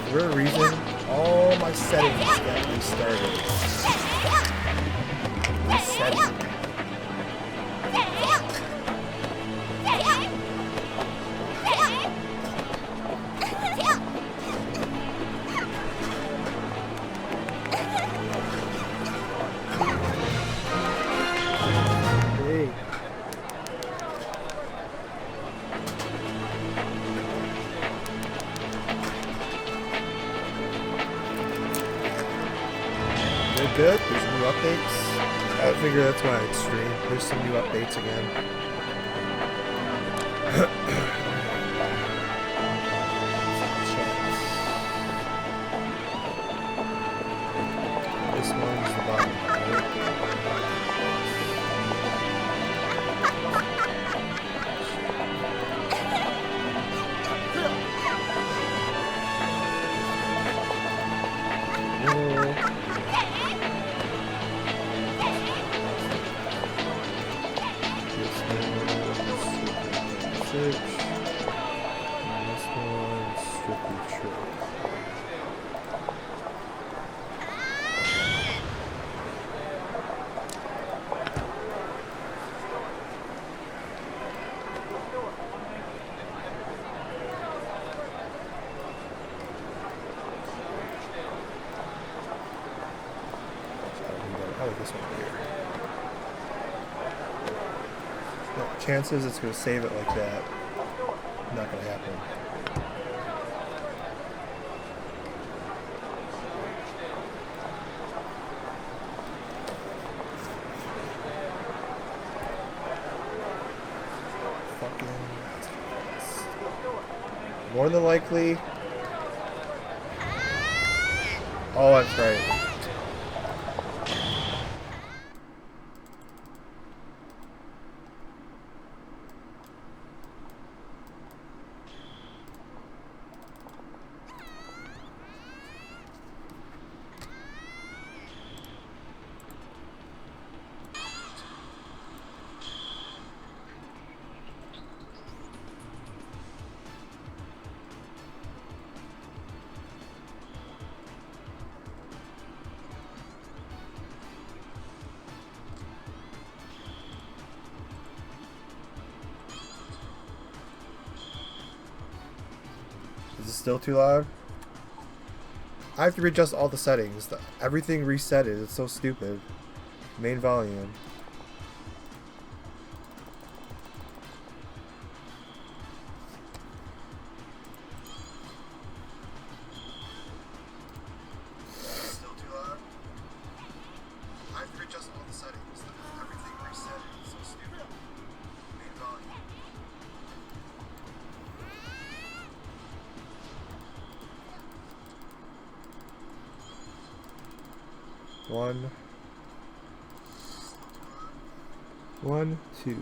For a reason, all my settings got restarted. Resetting. Hey. Good. There's new updates. I figure that's why it's stream. There's some new updates again. This one's the bottom. This one here. No, chances it's going to save it like that. Not going to happen. More than likely. Oh, that's right. Is it still too loud? I have to readjust all the settings. Everything resetted. It's so stupid. Main volume. Still too loud? I have to readjust all the settings. Everything resetted. It's so stupid. Main volume. One, two.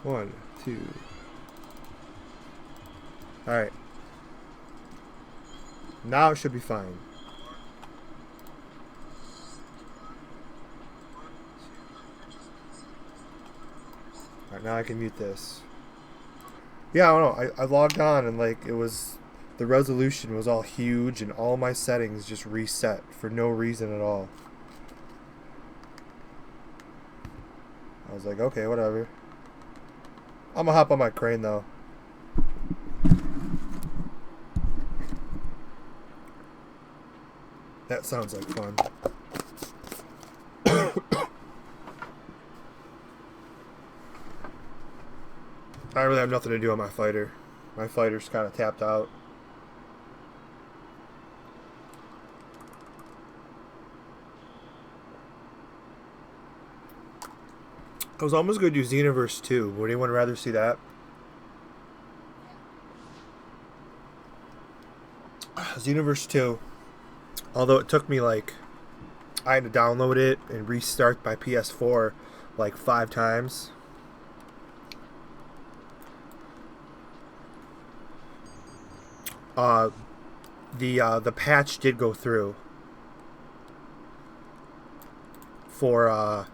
One, two. All right. Now it should be fine. All right, now I can mute this. Yeah, I don't know. I logged on and like it was, the resolution was all huge and all my settings just reset for no reason at all. I was like, okay, whatever. I'm gonna hop on my crane though. That sounds like fun. I really have nothing to do on my fighter. My fighter's kind of tapped out. I was almost going to do Xenoverse 2. Would anyone rather see that? Xenoverse 2. Although it took me like... I had to download it and restart my PS4 like 5 times. The patch did go through for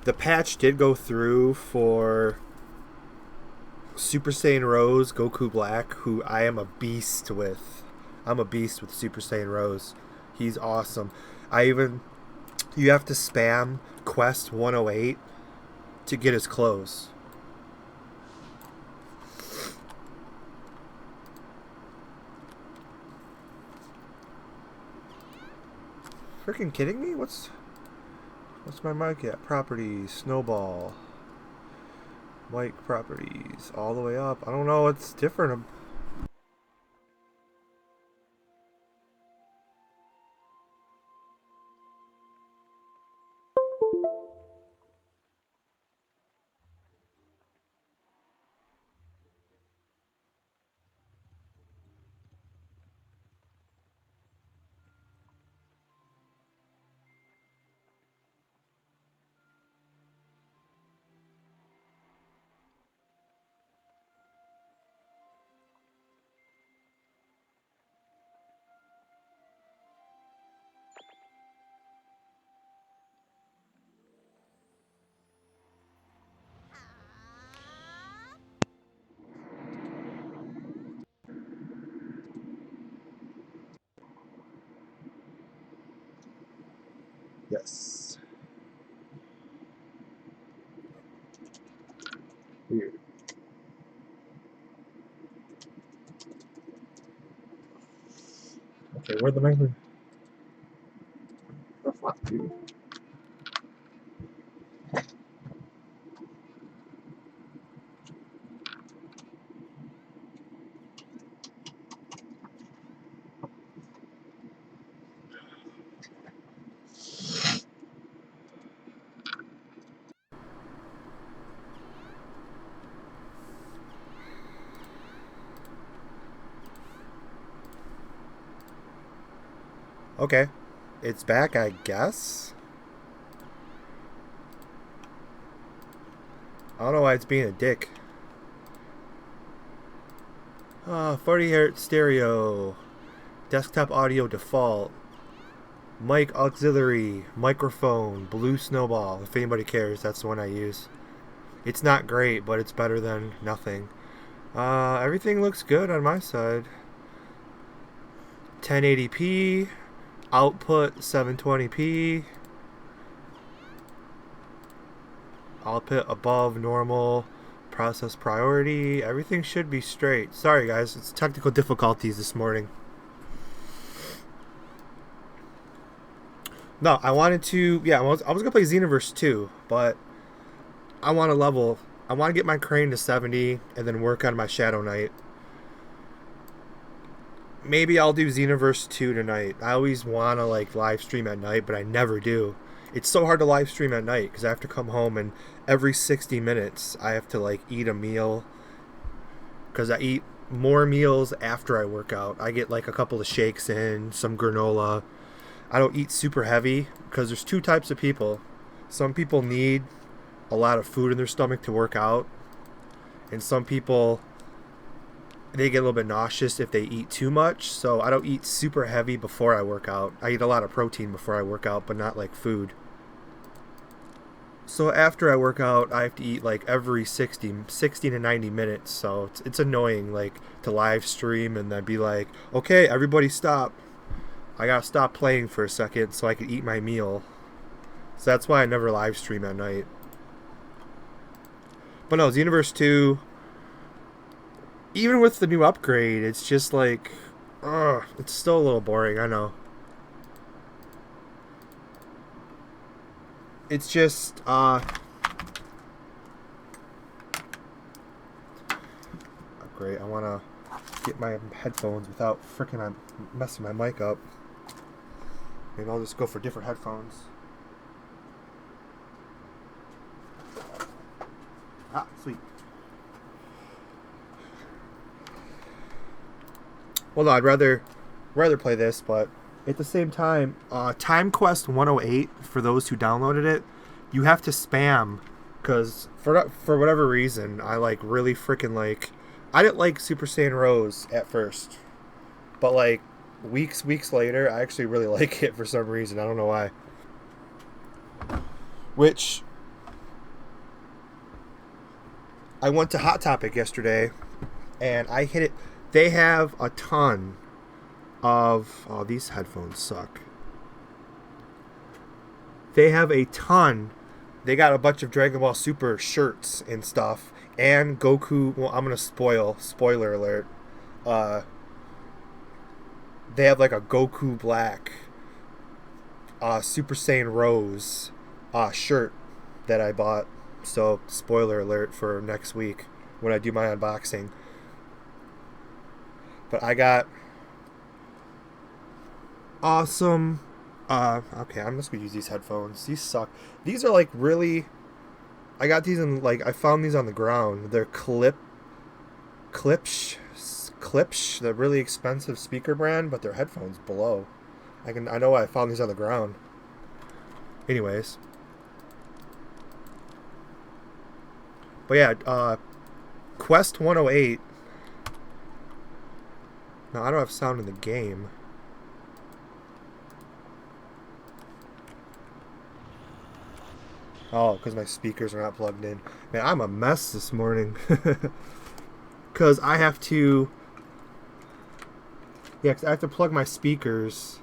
the patch did go through for Super Saiyan Rose, Goku Black, who I am a beast with. I'm a beast with Super Saiyan Rose. He's awesome. You have to spam Quest 108 to get his clothes. Freaking kidding me? What's my mic at? Properties, Snowball. Mic properties, all the way up. I don't know what's different. Yes. Weird. Okay, where'd the mic? The fuck, dude? Okay. It's back, I guess. I don't know why it's being a dick. 40 Hz stereo. Desktop audio default. Mic auxiliary. Microphone. Blue Snowball. If anybody cares, that's the one I use. It's not great, but it's better than nothing. Everything looks good on my side. 1080p. Output 720p. Output above normal. Process priority. Everything should be straight. Sorry guys, it's technical difficulties this morning. No, I wanted to... Yeah, I was going to play Xenoverse 2, but I want to get my Crane to 70 and then work on my Shadow Knight. Maybe I'll do Xenoverse 2 tonight. I always want to like live stream at night, but I never do. It's so hard to live stream at night because I have to come home and every 60 minutes I have to like eat a meal because I eat more meals after I work out. I get like a couple of shakes in, some granola. I don't eat super heavy because there's two types of people. Some people need a lot of food in their stomach to work out, and some people, they get a little bit nauseous if they eat too much. So I don't eat super heavy before I work out. I eat a lot of protein before I work out, but not like food. So after I work out, I have to eat like every 60 to 90 minutes. So it's annoying like to live stream and then be like, okay, everybody stop. I gotta stop playing for a second so I can eat my meal. So that's why I never live stream at night. But no, Xenoverse 2, even with the new upgrade, it's just like, it's still a little boring, I know. It's just, great, I want to get my headphones without freaking messing my mic up. Maybe I'll just go for different headphones. Ah, sweet. Well, no, I'd rather play this, but at the same time, Time Quest 108, for those who downloaded it, you have to spam, because for whatever reason, I like really freaking like, I didn't like Super Saiyan Rose at first, but like weeks later, I actually really like it for some reason. I don't know why. Which, I went to Hot Topic yesterday, and I hit it. They have a ton of... Oh, these headphones suck. They have a ton. They got a bunch of Dragon Ball Super shirts and stuff. And Goku... Well, I'm going to spoiler alert. They have like a Goku Black Super Saiyan Rose shirt that I bought. So, spoiler alert for next week when I do my unboxing. But I got awesome... okay, I'm just going to use these headphones. These suck. These are like really... I got these in like... I found these on the ground. They're Klipsch, the really expensive speaker brand, but their headphones below. I know why I found these on the ground. Anyways. But yeah, Quest 108. No, I don't have sound in the game. Oh, because my speakers are not plugged in. Man, I'm a mess this morning. Because I have to... Yeah, 'cause I have to plug my speakers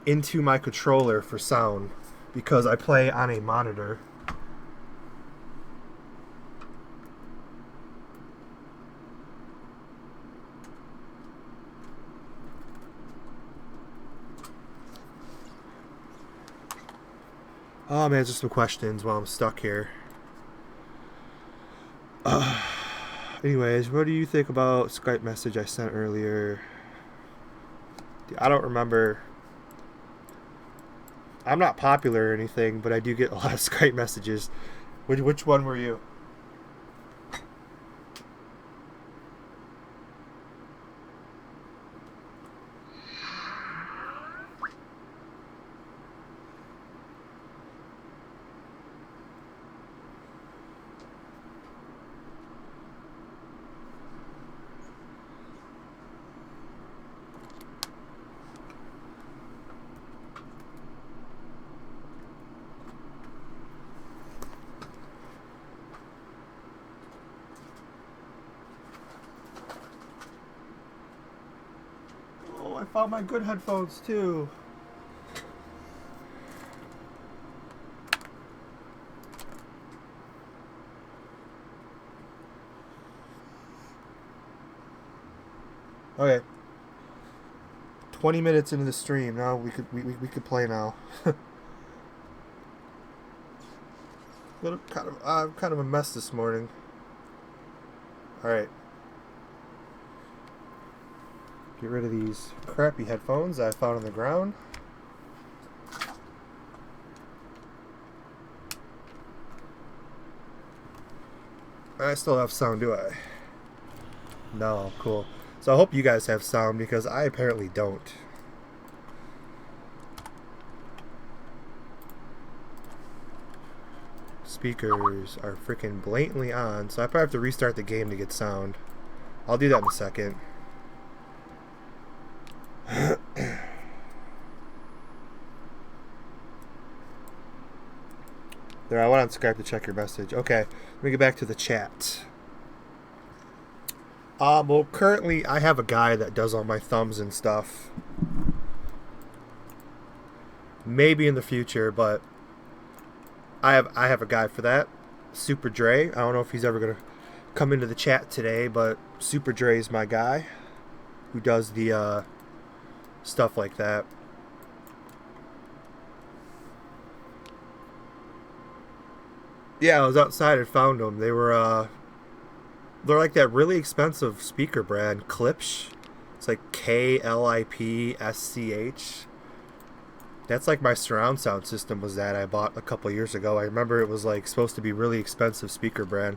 into my controller for sound. Because I play on a monitor. Oh man, just some questions while I'm stuck here. Anyways, what do you think about Skype message I sent earlier? I don't remember. I'm not popular or anything, but I do get a lot of Skype messages. Which one were you? I found my good headphones too. Okay. 20 minutes into the stream now. We could play now. I'm kind of a mess this morning. All right. Get rid of these crappy headphones that I found on the ground. I still have sound, do I? No, cool. So I hope you guys have sound because I apparently don't. Speakers are freaking blatantly on, so I probably have to restart the game to get sound. I'll do that in a second. There, I went on Skype to check your message. Okay, let me get back to the chat. Well, currently I have a guy that does all my thumbs and stuff. Maybe in the future, but I have a guy for that. Super Dre. I don't know if he's ever gonna come into the chat today, but Super Dre is my guy who does the stuff like that. Yeah, I was outside and found them. They were they're like that really expensive speaker brand, Klipsch. It's like Klipsch. That's like my surround sound system was that I bought a couple years ago. I remember it was like supposed to be really expensive speaker brand.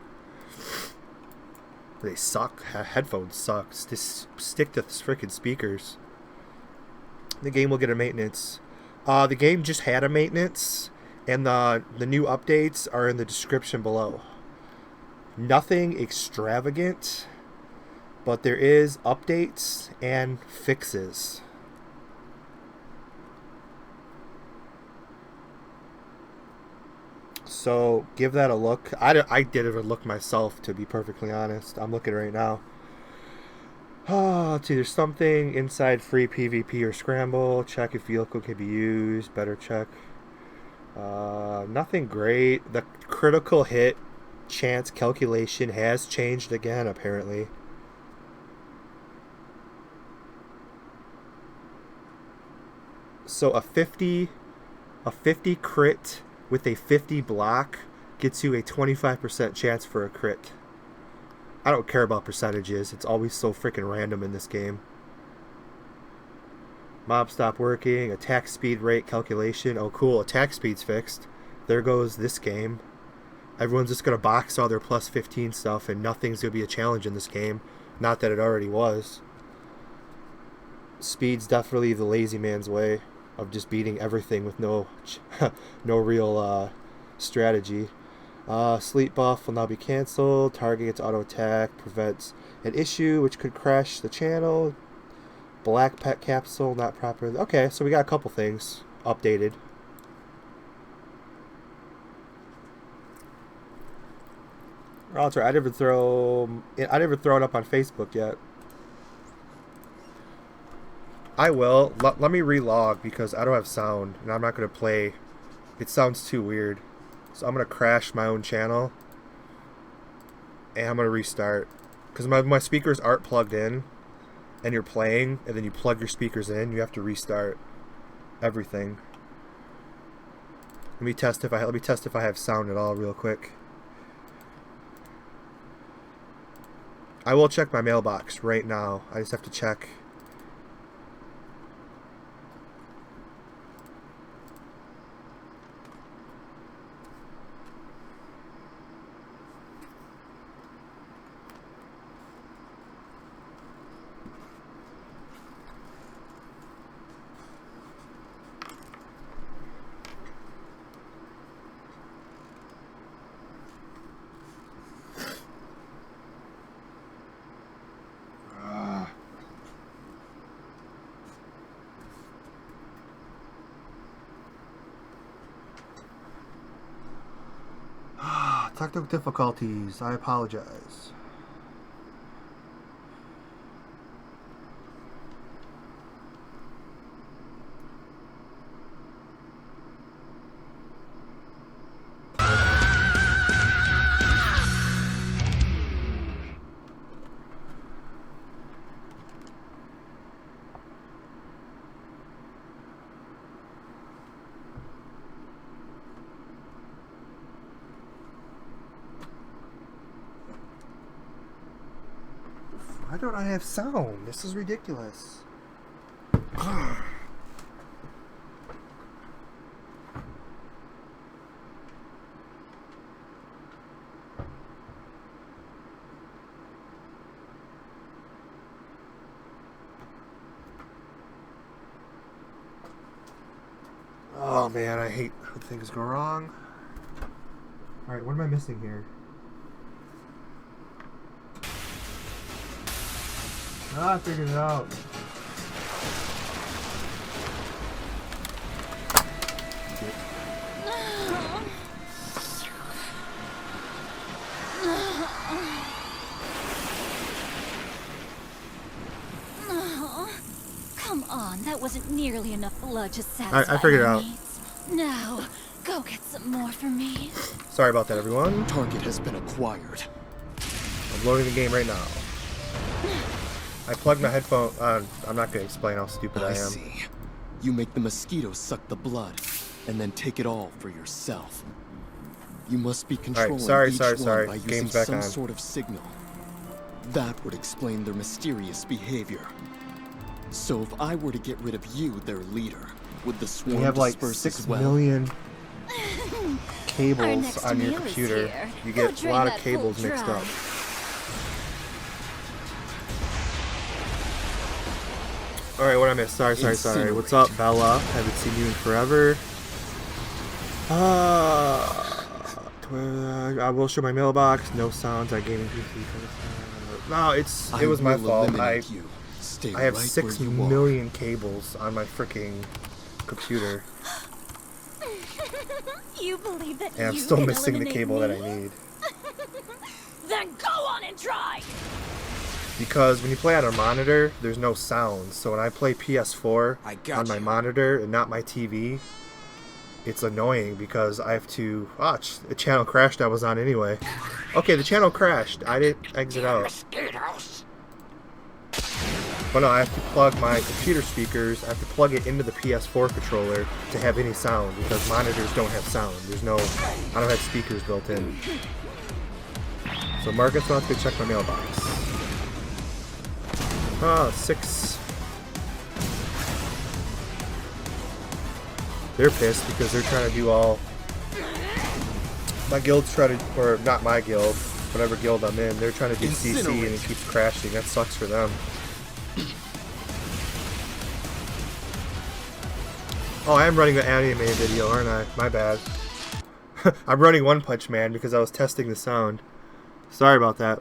They suck. Headphones suck. Just stick to the freaking speakers. The game will get a maintenance. The game just had a maintenance, and the new updates are in the description below. Nothing extravagant, but there is updates and fixes. So give that a look. I didn't even look myself, to be perfectly honest. I'm looking right now. It's either something inside free PvP or scramble. Check if vehicle can be used. Better check. Nothing great. The critical hit chance calculation has changed again, apparently. So a 50 crit with a 50 block gets you a 25% chance for a crit. I don't care about percentages. It's always so freaking random in this game. Mob stop working. Attack speed rate calculation. Oh, cool. Attack speed's fixed. There goes this game. Everyone's just going to box all their plus 15 stuff, and nothing's going to be a challenge in this game. Not that it already was. Speed's definitely the lazy man's way of just beating everything with no real strategy. Sleep buff will now be cancelled. Target gets auto attack. Prevents an issue which could crash the channel. Black Pet Capsule not properly. Okay, so we got a couple things updated. Oh, that's right. I didn't even throw it up on Facebook yet. I will. Let me relog because I don't have sound and I'm not going to play. It sounds too weird. So I'm going to crash my own channel and I'm going to restart. Because my speakers aren't plugged in and you're playing and then you plug your speakers in. You have to restart everything. Let me test if I have sound at all real quick. I will check my mailbox right now. I just have to check. Technical difficulties. I apologize. Why don't I have sound? This is ridiculous. Oh man, I hate when things go wrong. Alright, what am I missing here? Ah, I figured it out. Come on, that wasn't nearly enough blood to satisfy I figured it out. needs. Now, go get some more for me. Sorry about that, everyone. Target has been acquired. I'm loading the game right now. I plugged my headphone. I'm not going to explain how stupid I am. See. You make the mosquitoes suck the blood, and then take it all for yourself. You must be controlling each one by using Game's back some on. sort of signal. That would explain their mysterious behavior. So if I were to get rid of you, their leader, Would the You swarm have like disperse 6 as well? million Our cables next on your meal is computer. here. You Go get a drain lot of that pool cables mixed dry. up. Alright, what I missed? Sorry. What's up, Bella? Haven't seen you in forever. I will show my mailbox. No sounds. I gaming PC. No, it was my fault. I have 6 million cables on my freaking computer. You believe that And I'm you still can missing the eliminate cable me? that I need. Then go on and try. Because when you play on a monitor, there's no sound. So when I play PS4 on my monitor and not my TV, it's annoying because I have to watch. The channel crashed I was on anyway. Okay, the channel crashed. I didn't exit out. But no, I have to plug my computer speakers. I have to plug it into the PS4 controller to have any sound because monitors don't have sound. I don't have speakers built in. So Marcus wants to go check my mailbox. Oh, 6. They're pissed because they're trying to do all... My guild's trying to... Or not my guild. Whatever guild I'm in. They're trying to do CC and it keeps crashing. That sucks for them. Oh, I am running the anime video, aren't I? My bad. I'm running One Punch Man because I was testing the sound. Sorry about that.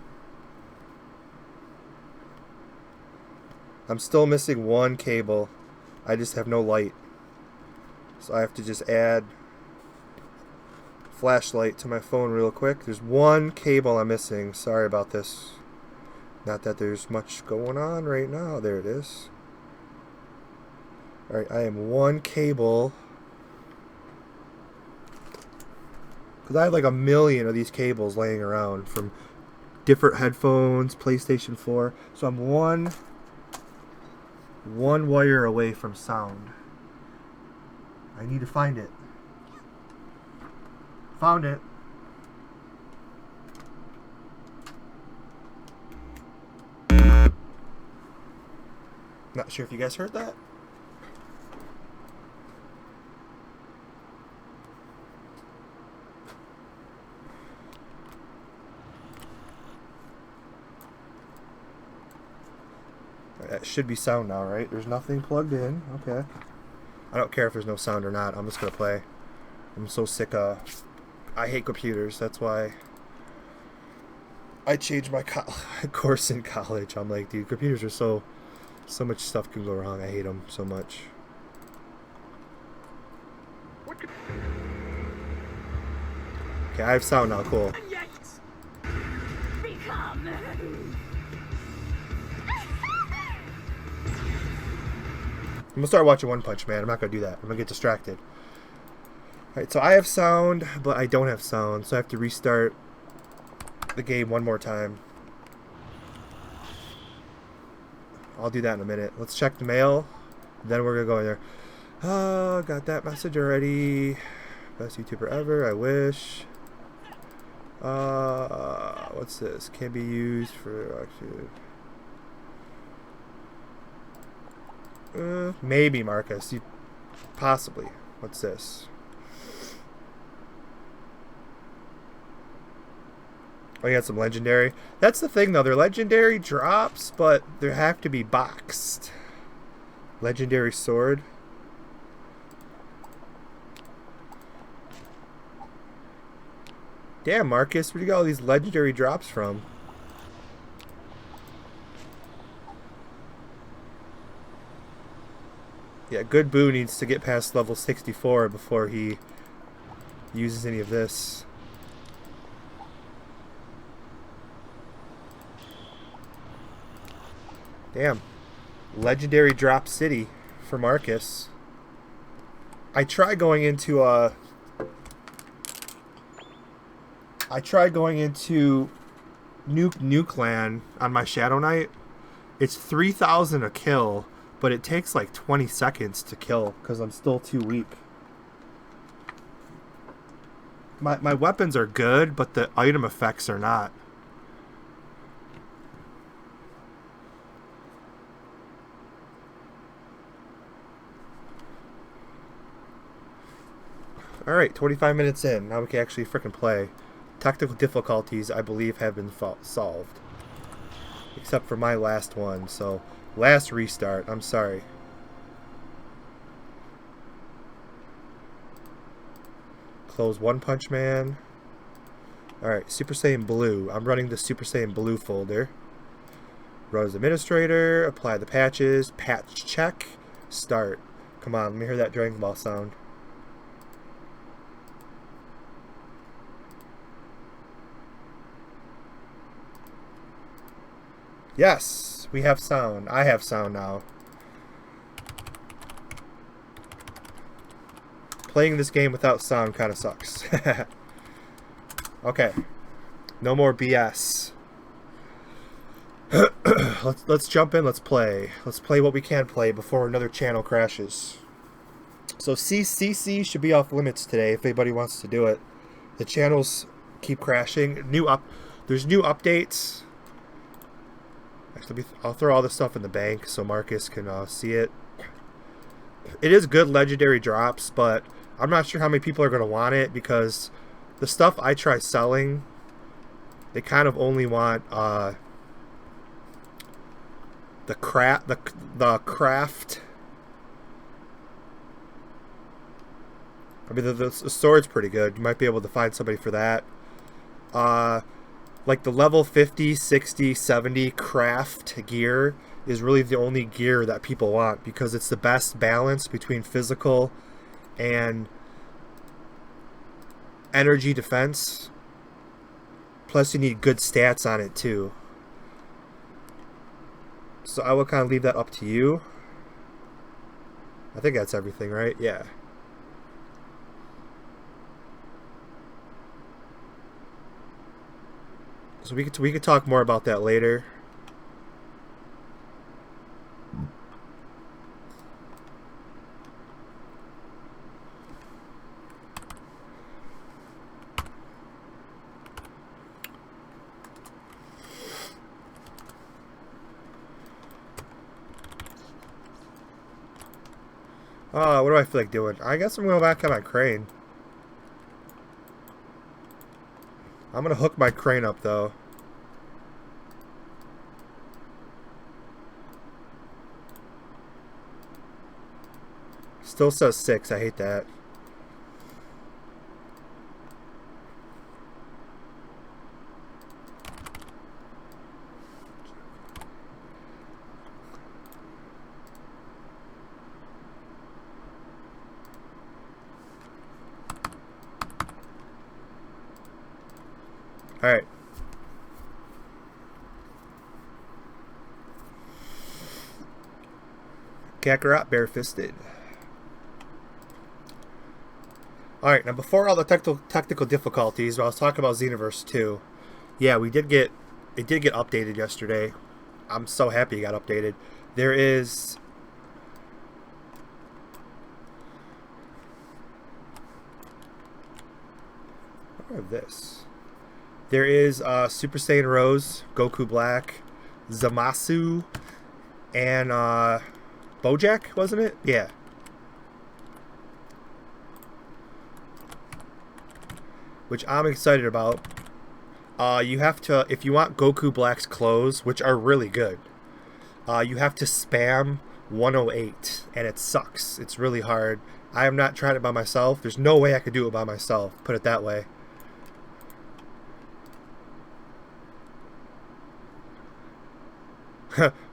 I'm still missing one cable. I just have no light. So I have to just add flashlight to my phone real quick. There's one cable I'm missing. Sorry about this. Not that there's much going on right now. There it is. Alright, I am one cable. Because I have like 1 million of these cables laying around from different headphones, PlayStation 4. So I'm one wire away from sound. I need to find it. Found it. Not sure if you guys heard that. That should be sound now, right? There's nothing plugged in. Okay. I don't care if there's no sound or not. I'm just going to play. I'm so sick of... I hate computers. That's why I changed my course in college. I'm like, dude, computers are so much stuff can go wrong. I hate them so much. Okay, I have sound now. Cool. I'm gonna start watching One Punch Man. I'm not gonna do that. I'm gonna get distracted. Alright, so I have sound, but I don't have sound, so I have to restart the game one more time. I'll do that in a minute. Let's check the mail. Then we're gonna go in there. Oh, got that message already. Best YouTuber ever, I wish. What's this? Can be used for actually. Maybe, Marcus. Possibly. What's this? Oh, you got some legendary. That's the thing, though. They're legendary drops, but they have to be boxed. Legendary sword. Damn, Marcus. Where'd you get all these legendary drops from? Yeah, Good Boo needs to get past level 64 before he uses any of this. Damn. Legendary Drop City for Marcus. I tried going into Nuke Land on my Shadow Knight. It's 3,000 a kill, but it takes like 20 seconds to kill because I'm still too weak. My weapons are good, but the item effects are not. Alright, 25 minutes in. Now we can actually frickin' play. Technical difficulties, I believe, have been solved. Except for my last one, so... Last restart, I'm sorry. Close One Punch Man. Alright, Super Saiyan Blue. I'm running the Super Saiyan Blue folder. Run as administrator, apply the patches, patch check, start. Come on, let me hear that Dragon Ball sound. Yes, we have sound. I have sound now. Playing this game without sound kind of sucks. Okay. No more BS. let's jump in, let's play. Let's play what we can play before another channel crashes. So CCC should be off limits today if anybody wants to do it. The channels keep crashing. There's new updates. Actually, I'll throw all this stuff in the bank so Marcus can see it. It is good legendary drops, but I'm not sure how many people are going to want it because the stuff I try selling, they kind of only want the craft. I mean, the sword's pretty good. You might be able to find somebody for that. Like the level 50, 60, 70 craft gear is really the only gear that people want because it's the best balance between physical and energy defense. Plus you need good stats on it too. So I will kind of leave that up to you. I think that's everything, right? Yeah. So we could talk more about that later. What do I feel like doing? I guess I'm going back on my crane. I'm going to hook my crane up, though. Still says 6. I hate that. Alright. Kakarot barefisted. Alright, now before all the technical difficulties, I was talking about Xenoverse 2. Yeah, it did get updated yesterday. I'm so happy it got updated. There is... What is this? There is Super Saiyan Rose, Goku Black, Zamasu, and Bojack, wasn't it? Yeah. Which I'm excited about. You have to, if you want Goku Black's clothes, which are really good, you have to spam 108, and it sucks. It's really hard. I am not trying it by myself. There's no way I could do it by myself, put it that way.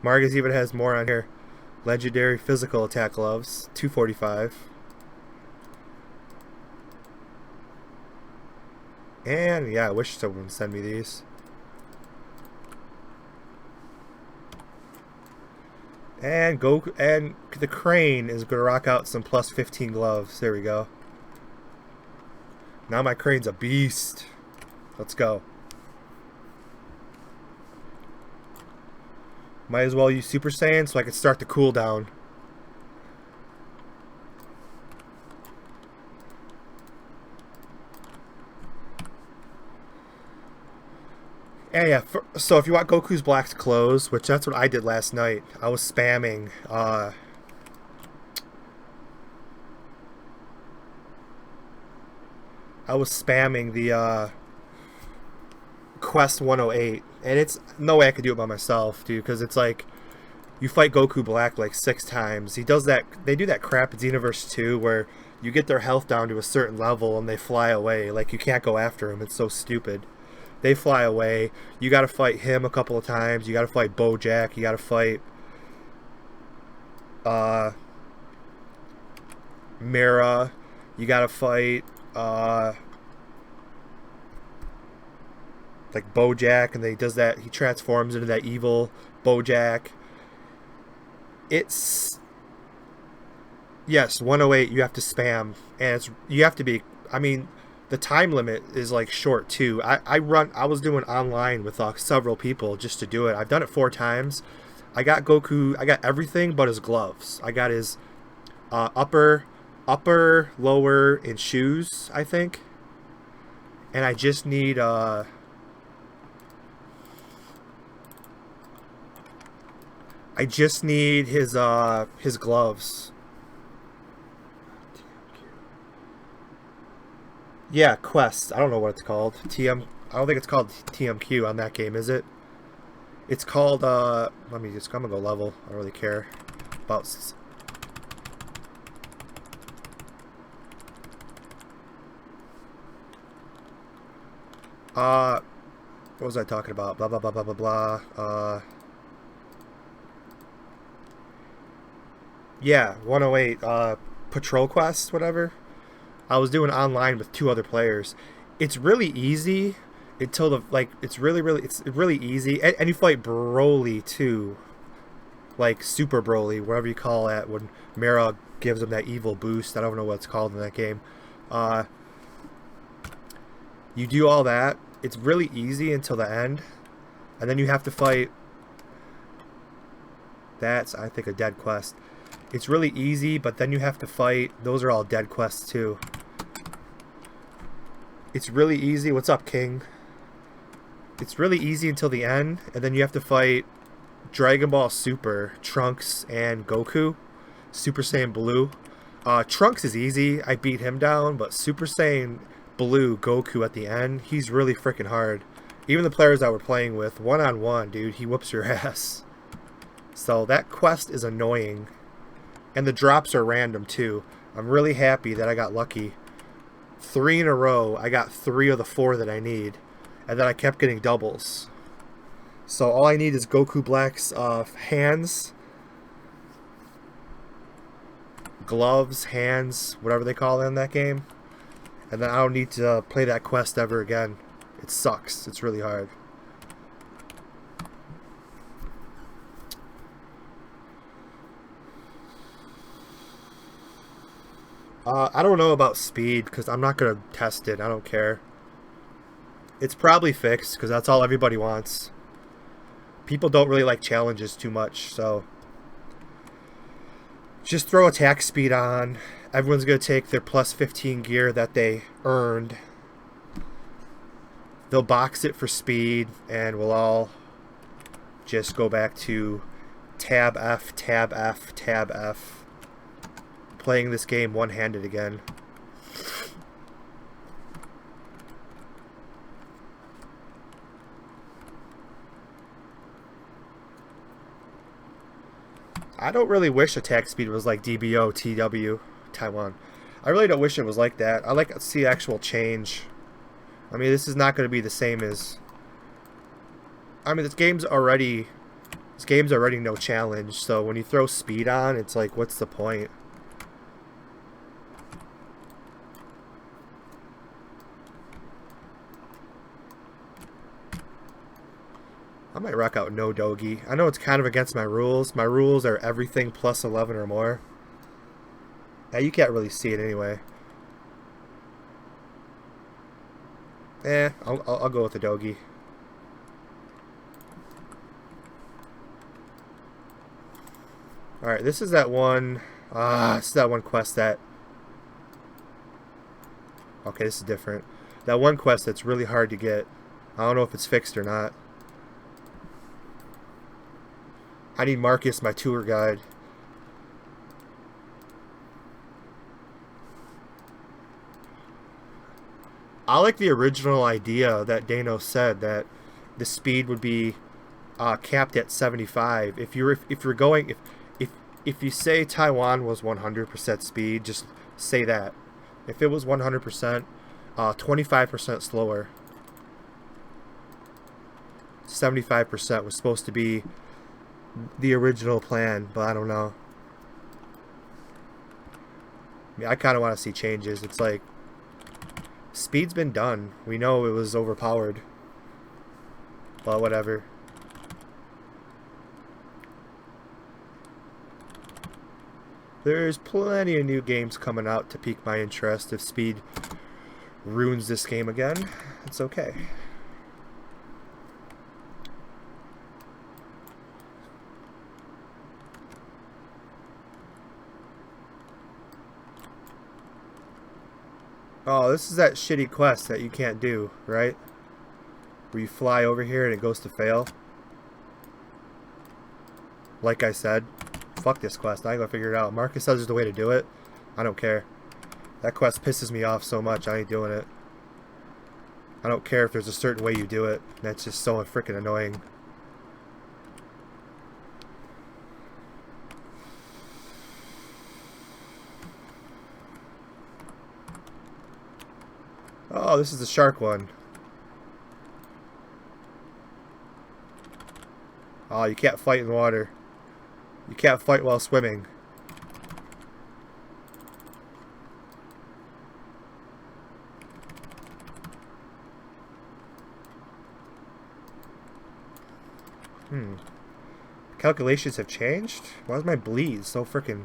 Marcus even has more on here. Legendary physical attack gloves, 245. And yeah, I wish someone would send me these. And the crane is gonna rock out some plus 15 gloves. There we go. Now my crane's a beast. Let's go. Might as well use Super Saiyan so I can start the cooldown. And yeah, so if you want Goku's Black's clothes, which that's what I did last night, I was spamming I was spamming the quest 108, and it's no way I could do it by myself, dude, because it's like you fight Goku Black like 6 times. He does that. They do that crap in Xenoverse 2 where you get their health down to a certain level and they fly away. Like, you can't go after them. It's so stupid. They fly away. You got to fight him a couple of times. You got to fight Bojack. You got to fight Mira. You got to fight like Bojack, and he does that. He transforms into that evil Bojack. It's, yes, 108 you have to spam, and it's, you have to be, I mean, the time limit is like short too. I was doing online with several people just to do it. I've done it 4 times. I got Goku, I got everything but his gloves. I got his upper, lower, and shoes, I think. And I just need his gloves. Yeah, quest. I don't know what it's called. I don't think it's called TMQ on that game, is it? It's called I'm gonna go level. I don't really care about what was I talking about? Blah blah blah blah blah blah. Yeah, 108 patrol quests, whatever. I was doing online with 2 other players. It's really easy until it's really easy, and you fight Broly too, like Super Broly, whatever you call that, when Mira gives him that evil boost. I don't know what it's called in that game. You do all that. It's really easy until the end, and then you have to fight. That's, I think, a dead quest. It's really easy, but then you have to fight. Those are all dead quests too. It's really easy. What's up, King? It's really easy until the end, and then you have to fight Dragon Ball Super, Trunks, and Goku. Super Saiyan Blue. Trunks is easy. I beat him down, but Super Saiyan Blue Goku at the end, he's really freaking hard. Even the players I were playing with, one-on-one, dude, he whoops your ass. So that quest is annoying. And the drops are random too. I'm really happy that I got lucky. 3 in a row, I got 3 of the 4 that I need. And then I kept getting doubles. So all I need is Goku Black's hands, gloves, hands, whatever they call it in that game. And then I don't need to play that quest ever again. It sucks. It's really hard. I don't know about speed because I'm not going to test it. I don't care. It's probably fixed because that's all everybody wants. People don't really like challenges too much, so just throw attack speed on. Everyone's going to take their plus 15 gear that they earned. They'll box it for speed, and we'll all just go back to tab F, tab F, tab F. Playing this game one-handed again. I don't really wish attack speed was like DBO, TW, Taiwan. I really don't wish it was like that. I like to see actual change. I mean, this is not going to be the same as... I mean, this game's already no challenge, so when you throw speed on, it's like, what's the point? I might rock out no Dogi. I know it's kind of against my rules. My rules are everything plus 11 or more. Yeah, you can't really see it anyway. I'll go with the Dogi. Alright, this is that one... this is that one quest that... Okay, this is different. That one quest that's really hard to get. I don't know if it's fixed or not. I need Marcus, my tour guide. I like the original idea that Dano said that the speed would be capped at 75. If you're going if you say Taiwan was 100% speed, just say that. If it was 100%, 25% slower. 75% was supposed to be the original plan, but I don't know. I mean, I kind of want to see changes. It's like, speed's been done. We know it was overpowered. But whatever. There's plenty of new games coming out to pique my interest. If speed ruins this game again, it's okay. Oh, this is that shitty quest that you can't do, right? Where you fly over here and it goes to fail. Like I said, fuck this quest. I ain't gonna figure it out. Marcus says there's a way to do it. I don't care. That quest pisses me off so much, I ain't doing it. I don't care if there's a certain way you do it. That's just so freaking annoying. Oh, this is the shark one. Oh, you can't fight in water. You can't fight while swimming. Calculations have changed? Why is my bleed so freaking...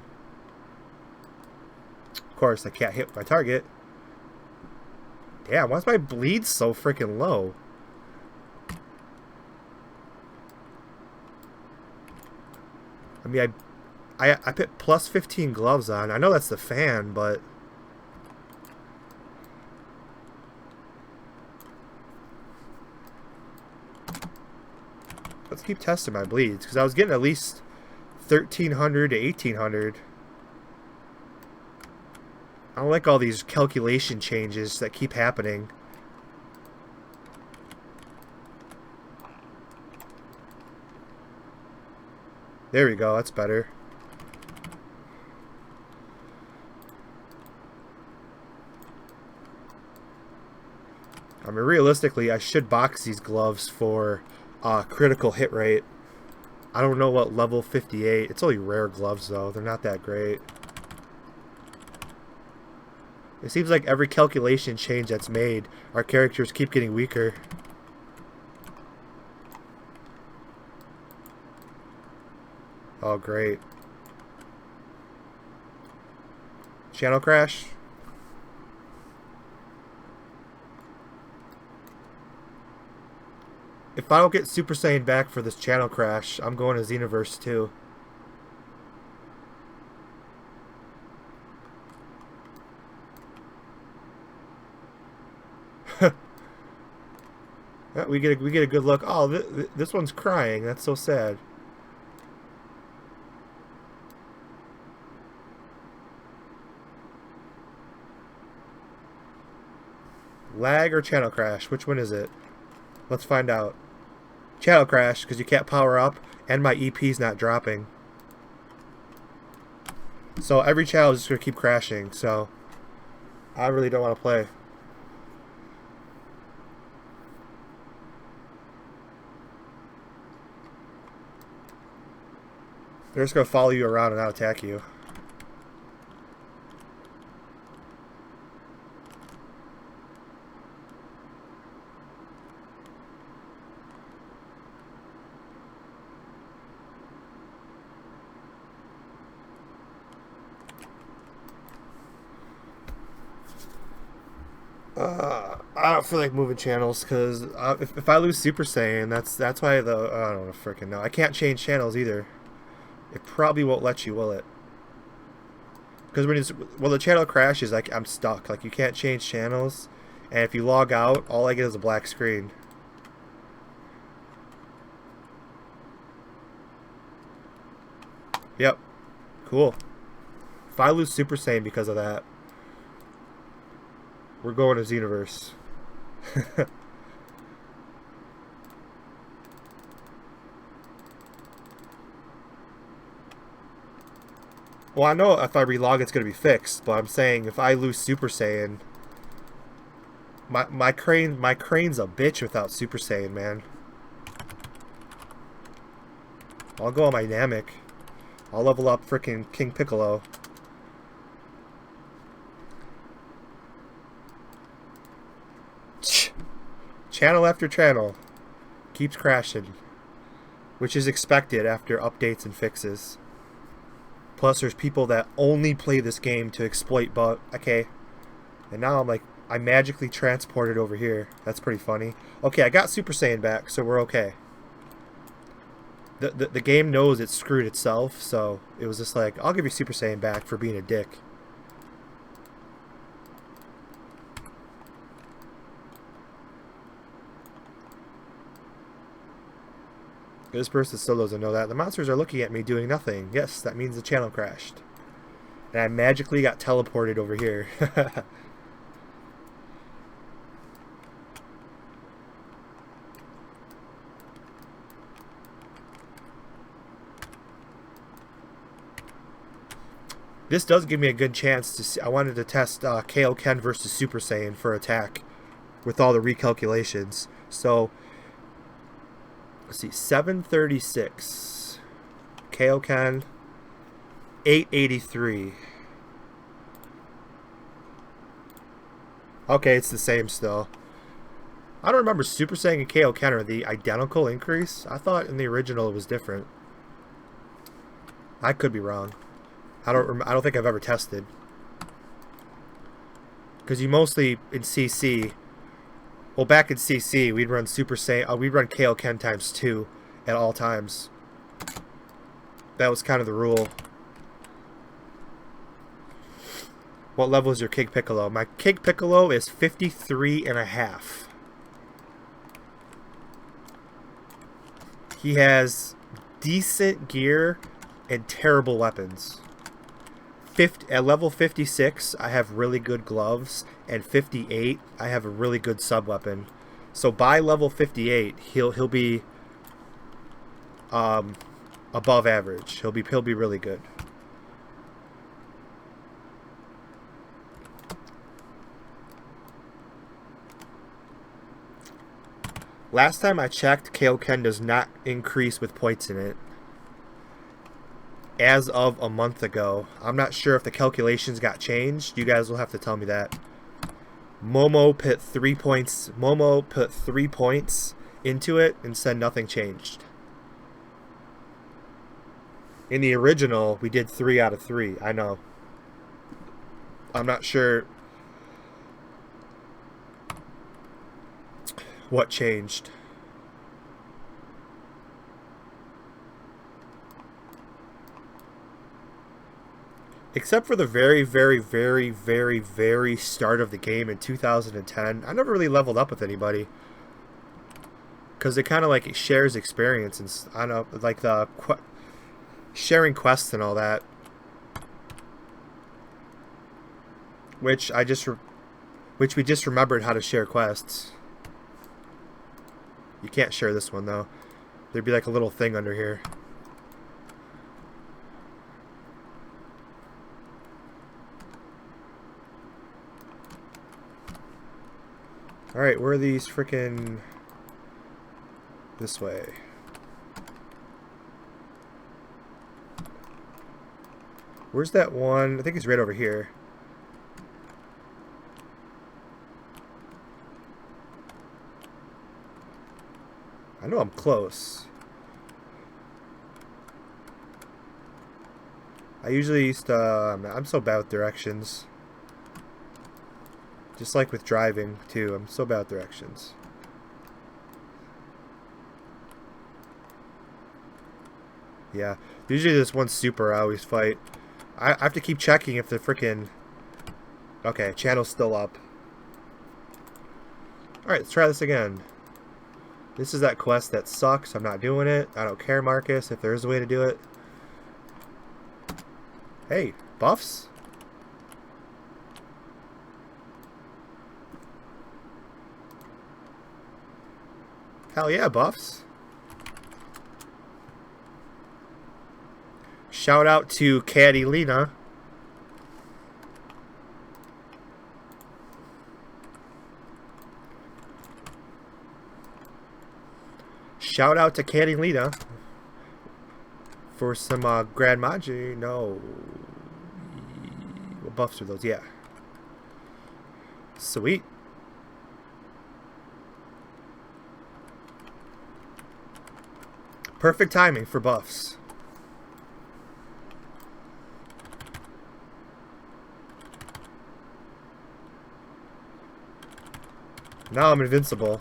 Of course, I can't hit my target. Damn, why is my bleed so freaking low? I mean, I put plus 15 gloves on. I know that's the fan, but... Let's keep testing my bleeds, because I was getting at least 1,300 to 1,800. I don't like all these calculation changes that keep happening. There we go, that's better. I mean, realistically, I should box these gloves for critical hit rate. I don't know what level 58. It's only rare gloves, though. They're not that great. It seems like every calculation change that's made, our characters keep getting weaker. Oh, great. Channel crash? If I don't get Super Saiyan back for this channel crash, I'm going to Xenoverse 2. we get a good look. Oh, this one's crying. That's so sad. Lag or channel crash? Which one is it? Let's find out. Channel crash, because you can't power up, and my EP's not dropping. So every channel is just going to keep crashing, so I really don't want to play. They're just going to follow you around and not attack you. I don't feel like moving channels because if I lose Super Saiyan, that's why I don't freaking know. I can't change channels either. It probably won't let you, will it? Because when the channel crashes, like I'm stuck. Like you can't change channels, and if you log out, all I get is a black screen. Yep. Cool. If I lose Super Saiyan because of that, we're going to Xenoverse. Well, I know if I relog it's going to be fixed, but I'm saying if I lose Super Saiyan, my crane's a bitch without Super Saiyan, man. I'll go on my Namek. I'll level up frickin' King Piccolo. Channel after channel keeps crashing, which is expected after updates and fixes. Plus, there's people that only play this game to exploit bug. Okay, and now I'm magically transported over here. That's pretty funny. Okay, I got Super Saiyan back, so we're okay. The game knows it screwed itself, so it was just like, I'll give you Super Saiyan back for being a dick. This person still doesn't know that. The monsters are looking at me doing nothing. Yes, that means the channel crashed. And I magically got teleported over here. This does give me a good chance to see. I wanted to test Kaioken versus Super Saiyan for attack with all the recalculations. So, let's see, 736. Kaioken, 883. Okay, it's the same still. I don't remember Super Saiyan and Kaioken are the identical increase. I thought in the original it was different. I could be wrong. I don't think I've ever tested. Because you mostly in CC. Well, back in CC, we'd run Super Saiyan. We'd run Kaioken times 2 at all times. That was kind of the rule. What level is your King Piccolo? My King Piccolo is 53.5. He has decent gear and terrible weapons. At level 56, I have really good gloves, and 58, I have a really good sub-weapon. So by level 58, he'll be above average. He'll be really good. Last time I checked, Kaioken does not increase with points in it. As of a month ago. I'm not sure if the calculations got changed. You guys will have to tell me that. Momo put 3 points. Momo put 3 points into it and said nothing changed. In the original, we did 3 out of 3. I know. I'm not sure what changed. Except for the very, very, very, very, very start of the game in 2010, I never really leveled up with anybody. Because it kind of like shares experience and, I don't know, like the sharing quests and all that. Which we just remembered how to share quests. You can't share this one though. There'd be like a little thing under here. Alright, where are these frickin'... This way. Where's that one? I think it's right over here. I know I'm close. I usually used to... I'm so bad with directions. Just like with driving, too. I'm so bad with directions. Yeah. Usually this one super I always fight. I have to keep checking if the frickin'... Okay, channel's still up. Alright, let's try this again. This is that quest that sucks. I'm not doing it. I don't care, Marcus, if there is a way to do it. Hey, buffs? Hell yeah, buffs. Shout out to Catalina. Shout out to Catalina for some Grand Magi. No. What buffs are those? Yeah. Sweet. Perfect timing for buffs. Now I'm invincible.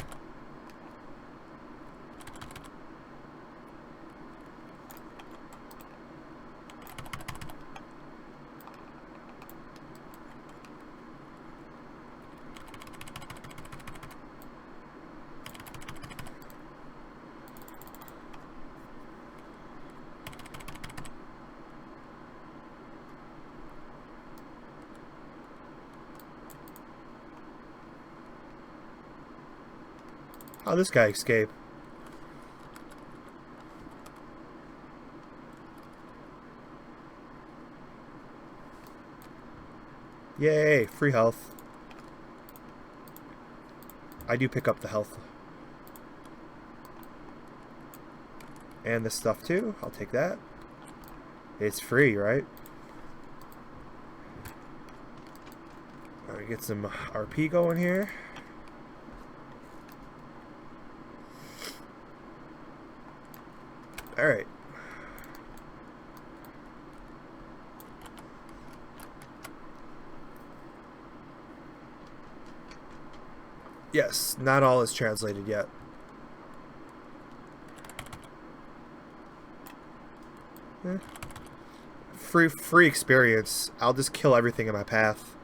How'd this guy escape? Yay, free health. I do pick up the health. And this stuff too. I'll take that. It's free, right? Alright, get some RP going here. Alright. Yes, not all is translated yet. Free experience. I'll just kill everything in my path.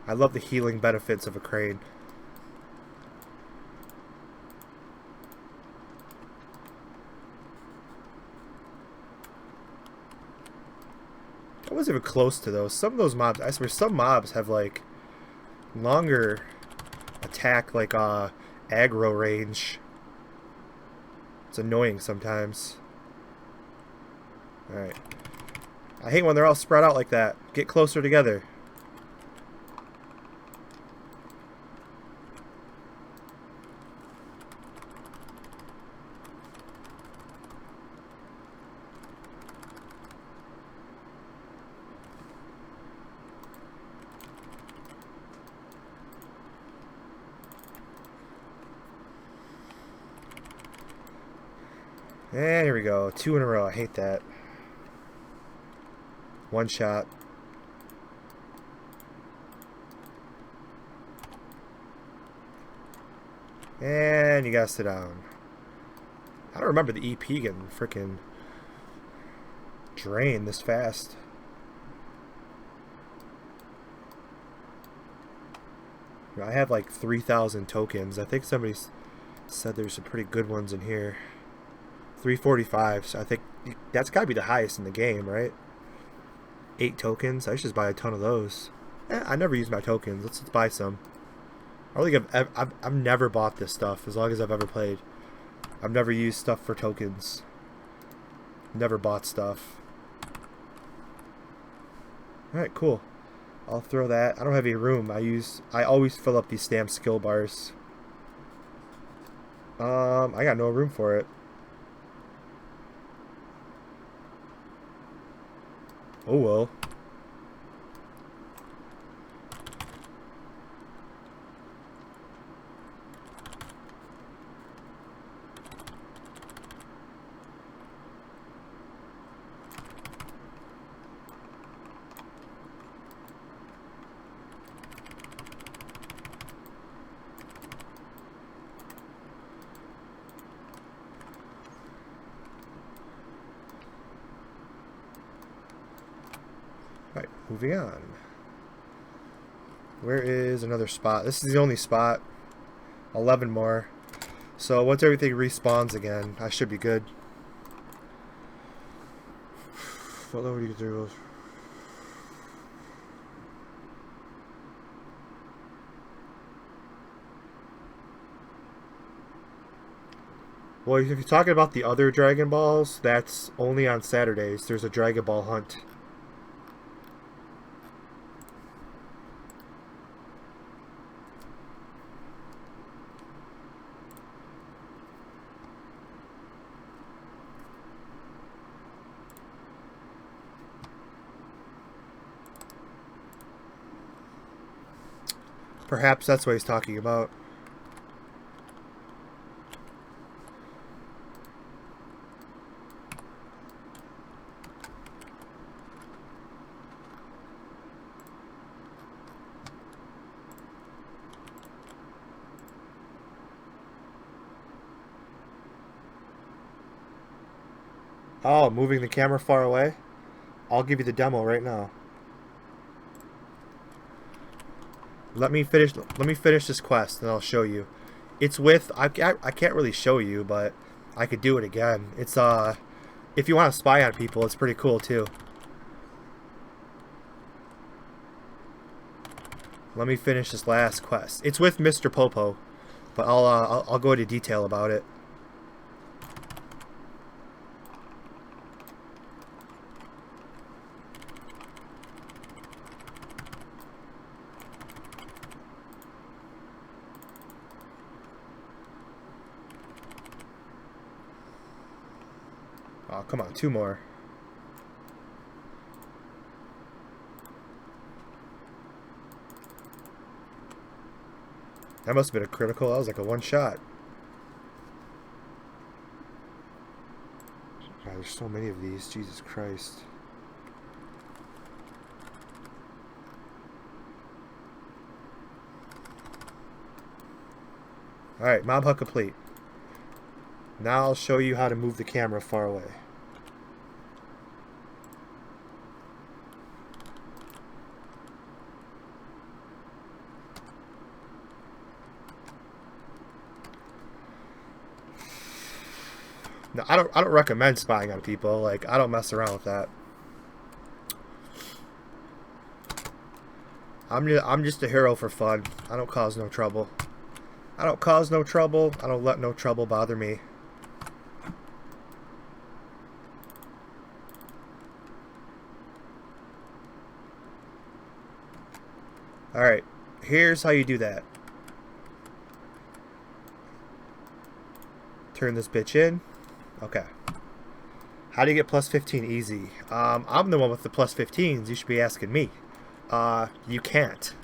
I love the healing benefits of a crane. I wasn't even close to those. Some of those mobs, I swear, some mobs have like longer attack, like aggro range. It's annoying sometimes. Alright. I hate when they're all spread out like that. Get closer together. And here we go. 2 in a row. I hate that. One shot. And you gotta sit down. I don't remember the EP getting freaking drained this fast. I have like 3,000 tokens. I think somebody said there's some pretty good ones in here. 345, so I think that's gotta be the highest in the game, right? 8 tokens. I should just buy a ton of those. I never use my tokens. Let's buy some. I don't think I've never bought this stuff as long as I've ever played. I've never used stuff for tokens. Never bought stuff. Alright, cool. I'll throw that. I don't have any room. I always fill up these stamp skill bars. I got no room for it. Oh well. Right, moving on. Where is another spot? This is the only spot. 11 more. So once everything respawns again, I should be good. What level do you get through? Well, if you're talking about the other Dragon Balls, that's only on Saturdays. There's a Dragon Ball hunt. Perhaps that's what he's talking about. Oh, moving the camera far away? I'll give you the demo right now. Let me finish this quest and I'll show you. It's with I can't really show you, but I could do it again. It's if you want to spy on people, it's pretty cool too. Let me finish this last quest. It's with Mr. Popo, but I'll go into detail about it. Oh, come on, 2 more. That must have been a critical. That was like a 1-shot. God, there's so many of these. Jesus Christ. Alright, mob hunt complete. Now I'll show you how to move the camera far away. No, I don't recommend spying on people. Like, I don't mess around with that. I'm just a hero for fun. I don't cause no trouble. I don't cause no trouble. I don't let no trouble bother me. Alright, here's how you do that. Turn this bitch in. Okay. How do you get plus 15 easy? I'm the one with the plus 15s. You should be asking me. You can't.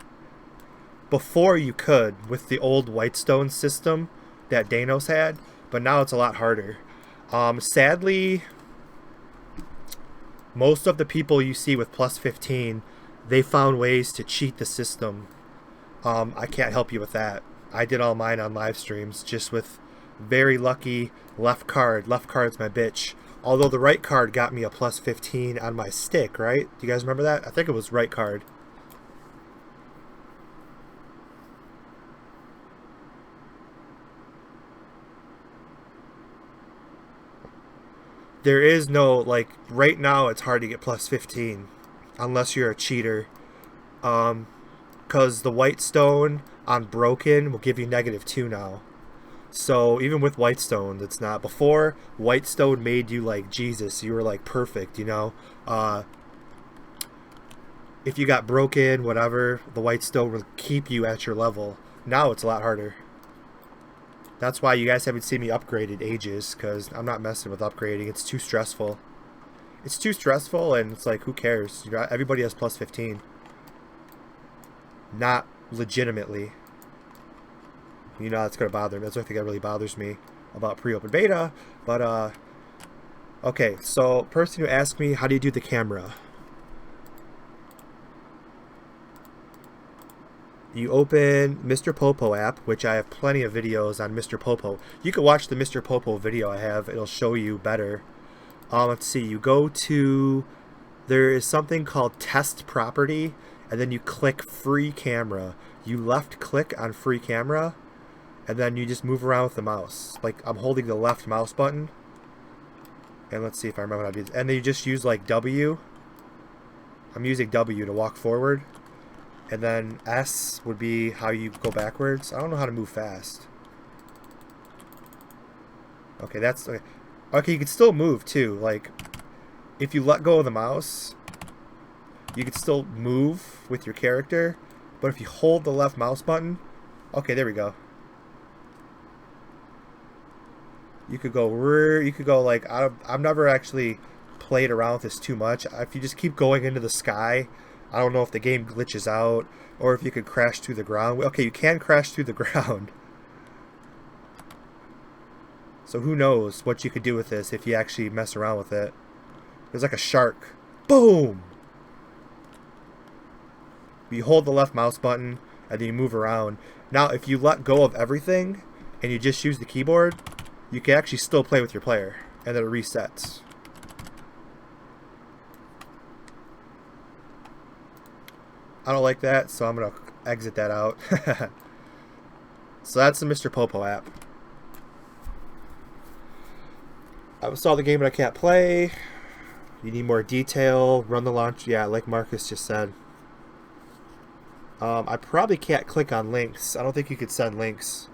Before you could with the old Whitestone system that Danos had, but now it's a lot harder. Sadly, most of the people you see with plus 15, they found ways to cheat the system. I can't help you with that. I did all mine on live streams, just with very lucky left card. Left card's my bitch. Although the right card got me a plus 15 on my stick, right? Do you guys remember that? I think it was right card. There is no, like, right now it's hard to get plus 15. Unless you're a cheater. Because the Whitestone on Broken will give you -2 now. So even with Whitestone, it's not. Before, Whitestone made you like Jesus. You were like perfect, you know. If you got broken, whatever, the Whitestone will keep you at your level. Now it's a lot harder. That's why you guys haven't seen me upgraded ages, because I'm not messing with upgrading. It's too stressful. It's too stressful, and it's like, who cares? You know, everybody has plus 15. Not legitimately. You know, that's going to bother me. That's the only thing that really bothers me about pre-open beta. But, okay, so person who asked me, how do you do the camera? You open Mr. Popo app, which I have plenty of videos on Mr. Popo. You can watch the Mr. Popo video I have. It'll show you better. Let's see. You go to... There is something called test property, and then you click free camera. You left click on free camera, and then you just move around with the mouse. Like, I'm holding the left mouse button. And let's see if I remember how to do this. And then you just use like W. I'm using W to walk forward. And then S would be how you go backwards. I don't know how to move fast. Okay, that's... Okay, you can still move too. Like, if you let go of the mouse, you can still move with your character. But if you hold the left mouse button... Okay, there we go. You could go like... I've never actually played around with this too much. If you just keep going into the sky... I don't know if the game glitches out or if you could crash through the ground. Okay, you can crash through the ground. So who knows what you could do with this if you actually mess around with it. There's like a shark. Boom! You hold the left mouse button and then you move around. Now, if you let go of everything and you just use the keyboard, you can actually still play with your player. And then it resets. I don't like that, so I'm going to exit that out. So that's the Mr. Popo app. I installed the game but I can't play. You need more detail. Run the launch. Yeah, like Marcus just said. I probably can't click on links. I don't think you could send links.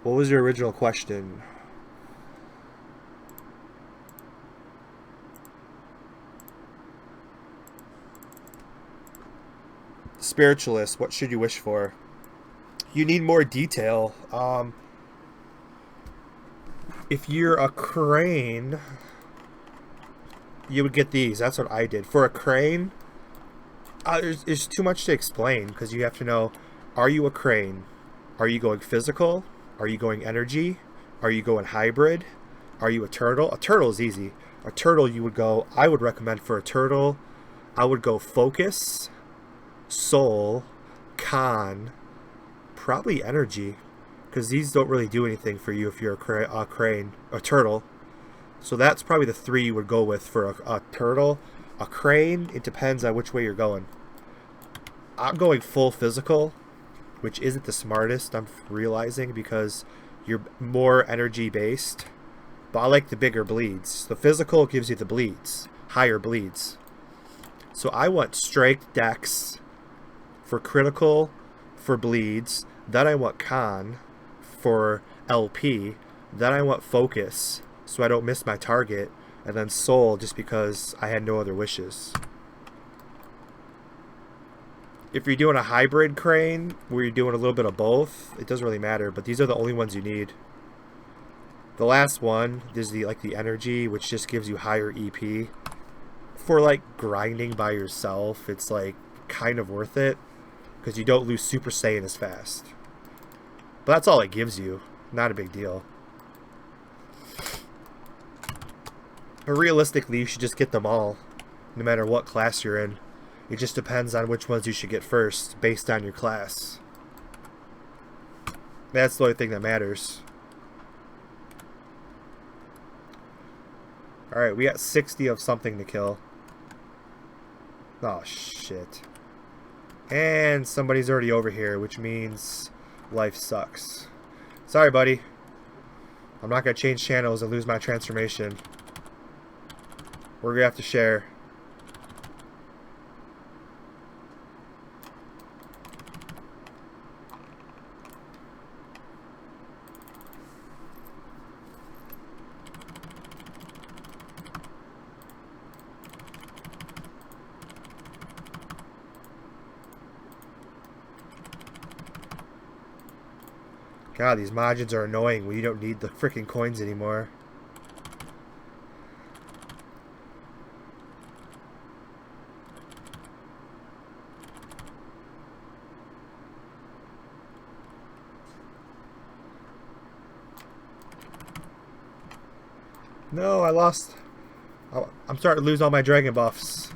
What was your original question? Spiritualist, what should you wish for? You need more detail. If you're a crane, you would get these. That's what I did. For a crane, there's too much to explain because you have to know, are you a crane? Are you going physical? Are you going energy? Are you going hybrid? Are you a turtle? A turtle is easy. A turtle you would go, I would recommend for a turtle, I would go focus, soul, con, probably energy, because these don't really do anything for you if you're a crane, a turtle. So that's probably the three you would go with for a turtle. A crane, it depends on which way you're going. I'm going full physical, which isn't the smartest, I'm realizing, because you're more energy based. But I like the bigger bleeds. The physical gives you the bleeds, higher bleeds. So I want strength, dex for critical, for bleeds. Then I want con for LP. Then I want focus so I don't miss my target. And then soul just because I had no other wishes. If you're doing a hybrid crane where you're doing a little bit of both, it doesn't really matter, but these are the only ones you need. The last one is the energy, which just gives you higher EP. For like grinding by yourself, it's like kind of worth it because you don't lose Super Saiyan as fast. But that's all it gives you. Not a big deal. But realistically, you should just get them all, no matter what class you're in. It just depends on which ones you should get first, based on your class. That's the only thing that matters. Alright, we got 60 of something to kill. Oh, shit. And somebody's already over here, which means life sucks. Sorry, buddy. I'm not going to change channels and lose my transformation. We're going to have to share. God, these margins are annoying when you don't need the freaking coins anymore. No, I lost. I'm starting to lose all my dragon buffs.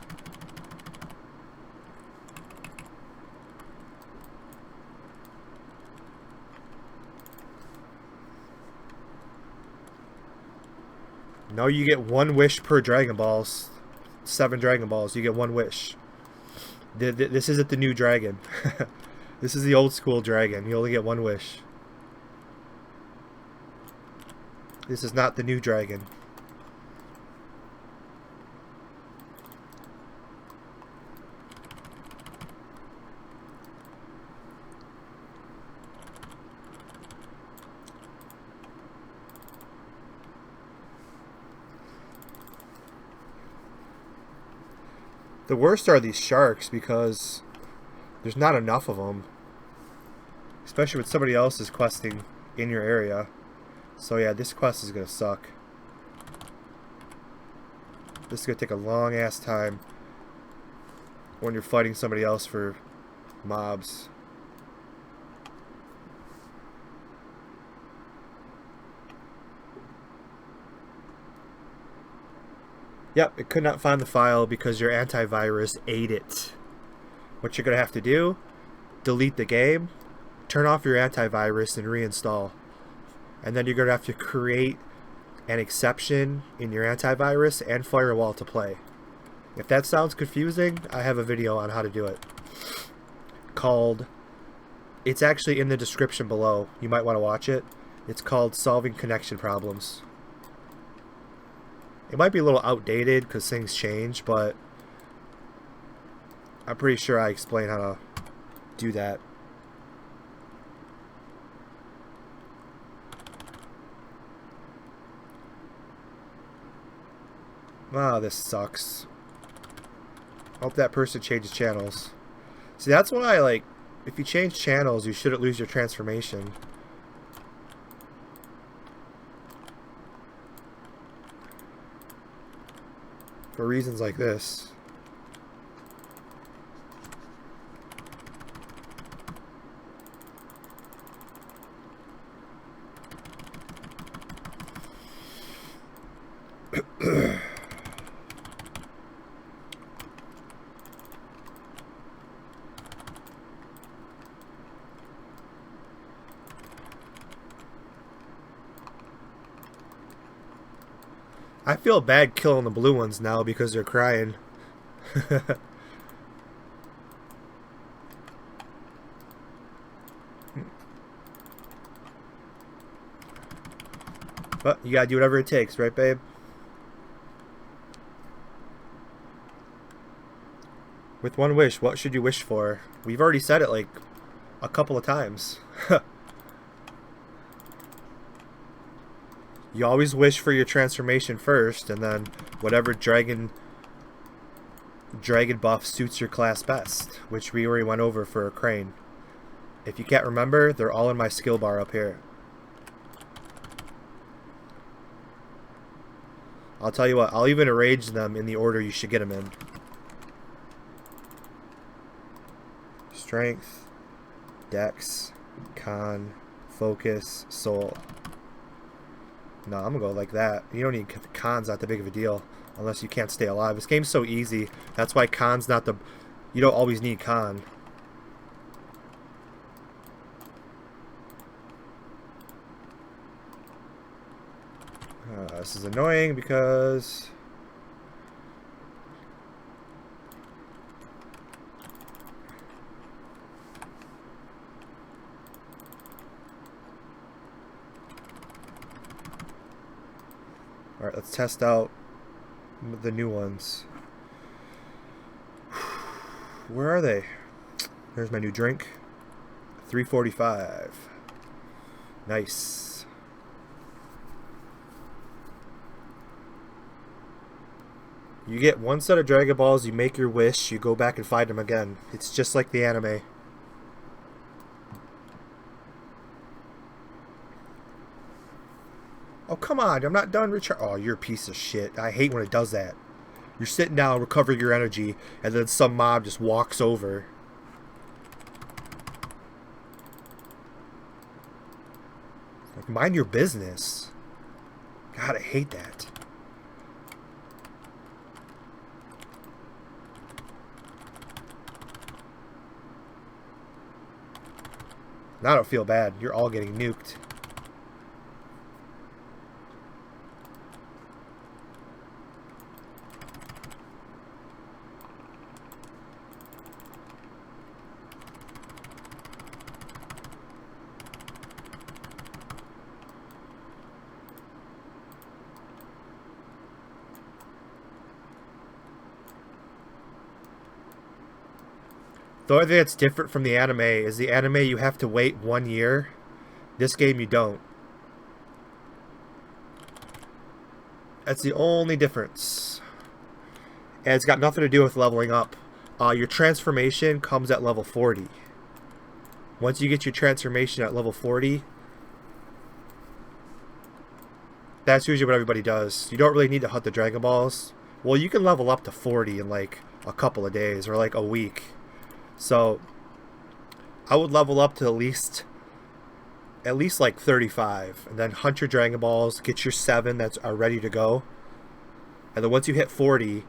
No, you get one wish per Dragon Balls. 7 Dragon Balls, you get one wish. This isn't the new dragon. This is the old school dragon. You only get one wish. This is not the new dragon. The worst are these sharks because there's not enough of them. Especially when somebody else is questing in your area. So yeah, this quest is going to suck. This is going to take a long ass time when you're fighting somebody else for mobs. Yep, it could not find the file because your antivirus ate it. What you're going to have to do, delete the game, turn off your antivirus and reinstall. And then you're going to have to create an exception in your antivirus and firewall to play. If that sounds confusing, I have a video on how to do it. It's actually in the description below. You might want to watch it. It's called Solving Connection Problems. It might be a little outdated because things change, but I'm pretty sure I explain how to do that. Wow, this sucks. Hope that person changes channels. See, that's why, like, if you change channels, you shouldn't lose your transformation. For reasons like this. I feel bad killing the blue ones now because they're crying. But you gotta do whatever it takes, right, babe? With one wish, what should you wish for? We've already said it like a couple of times. You always wish for your transformation first, and then whatever dragon buff suits your class best, which we already went over for a crane. If you can't remember, they're all in my skill bar up here. I'll tell you what, I'll even arrange them in the order you should get them in. Strength, Dex, Con, Focus, Soul. No, I'm gonna go like that. You don't need Con's not that big of a deal unless you can't stay alive. This game's so easy. That's why Con's not the... You don't always need Con. This is annoying because... Alright, let's test out the new ones. Where are they? There's my new drink. 345. Nice. You get one set of Dragon Balls, you make your wish, you go back and find them again. It's just like the anime. Oh, come on, I'm not done Oh, you're a piece of shit. I hate when it does that. You're sitting down, recovering your energy, and then some mob just walks over. Like, mind your business. God, I hate that. Now I don't feel bad. You're all getting nuked. The only thing that's different from the anime is the anime you have to wait 1 year. This game you don't. That's the only difference. And it's got nothing to do with leveling up. Your transformation comes at level 40. Once you get your transformation at level 40, that's usually what everybody does. You don't really need to hunt the Dragon Balls. Well, you can level up to 40 in like a couple of days or like a week. So I would level up to at least like 35, and then hunt your Dragon Balls, get your 7 that are ready to go. And then once you hit 40,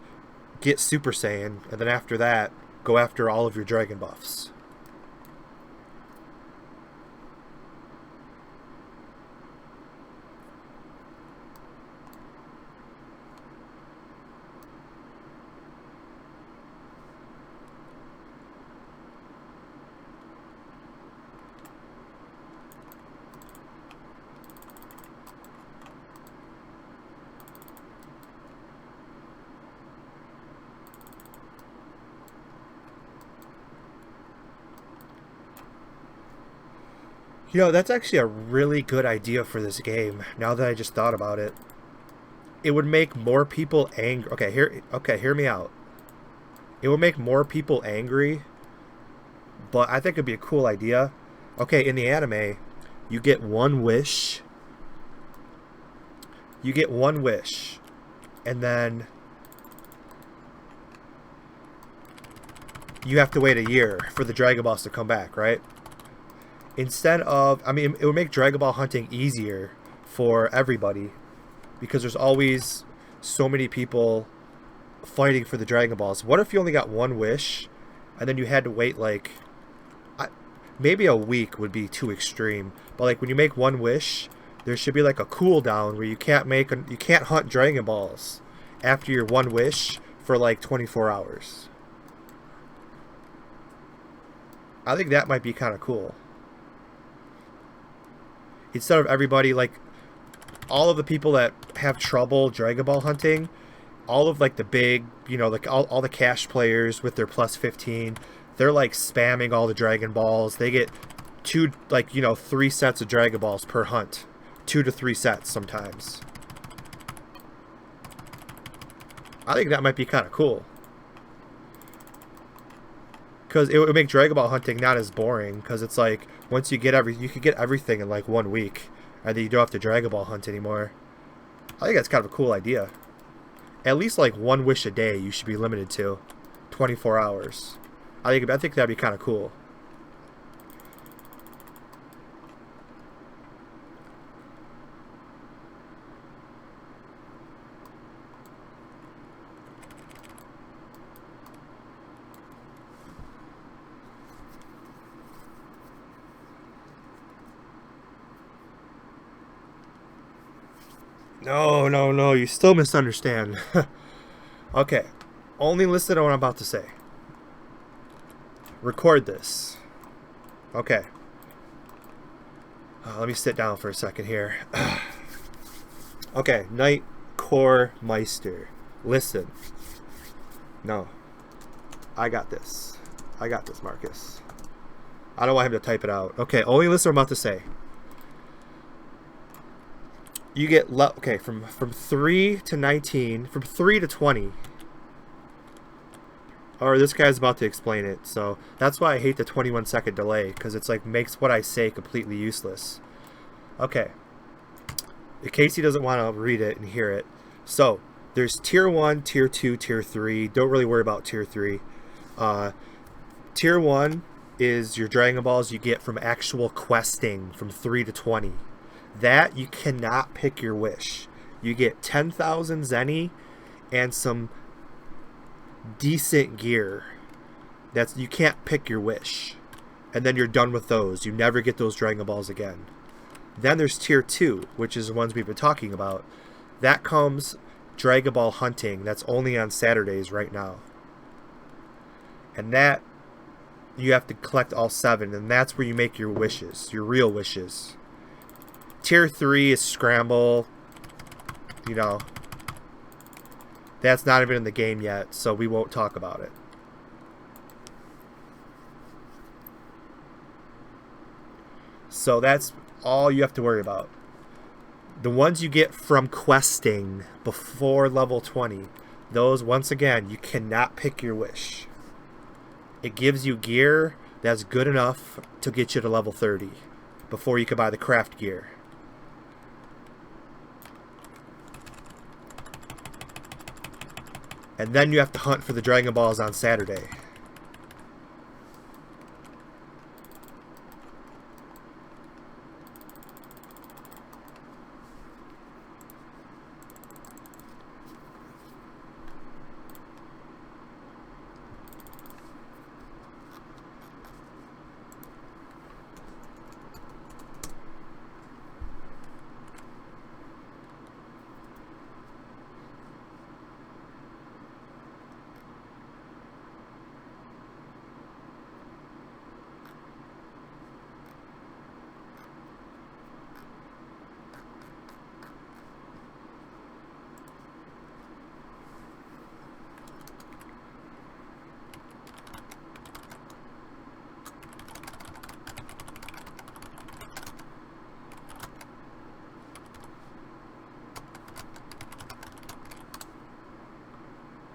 get Super Saiyan, and then after that, go after all of your Dragon Buffs. You know, that's actually a really good idea for this game, now that I just thought about it. It would make more people angry. Okay, hear me out. It would make more people angry, but I think it'd be a cool idea. Okay, in the anime, you get one wish. You get one wish, and then you have to wait a year for the Dragon Balls to come back, right? Instead of, I mean, it would make Dragon Ball hunting easier for everybody, because there's always so many people fighting for the Dragon Balls. What if you only got one wish, and then you had to wait like, maybe a week would be too extreme, but like when you make one wish, there should be like a cooldown where you can't hunt Dragon Balls after your one wish for like 24 hours. I think that might be kind of cool. Instead of everybody, like, all of the people that have trouble Dragon Ball hunting, all of, like, the big, you know, like, all the cash players with their plus 15, they're, like, spamming all the Dragon Balls. They get 3 sets of Dragon Balls per hunt. 2 to 3 sets sometimes. I think that might be kind of cool. Because it would make Dragon Ball hunting not as boring, because it's like, once you get you could get everything in like 1 week, and then you don't have to Dragon Ball hunt anymore. I think that's kind of a cool idea. At least like one wish a day you should be limited to. 24 hours. I think that'd be kind of cool. No, you still misunderstand. Okay, only listen to what I'm about to say. Record this. Okay. Let me sit down for a second here. Okay, Night Core Meister. Listen. No. I got this. Marcus. I don't want him to type it out. Okay, only listen to what I'm about to say. You get from 3 to 19, from 3 to 20. Or this guy's about to explain it, so that's why I hate the 21-second delay, because it's like makes what I say completely useless. Okay. In case he doesn't want to read it and hear it. So, there's Tier 1, Tier 2, Tier 3. Don't really worry about Tier 3. Tier 1 is your Dragon Balls you get from actual questing from 3 to 20. That, you cannot pick your wish. You get 10,000 Zenny and some decent gear. You can't pick your wish. And then you're done with those. You never get those Dragon Balls again. Then there's Tier 2, which is the ones we've been talking about. That comes Dragon Ball hunting. That's only on Saturdays right now. And that, you have to collect all 7. And that's where you make your wishes. Your real wishes. Tier 3 is scramble. You know, that's not even in the game yet, so we won't talk about it. So that's all you have to worry about. The ones you get from questing before level 20, those, once again, you cannot pick your wish. It gives you gear that's good enough to get you to level 30 before you can buy the craft gear. And then you have to hunt for the Dragon Balls on Saturday.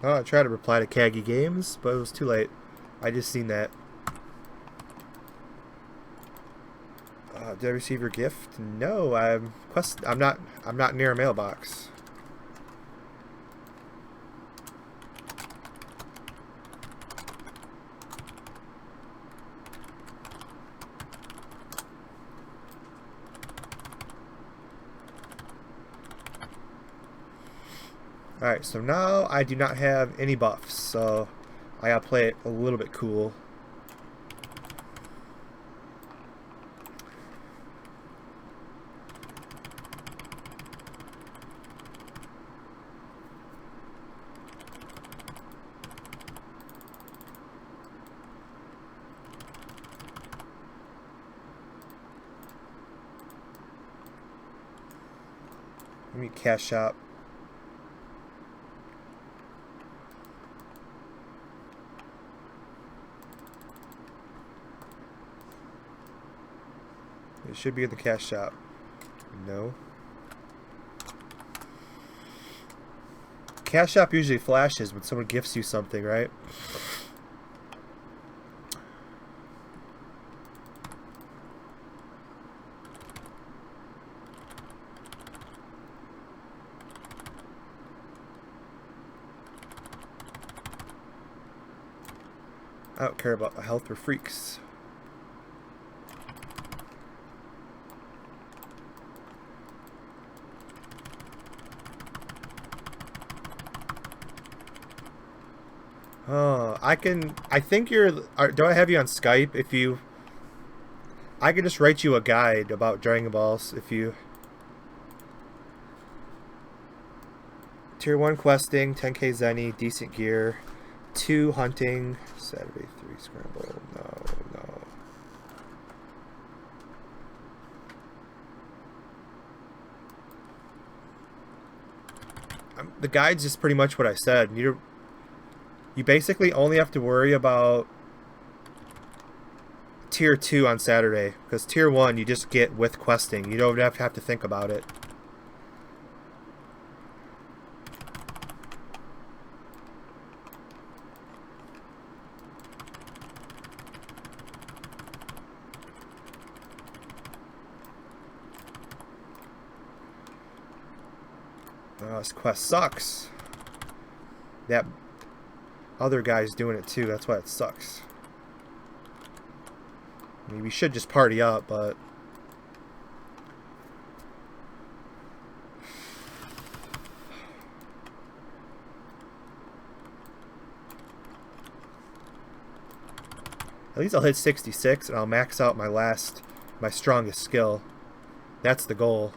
Oh, I tried to reply to Kaggy Games, but it was too late. I just seen that. Did I receive your gift? No, I'm not near a mailbox. Alright, so now I do not have any buffs, so I gotta play it a little bit cool. Let me cash shop. It should be in the cash shop. No. Cash shop usually flashes when someone gifts you something, right? I don't care about my health or freaks. Oh, I think you're, do I have you on Skype? If you, I can just write you a guide about Dragon Balls if you. Tier 1 questing, 10k Zenny, decent gear, 2 hunting, Saturday 3 scramble, no. The guide's just pretty much what I said. You basically only have to worry about Tier 2 on Saturday, because Tier 1 you just get with questing. You don't have to think about it. Oh, this quest sucks. That other guy's doing it too, that's why it sucks. I mean, we should just party up, but at least I'll hit 66 and I'll max out my strongest skill. That's the goal.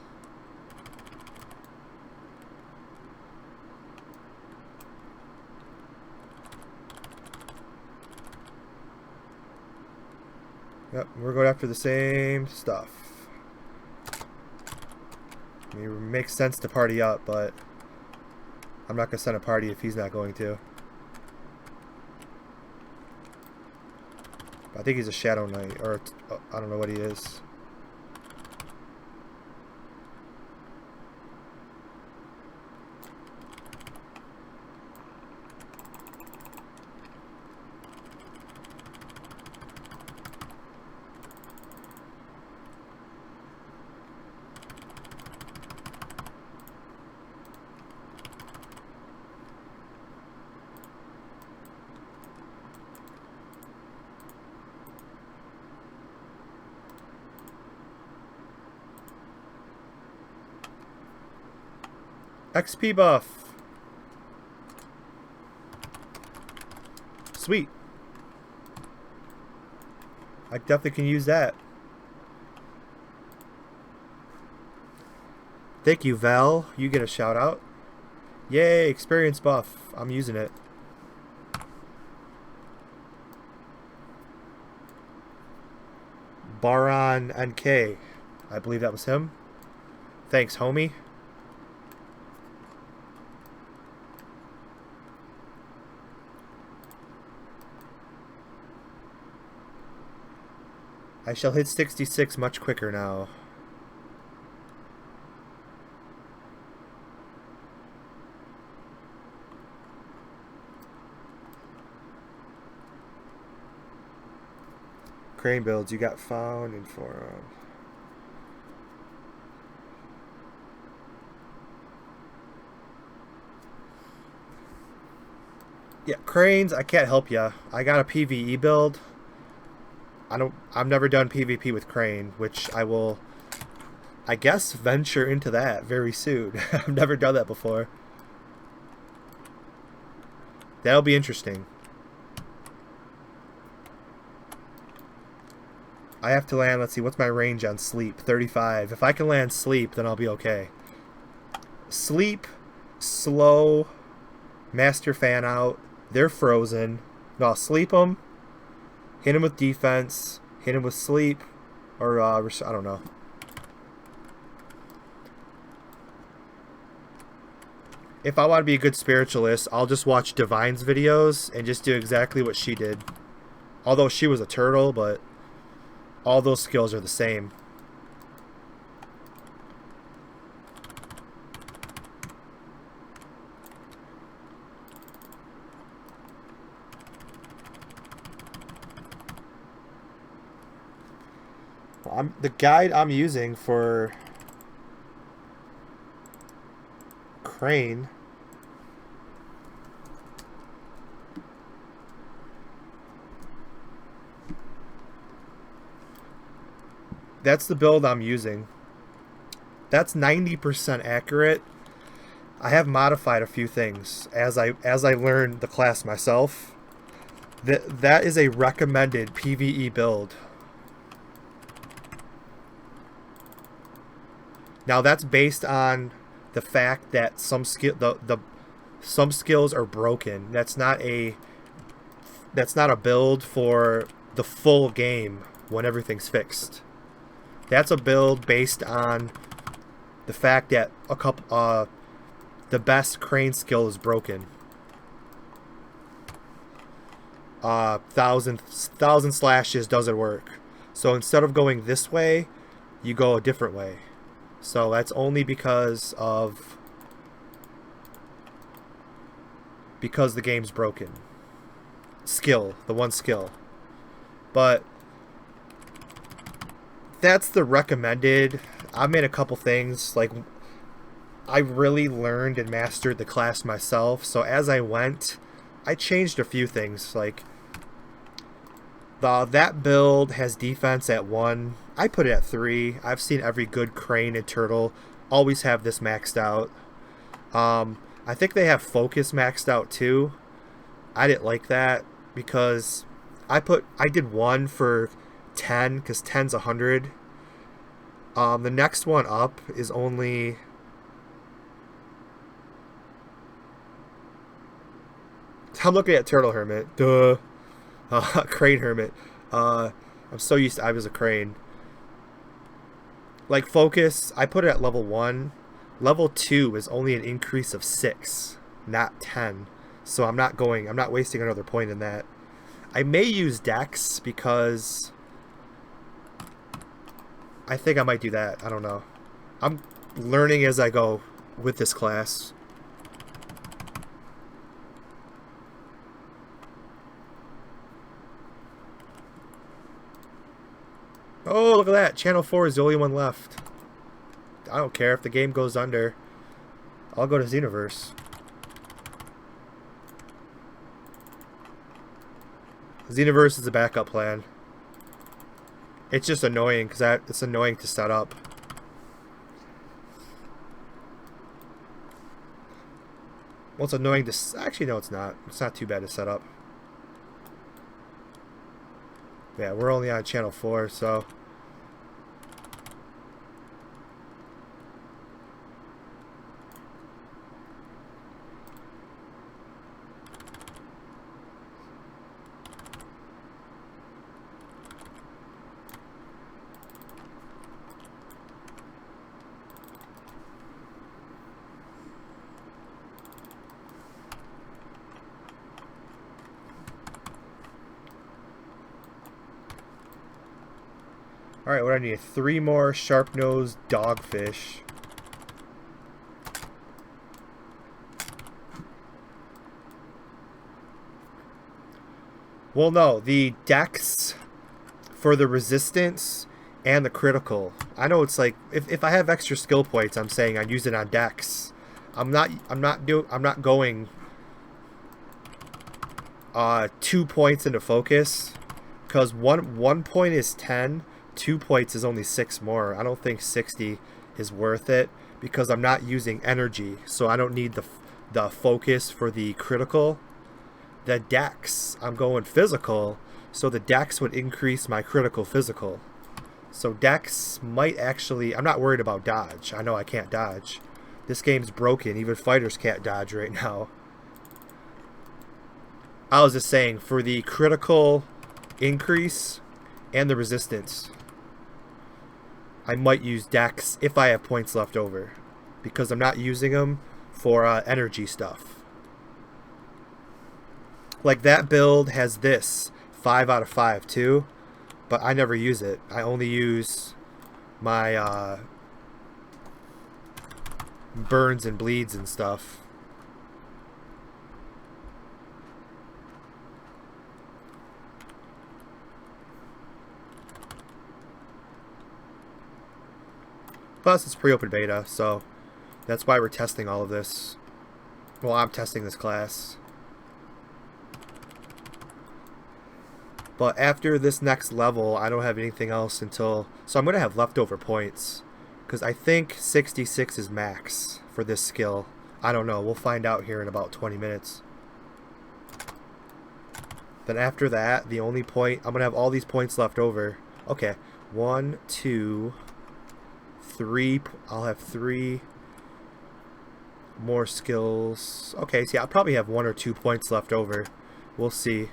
Yep, we're going after the same stuff. I mean, it makes sense to party up, but I'm not going to send a party if he's not going to. I think he's a Shadow Knight, or I don't know what he is. XP buff. Sweet. I definitely can use that. Thank you, Val. You get a shout out. Yay, experience buff. I'm using it. Baron NK. I believe that was him. Thanks, homie. I shall hit 66 much quicker now. Crane builds you got found in forum. Yeah, cranes, I can't help ya. I got a PvE build. I've never done PvP with crane, which I will, I guess, venture into that very soon. I've never done that before. That'll be interesting. I have to land, let's see, what's my range on sleep? 35. If I can land sleep, then I'll be okay. Sleep, slow, master fan out. They're frozen. No, I'll sleep them. Hit him with defense. Hit him with sleep. Or, I don't know. If I want to be a good spiritualist, I'll just watch Divine's videos and just do exactly what she did. Although she was a turtle, but all those skills are the same. The guide I'm using for crane that's the build I'm using. That's 90% accurate. I have modified a few things as I learned the class myself. That is a recommended PvE build. Now that's based on the fact that some skills are broken. That's not a build for the full game when everything's fixed. That's a build based on the fact that the best crane skill is broken. 1,000 slashes doesn't work. So instead of going this way, you go a different way. So that's only because the game's broken. Skill, the one skill. But that's the recommended. I made a couple things, like I really learned and mastered the class myself, so as I went, I changed a few things. Like that build has defense at 1. I put it at 3. I've seen every good crane and turtle always have this maxed out. I think they have focus maxed out too. I didn't like that because I did 1 for 10 because 10's 100. The next one up is only I'm looking at Turtle Hermit. Duh. Crane Hermit. I'm so used to I was a crane. Like focus, I put it at level 1. Level 2 is only an increase of 6, not 10. So I'm not wasting another point in that. I may use Dex because I think I might do that. I don't know. I'm learning as I go with this class. Oh, look at that. Channel 4 is the only one left. I don't care if the game goes under. I'll go to Xenoverse. Xenoverse is a backup plan. It's just annoying because it's annoying to set up. Well, it's annoying to... Actually, no, it's not. It's not too bad to set up. Yeah, we're only on channel 4, so... Alright, what do I need? 3 more sharp-nosed dogfish. Well, no, the dex for the resistance and the critical. I know it's like if I have extra skill points, I'm saying I'd use it on dex. I'm not going 2 points into focus, because one point is 10, 2 points is only 6 more. I don't think 60 is worth it because I'm not using energy, so I don't need the focus for the critical. The dex, I'm going physical, so the dex would increase my critical physical. So dex might actually... I'm not worried about dodge. I know I can't dodge. This game's broken. Even fighters can't dodge right now. I was just saying, for the critical increase and the resistance, I might use dex if I have points left over, because I'm not using them for energy stuff. Like that build has this 5 out of 5 too, but I never use it. I only use my burns and bleeds and stuff. Plus, it's pre-open beta, so that's why we're testing all of this. Well, I'm testing this class. But after this next level, I don't have anything else until... So I'm going to have leftover points, because I think 66 is max for this skill. I don't know. We'll find out here in about 20 minutes. Then after that, the only point... I'm going to have all these points left over. Okay. 1, 2, 3... I'll have 3 more skills. Okay, see, I'll probably have 1 or 2 points left over. We'll see.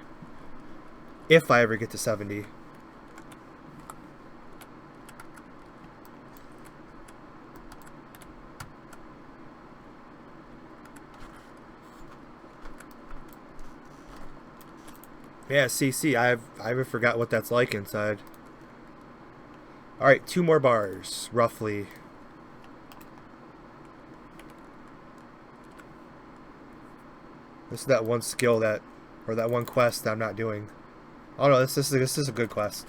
If I ever get to 70. Yeah, CC, I haven't forgot what that's like inside. Alright, 2 more bars, roughly. This is that one skill that, or that one quest that I'm not doing. Oh no, this is a good quest.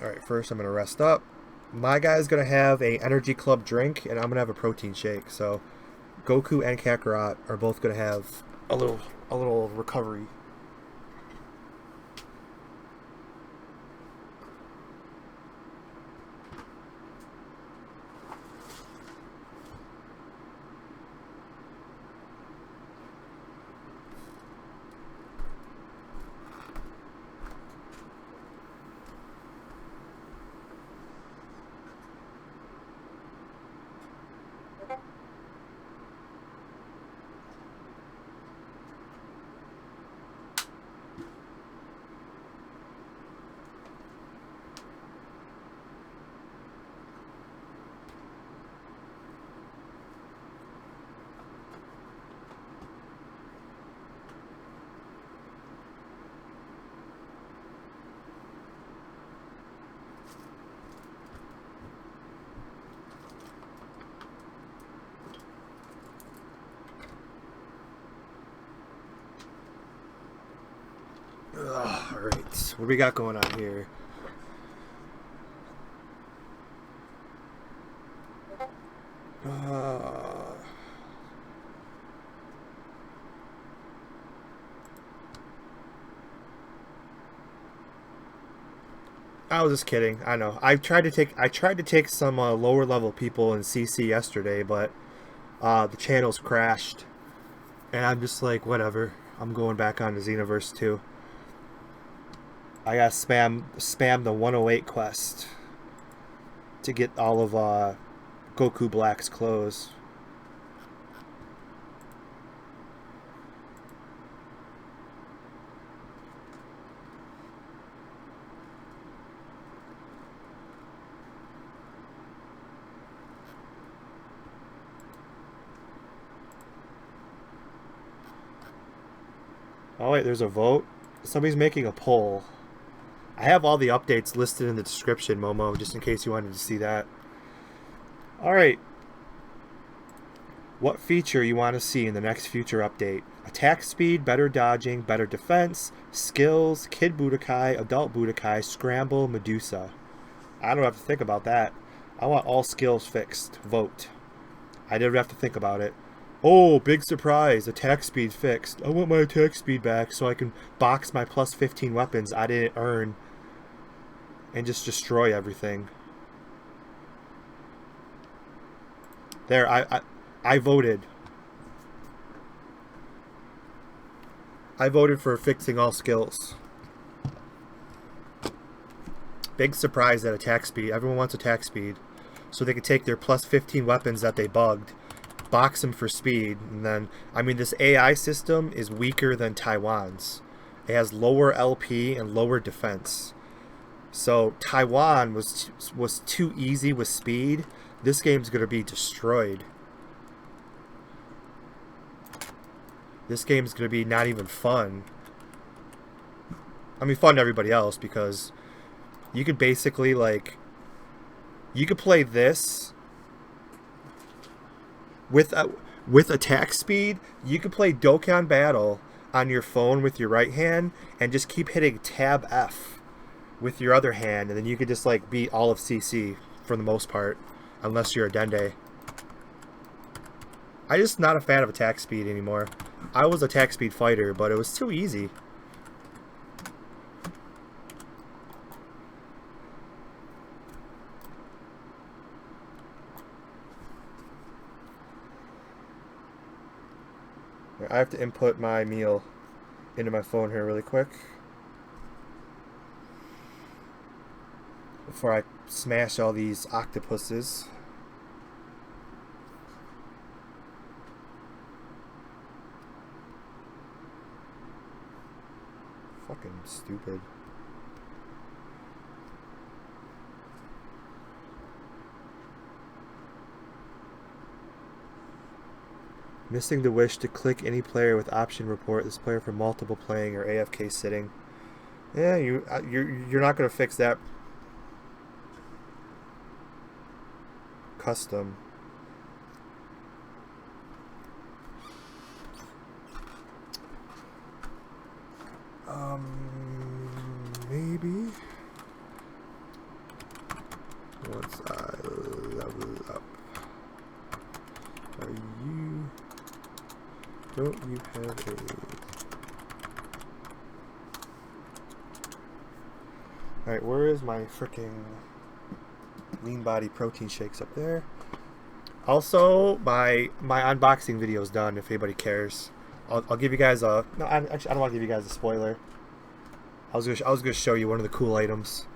Alright, first I'm going to rest up. My guy's going to have a energy club drink, and I'm going to have a protein shake. So Goku and Kakarot are both going to have a little recovery. Alright, what do we got going on here? I was just kidding. I know. I tried to take some lower level people in CC yesterday, but the channels crashed, and I'm just like, whatever. I'm going back on to Xenoverse 2. I gotta spam the 108 quest to get all of Goku Black's clothes. Oh wait, there's a vote. Somebody's making a poll. I have all the updates listed in the description, Momo, just in case you wanted to see that. Alright. What feature you want to see in the next future update? Attack speed, better dodging, better defense, skills, kid Budokai, adult Budokai, scramble, Medusa. I don't have to think about that. I want all skills fixed. Vote. I didn't have to think about it. Oh, big surprise. Attack speed fixed. I want my attack speed back so I can box my plus 15 weapons I didn't earn and just destroy everything. There, I voted. I voted for fixing all skills. Big surprise at attack speed. Everyone wants attack speed. So they can take their plus 15 weapons that they bugged, box them for speed, and then, I mean, this AI system is weaker than Taiwan's. It has lower LP and lower defense. So Taiwan was too easy with speed. This game's gonna be destroyed. This game's gonna be not even fun. I mean, fun to everybody else, because you could basically, like, you could play this with attack speed. You could play Dokkan Battle on your phone with your right hand and just keep hitting Tab F with your other hand, and then you could just like beat all of CC for the most part, unless you're a Dende. I'm just not a fan of attack speed anymore. I was attack speed fighter, but it was too easy. I have to input my meal into my phone here really quick before I smash all these octopuses. Fucking stupid. Missing the wish to click any player with option report this player for multiple playing or AFK sitting. Yeah, you're not gonna fix that. Custom. Maybe once I level up. Are you? Don't you have a... Alright, where is my freaking lean body protein shakes? Up there. Also, my unboxing video is done if anybody cares. I'll give you guys a... No, actually, I don't want to give you guys a spoiler. I was gonna show you one of the cool items.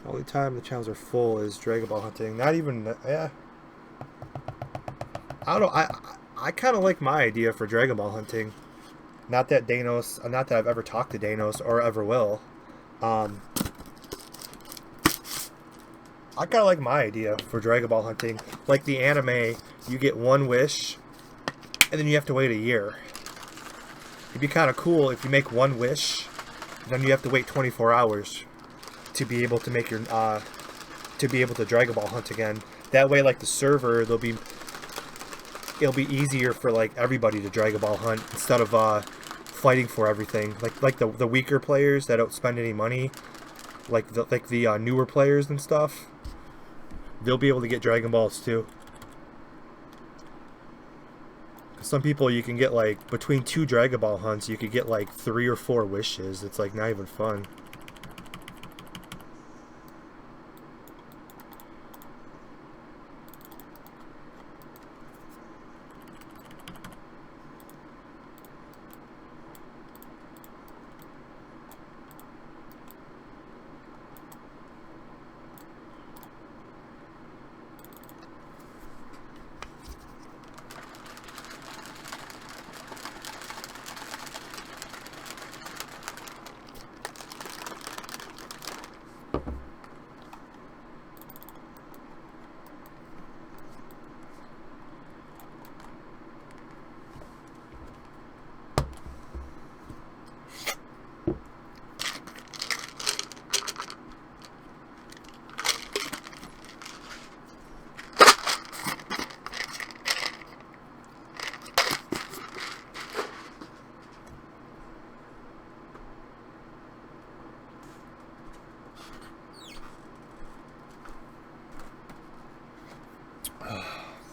Only time the channels are full is Dragon Ball hunting. Not even, yeah. I don't know. I kind of like my idea for Dragon Ball hunting. Not that I've ever talked to Danos or ever will. I kind of like my idea for Dragon Ball hunting. Like the anime, you get one wish, and then you have to wait a year. It'd be kind of cool if you make one wish, then you have to wait 24 hours to be able to make your to be able to Dragon Ball hunt again. That way, like the server, it'll be easier for like everybody to Dragon Ball hunt instead of fighting for everything. Like the weaker players that don't spend any money, like the newer players and stuff, they'll be able to get Dragon Balls too. Some people, you can get like between 2 Dragon Ball hunts, you could get like 3 or 4 wishes. It's like not even fun.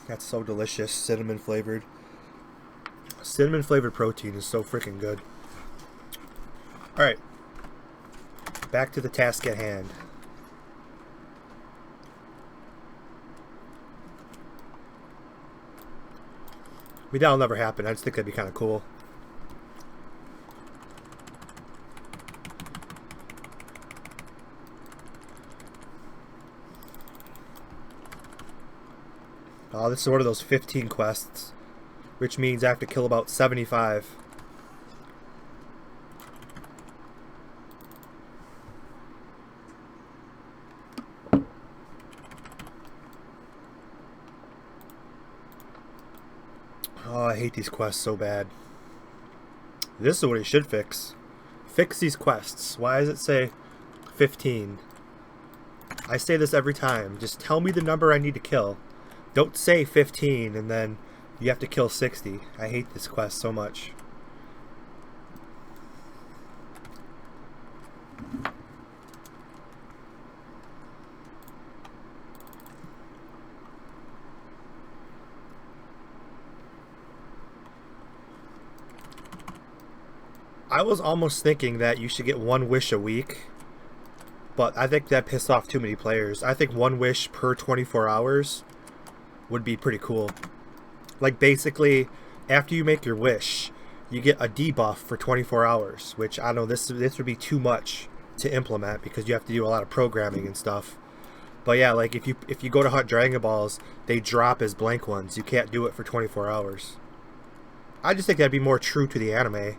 That's so delicious. Cinnamon flavored. Cinnamon flavored protein is so freaking good. Alright. Back to the task at hand. I mean, that'll never happen. I just think that'd be kind of cool. Oh, this is one of those 15 quests, which means I have to kill about 75. Oh, I hate these quests so bad. This is what it should fix. Fix these quests. Why does it say 15? I say this every time. Just tell me the number I need to kill. Don't say 15 and then you have to kill 60. I hate this quest so much. I was almost thinking that you should get 1 wish a week, but I think that pissed off too many players. I think 1 wish per 24 hours would be pretty cool. Like basically, after you make your wish, you get a debuff for 24 hours, which I know this would be too much to implement because you have to do a lot of programming and stuff. But yeah, like if you go to hunt Dragon Balls, they drop as blank ones. You can't do it for 24 hours. I just think that'd be more true to the anime.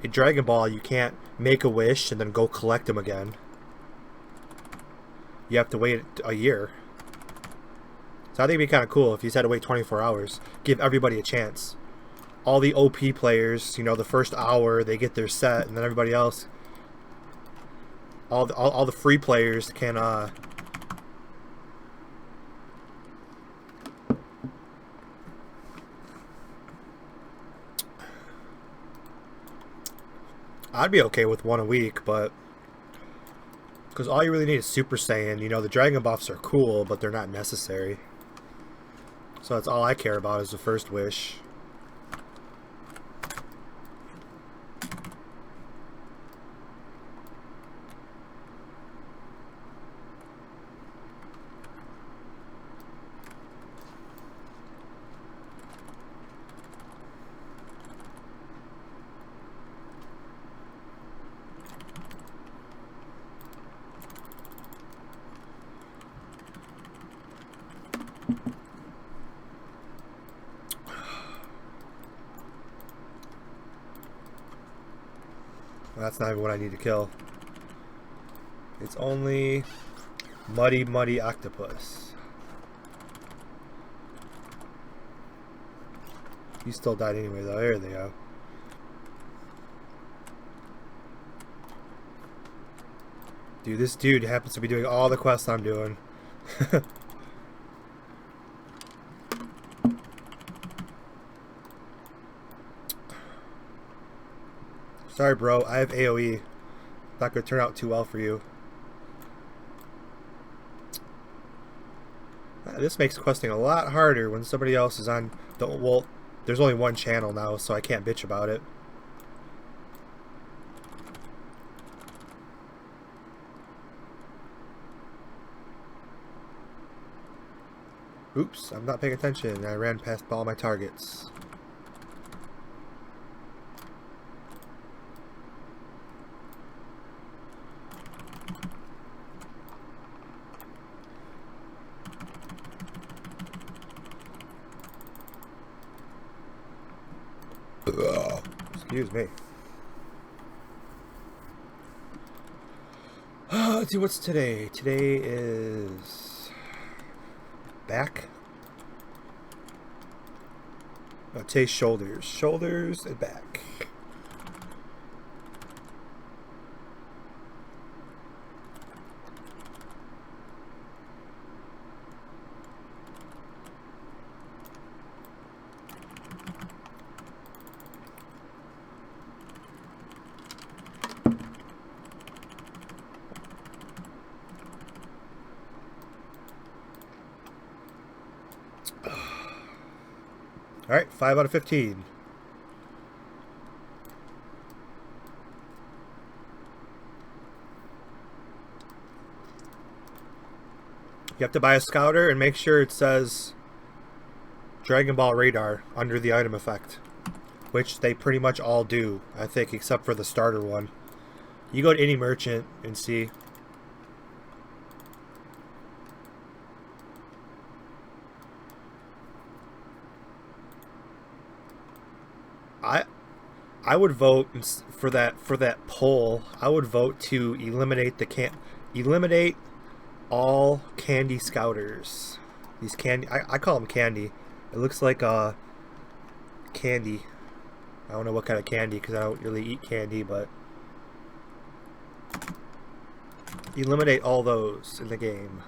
In Dragon Ball, you can't make a wish and then go collect them again. You have to wait a year. So I think it'd be kind of cool if you just had to wait 24 hours. Give everybody a chance. All the OP players, you know, the first hour, they get their set, and then everybody else, all the free players can, I'd be okay with 1 a week, but because all you really need is Super Saiyan. You know, the Dragon buffs are cool, but they're not necessary. So that's all I care about is the first wish. That's not even what I need to kill. It's only muddy octopus. You still died anyway though. There they go. Dude, this dude happens to be doing all the quests I'm doing. Sorry, bro. I have AoE. Not going to turn out too well for you. This makes questing a lot harder when somebody else is on the... Well, there's only one channel now, so I can't bitch about it. Oops, I'm not paying attention. I ran past all my targets. Excuse me. Let's see, what's today? Today is back. Today's shoulders. Shoulders and back. Alright, 5 out of 15. You have to buy a scouter and make sure it says Dragon Ball Radar under the item effect, which they pretty much all do, I think, except for the starter one. You go to any merchant and see. I would vote for that poll. I would vote to eliminate eliminate all candy scouters. These candy, I call them candy. It looks like candy. I don't know what kind of candy because I don't really eat candy, but eliminate all those in the game.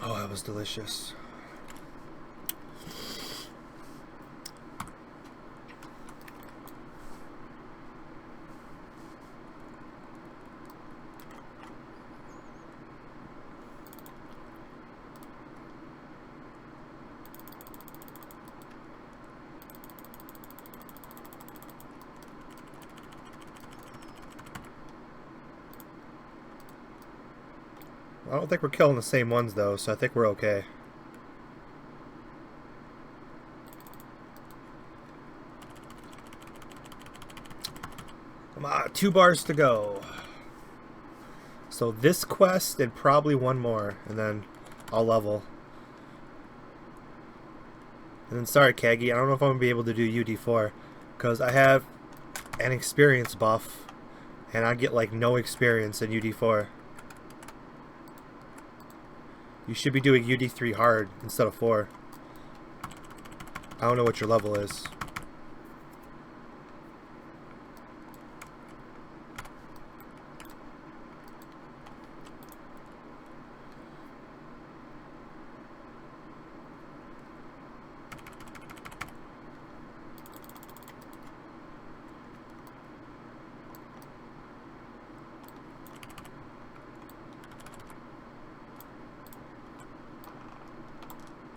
Oh, that was delicious. I don't think we're killing the same ones though, so I think we're okay. Come on, 2 bars to go. So this quest and probably one more, and then I'll level. And then sorry, Kaggy, I don't know if I'm gonna be able to do UD4 because I have an experience buff, and I get like no experience in UD4. You should be doing UD3 hard instead of 4. I don't know what your level is.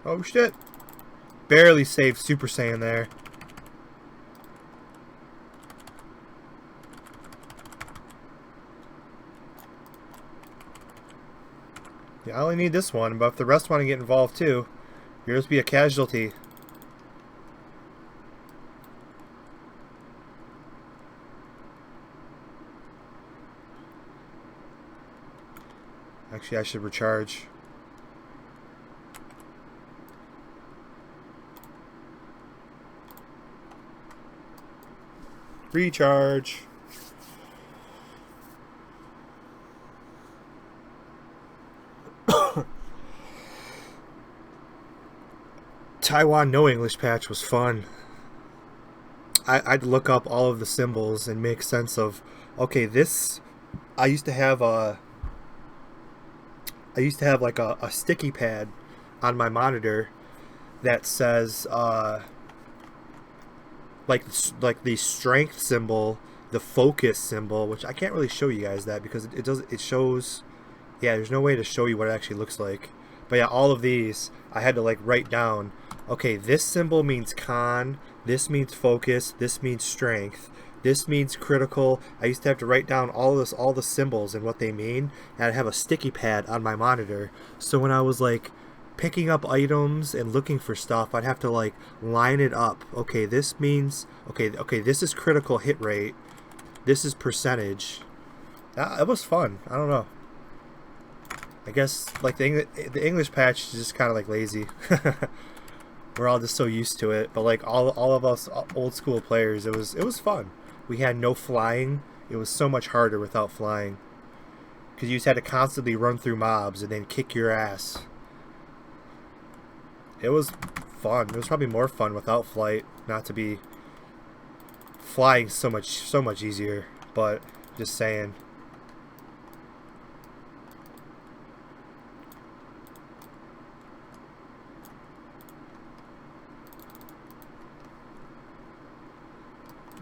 Oh shit! Barely saved Super Saiyan there. Yeah, I only need this one, but if the rest want to get involved too, you'll just be a casualty. Actually, I should recharge. Recharge. Taiwan No English patch was fun. I'd look up all of the symbols and make sense of, okay, this, I used to have like a sticky pad on my monitor that says like the strength symbol, the focus symbol, which I can't really show you guys that because it shows, yeah, there's no way to show you what it actually looks like. But yeah, all of these I had to like write down, okay, this symbol means con, this means focus, this means strength, this means critical. I used to have to write down all the symbols and what they mean, and I'd have a sticky pad on my monitor, so when I was like picking up items and looking for stuff, I'd have to like line it up. Okay, this means, okay, this is critical hit rate, this is percentage. It was fun. I don't know, I guess like the English patch is just kind of like lazy. We're all just so used to it, but like all of us old school players, it was fun. We had no flying. It was so much harder without flying, because you just had to constantly run through mobs and then kick your ass. It was fun. It was probably more fun without flight, not to be flying so much easier, but just saying.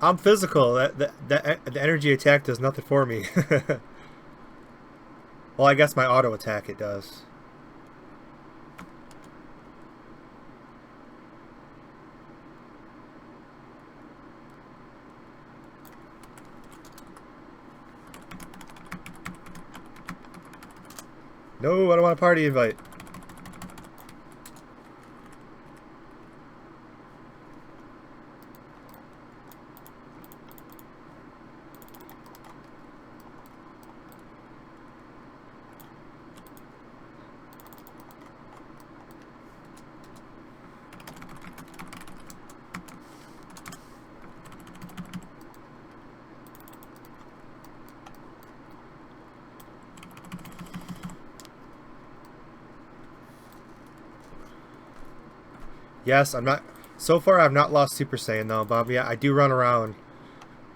I'm physical. The energy attack does nothing for me. Well, I guess my auto attack it does. No, I don't want a party invite. Yes, I'm not. So far, I've not lost Super Saiyan though, Bob. Yeah, I do run around.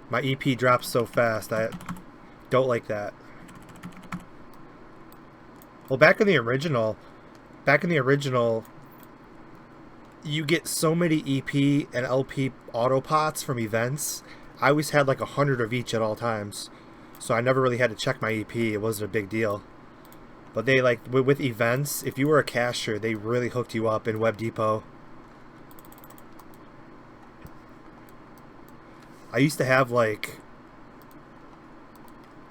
My EP drops so fast. I don't like that. Well, back in the original, you get so many EP and LP auto pots from events. I always had like 100 of each at all times, so I never really had to check my EP. It wasn't a big deal. But they like with events, if you were a cacher, they really hooked you up in Web Depot. I used to have like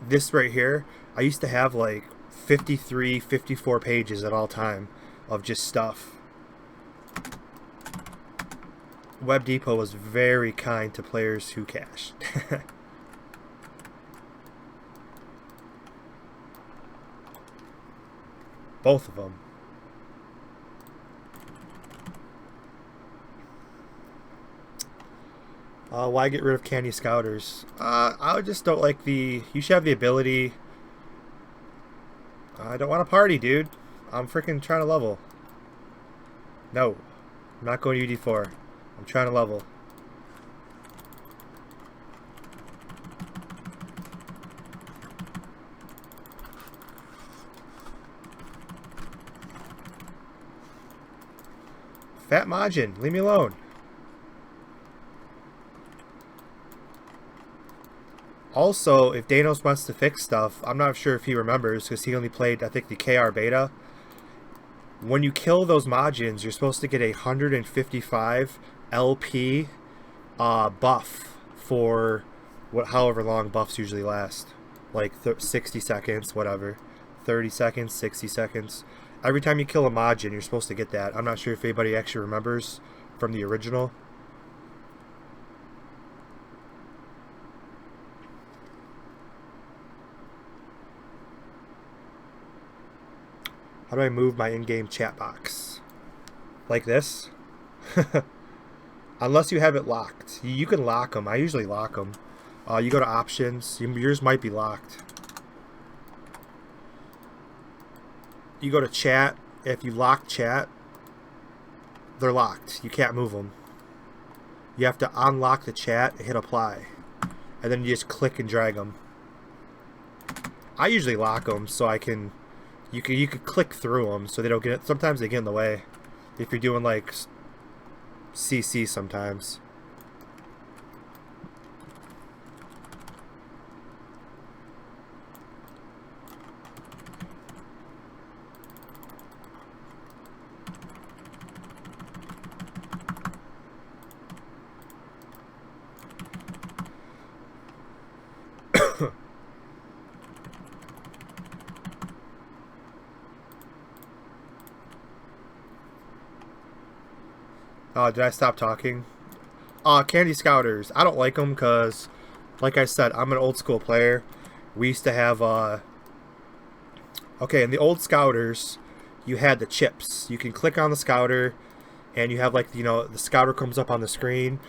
this right here. I used to have like 53, 54 pages at all time of just stuff. Web Depot was very kind to players who cached. Both of them. Why get rid of Candy Scouters? I just don't like the... You should have the ability... I don't want to party, dude. I'm freaking trying to level. No. I'm not going to UD4. I'm trying to level. Fat Majin, leave me alone. Also, if Danos wants to fix stuff, I'm not sure if he remembers because he only played, I think, the KR beta. When you kill those Majins, you're supposed to get a 155 LP buff for however long buffs usually last. Like 60 seconds, whatever. 30 seconds, 60 seconds. Every time you kill a Majin, you're supposed to get that. I'm not sure if anybody actually remembers from the original. How do I move my in-game chat box? Like this? Unless you have it locked. You can lock them. I usually lock them. You go to options. Yours might be locked. You go to chat. If you lock chat, they're locked. You can't move them. you have to unlock the chat and hit apply. And then you just click and drag them. I usually lock them so I can... You could click through them so they don't get... Sometimes they get in the way. If you're doing like CC sometimes. Oh, did I stop talking? Candy Scouters. I don't like them because, like I said, I'm an old school player. We used to have, okay, in the old Scouters, you had the chips. You can click on the Scouter, and you have, like, you know, the Scouter comes up on the screen.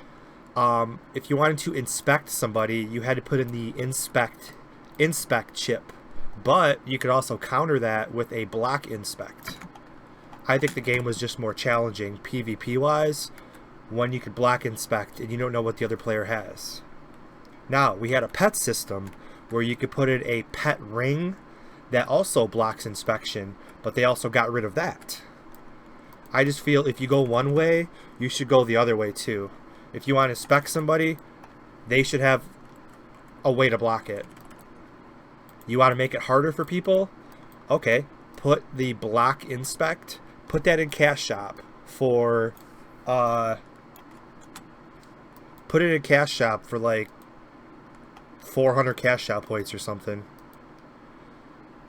If you wanted to inspect somebody, you had to put in the inspect chip. But you could also counter that with a block inspect. I think the game was just more challenging PvP wise when you could block inspect and you don't know what the other player has. Now, we had a pet system where you could put in a pet ring that also blocks inspection, but they also got rid of that. I just feel if you go one way, you should go the other way too. If you want to inspect somebody, they should have a way to block it. You want to make it harder for people? Okay, put the block inspect. Put that in Cash Shop for, put it in Cash Shop for like 400 Cash Shop points or something.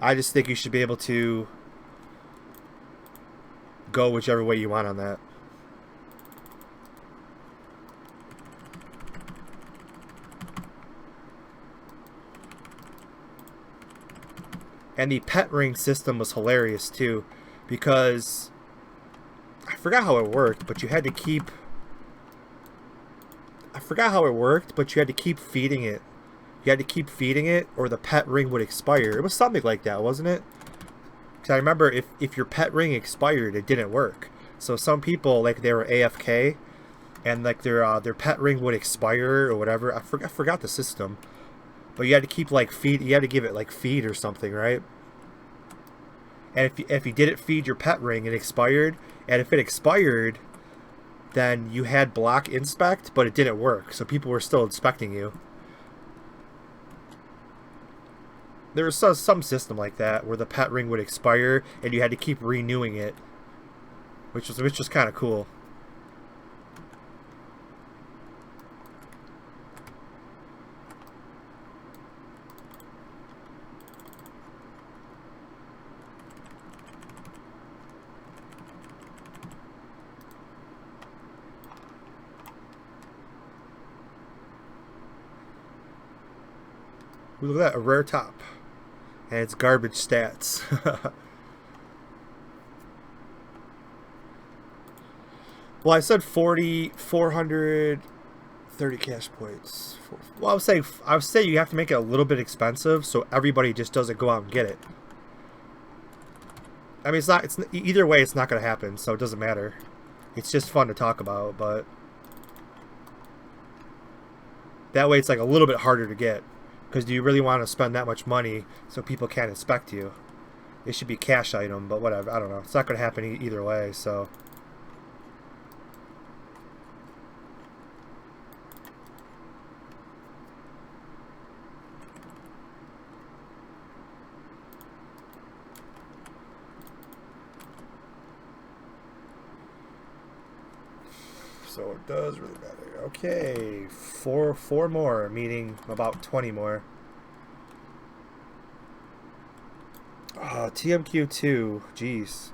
I just think you should be able to go whichever way you want on that. And the pet ring system was hilarious too, because I forgot how it worked, but you had to keep... I forgot how it worked, but you had to keep feeding it. You had to keep feeding it, or the pet ring would expire. It was something like that, wasn't it? Because I remember if your pet ring expired, it didn't work. So some people, like, they were AFK, and like their pet ring would expire or whatever. I forgot the system, but you had to keep like feed. You had to give it like feed or something, right? And if you didn't feed your pet ring, it expired. And if it expired, then you had block inspect, but it didn't work. So people were still inspecting you. There was some system like that where the pet ring would expire and you had to keep renewing it, which was kind of cool. Ooh, look at that, a rare top. And it's garbage stats. Well, I said 430 cash points. Well, I was saying you have to make it a little bit expensive so everybody just doesn't go out and get it. I mean, it's either way, it's not going to happen, so it doesn't matter. It's just fun to talk about, but that way it's like a little bit harder to get. Because do you really want to spend that much money so people can't inspect you? It should be a cash item, but whatever. I don't know. It's not going to happen either way, so... So it does really matter. Okay, four more, meaning about 20 more. TMQ2, jeez.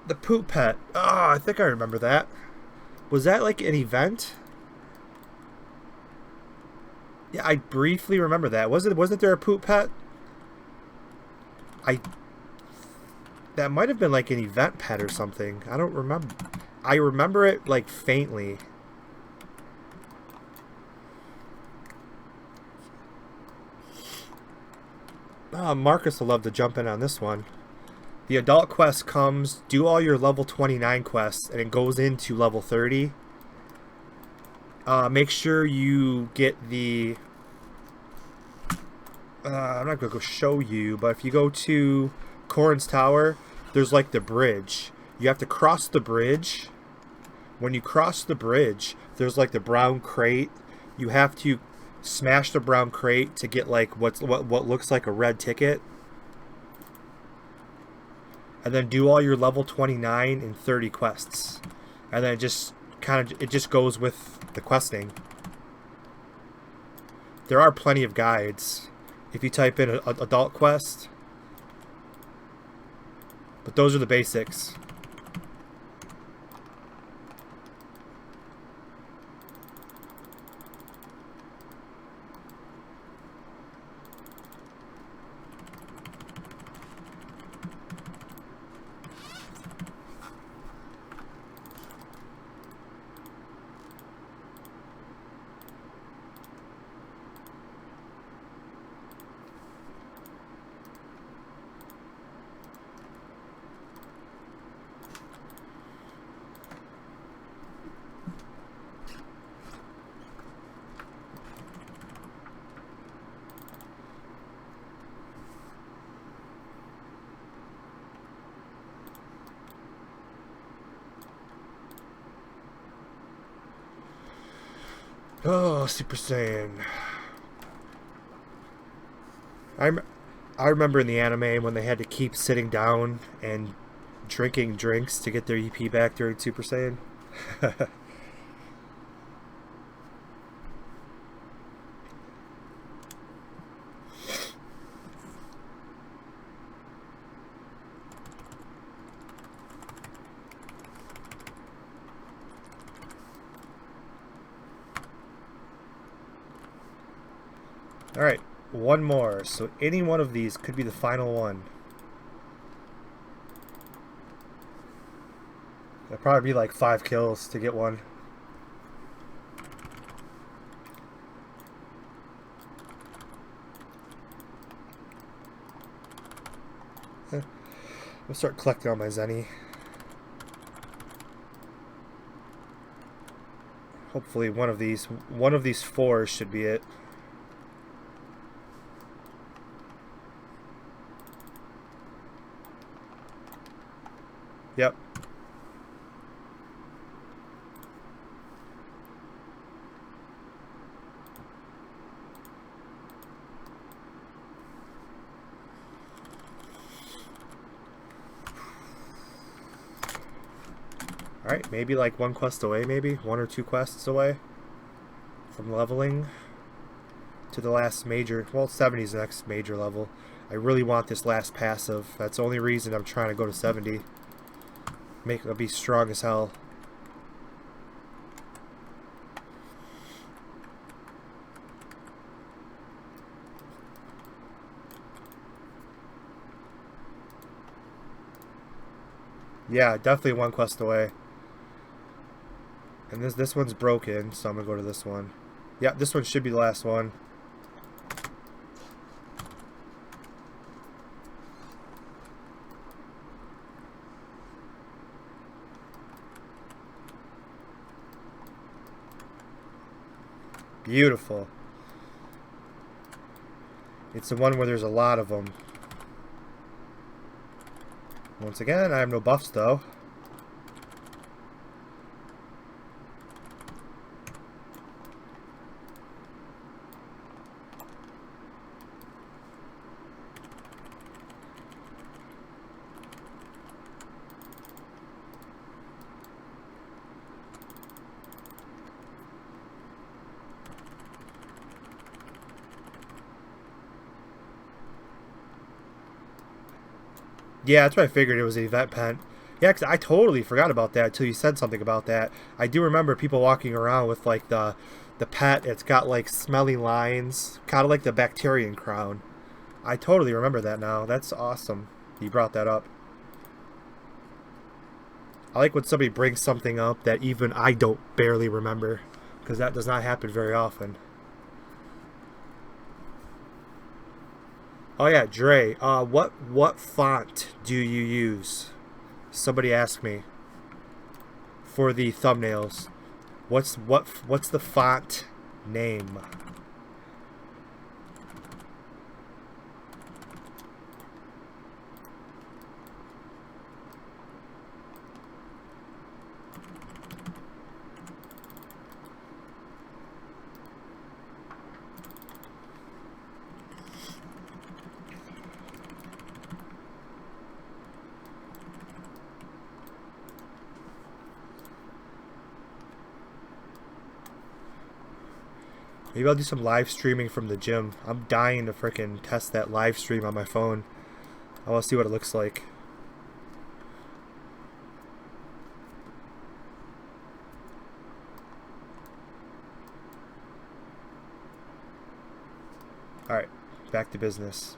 The poop pet. Oh, I think I remember that. Was that like an event? Yeah, I briefly remember that. Wasn't there a poop pet? That might have been like an event pet or something. I don't remember. I remember it like faintly. Marcus will love to jump in on this one. The adult quest comes, do all your level 29 quests, and it goes into level 30. Make sure you get the... I'm not going to go show you, but if you go to Corrin's Tower, there's like the bridge. You have to cross the bridge. When you cross the bridge, there's like the brown crate. You have to smash the brown crate to get like what looks like a red ticket. And then do all your level 29 and 30 quests. And then it just goes with the questing. There are plenty of guides if you type in adult quest. But those are the basics. Oh, Super Saiyan. I remember in the anime when they had to keep sitting down and drinking drinks to get their EP back during Super Saiyan. Alright, one more. So any one of these could be the final one. It'll probably be like 5 kills to get one. I'll start collecting all my Zenny. Hopefully one of these 4 should be it. Yep. Alright, maybe like 1 quest away, maybe 1 or 2 quests away from leveling to the last major. Well, 70 is the next major level. I really want this last passive. That's the only reason I'm trying to go to 70. Make it be strong as hell. Yeah, definitely 1 quest away. And this one's broken, so I'm gonna go to this one. Yeah, this one should be the last one. Beautiful. It's the one where there's a lot of them. Once again, I have no buffs though. Yeah, that's what I figured it was an event pen. Yeah, because I totally forgot about that until you said something about that. I do remember people walking around with like the pet. It's got like smelly lines, kind of like the Bacterian crown. I totally remember that now. That's awesome. You brought that up. I like when somebody brings something up that even I don't barely remember, because that does not happen very often. Oh yeah, Dre, what font do you use? Somebody asked me for the thumbnails. What's the font name? Maybe I'll do some live streaming from the gym. I'm dying to frickin' test that live stream on my phone. I want to see what it looks like. Alright, back to business.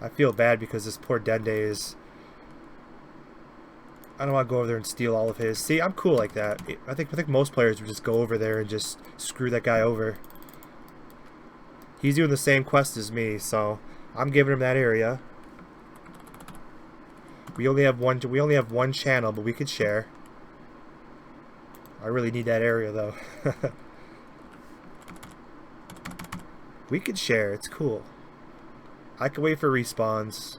I feel bad because this poor Dende is... I don't want to go over there and steal all of his. See, I'm cool like that. I think most players would just go over there and just screw that guy over. He's doing the same quest as me, so I'm giving him that area. We only have one channel, but we could share. I really need that area though. We could share. It's cool. I can wait for respawns.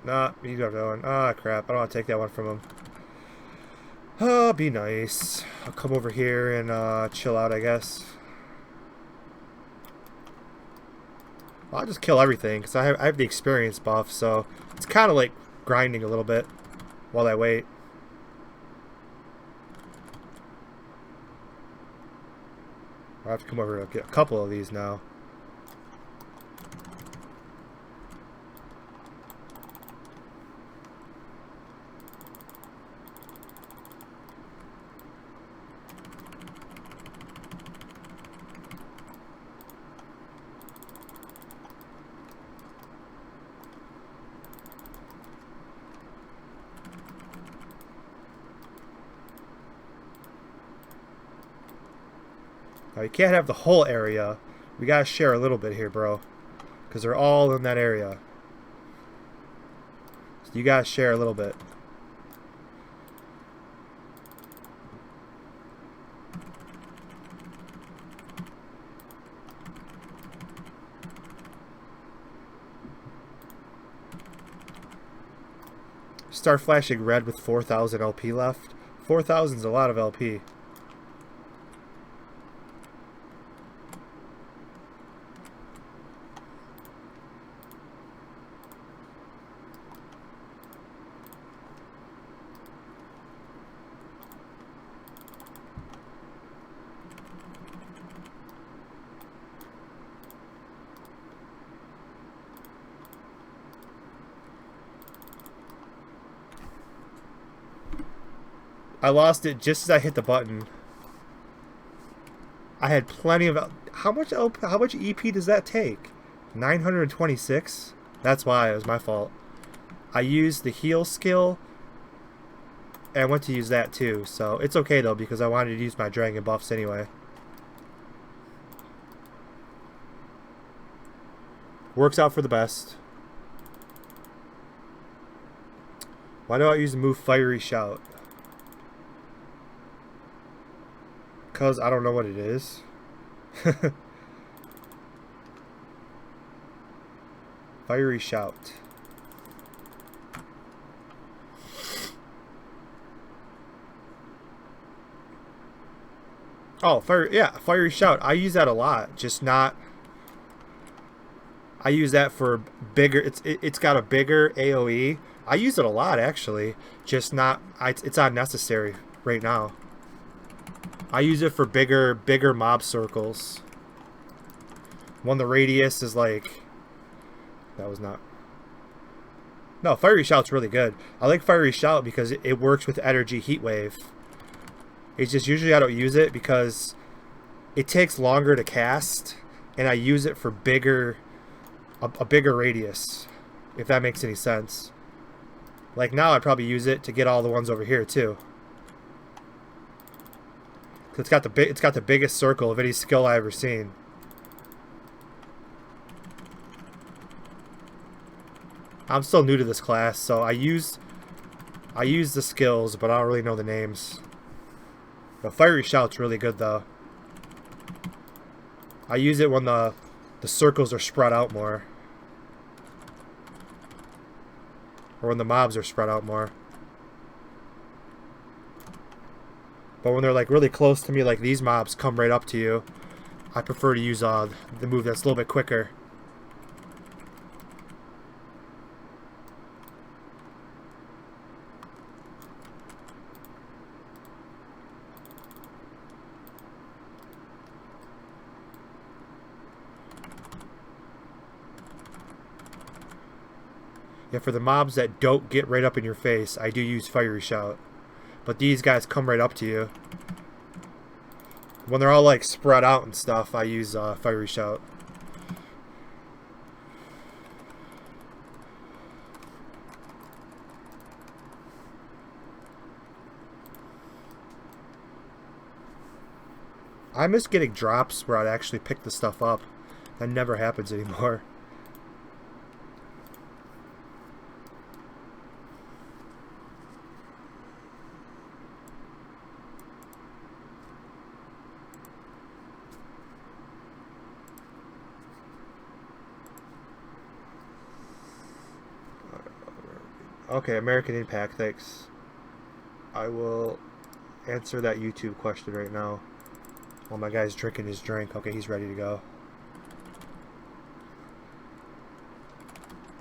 Nah, he's not going. Ah, crap. I don't want to take that one from him. Oh, be nice. I'll come over here and chill out, I guess. I'll just kill everything, because I have the experience buff, so it's kind of like grinding a little bit while I wait. I'll have to come over and get a couple of these now. Now, you can't have the whole area. We gotta share a little bit here, bro. Because they're all in that area. So you gotta share a little bit. Start flashing red with 4,000 LP left. 4,000 is a lot of LP. I lost it just as I hit the button. I had plenty of... How much EP does that take? 926? That's why. It was my fault. I used the heal skill. And I went to use that too. So it's okay though, because I wanted to use my dragon buffs anyway. Works out for the best. Why do I use the move Fiery Shout? Because I don't know what it is. Fiery Shout. Oh, Fiery Shout. I use that a lot. Just not... I use that for bigger... It's got a bigger AoE. I use it a lot, actually. Just not... It's unnecessary right now. I use it for bigger mob circles. When the radius is like... That was not... No, Fiery Shout's really good. I like Fiery Shout because it works with energy heat wave. It's just usually I don't use it because it takes longer to cast, and I use it for a bigger radius, if that makes any sense. Like now I'd probably use it to get all the ones over here too. It's got the biggest circle of any skill I've ever seen. I'm still new to this class, so I use the skills, but I don't really know the names. The Fiery Shout's really good though. I use it when the circles are spread out more. Or when the mobs are spread out more. But when they're like really close to me, like these mobs come right up to you, I prefer to use the move that's a little bit quicker. Yeah, for the mobs that don't get right up in your face, I do use Fiery Shout. But these guys come right up to you. When they're all like spread out and stuff, I use Fiery Shout. I miss getting drops where I'd actually pick the stuff up. That never happens anymore. Okay, American Impact, thanks. I will answer that YouTube question right now. While my guy's drinking his drink. Okay, he's ready to go.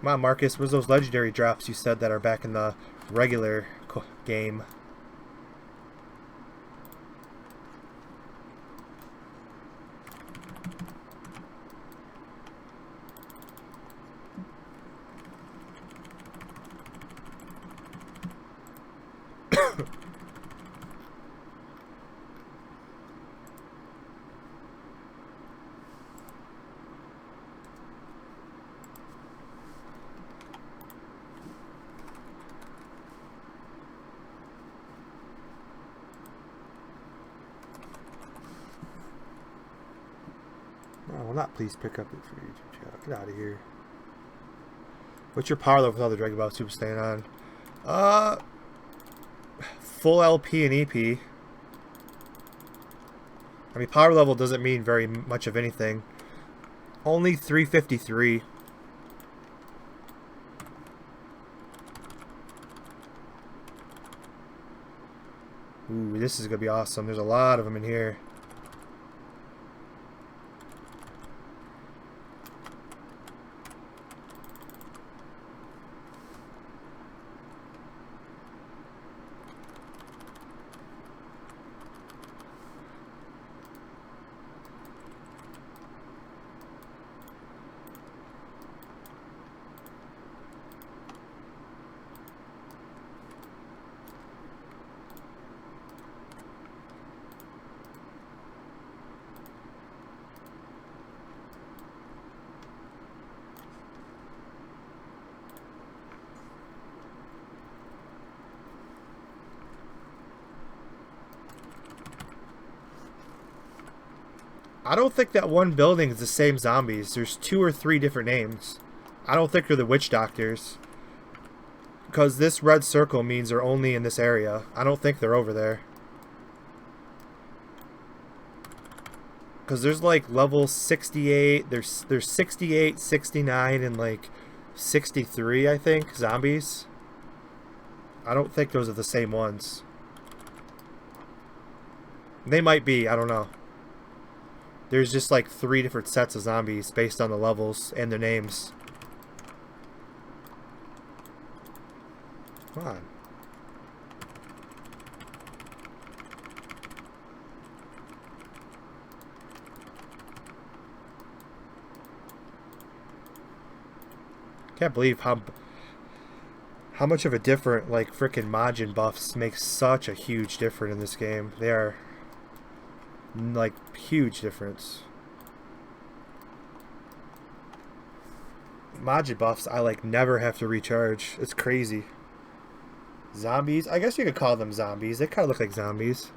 Come on, Marcus. Where's those legendary drops you said that are back in the regular game? No, will not please pick up it for your YouTube channel. Get out of here. What's your power level with other Dragon Ball Super staying on? Full LP and EP. I mean, power level doesn't mean very much of anything. Only 353. Ooh, this is gonna be awesome. There's a lot of them in here. I don't think that one building is the same zombies. There's 2 or 3 different names. I don't think they're the witch doctors. Because this red circle means they're only in this area. I don't think they're over there. Because there's like level 68. There's 68, 69, and like 63, I think, zombies. I don't think those are the same ones. They might be. I don't know. There's just like 3 different sets of zombies based on the levels and their names. Come on. Can't believe how how much of a different, like, frickin' Majin buffs makes such a huge difference in this game. They are, like, huge difference. Majin buffs, I, like, never have to recharge. It's crazy. Zombies? I guess you could call them zombies. They kind of look like zombies.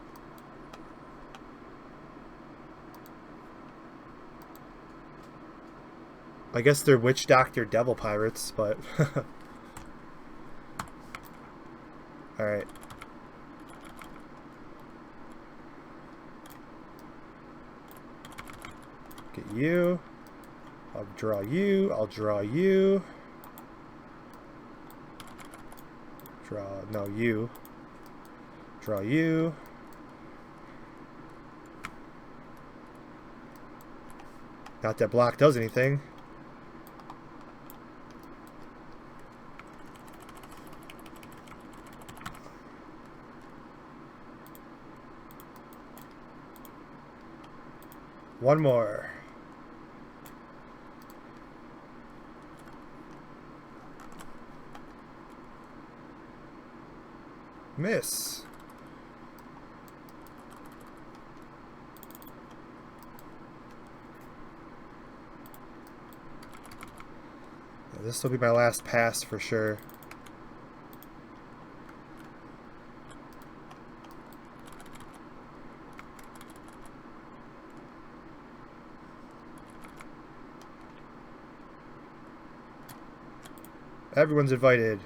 I guess they're witch doctor devil pirates, but... Alright. Get you. I'll draw you. I'll draw you. Draw, no, you. Draw you. Not that block does anything. One more. Miss. This will be my last pass for sure. Everyone's invited.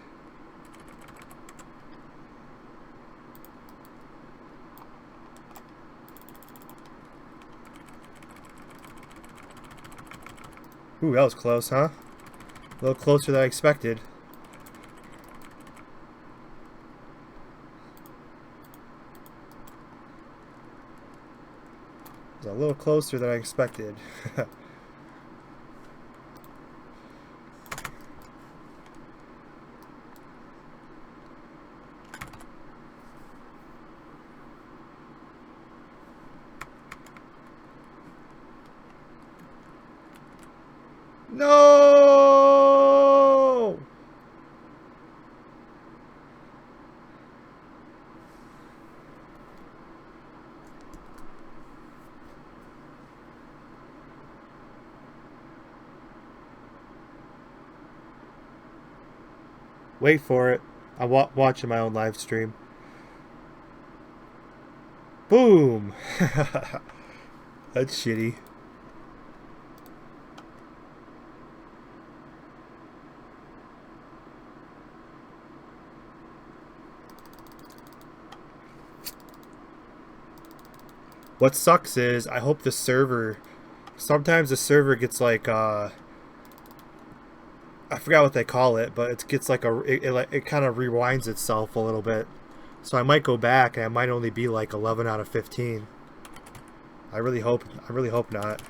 Ooh, that was close, huh? A little closer than I expected. It was a little closer than I expected. No! Wait for it. I'm watching my own live stream. Boom! That's shitty. What sucks is, I hope the server... Sometimes the server gets like, I forgot what they call it, but it gets like it kind of rewinds itself a little bit. So I might go back and I might only be like 11 out of 15. I really hope not.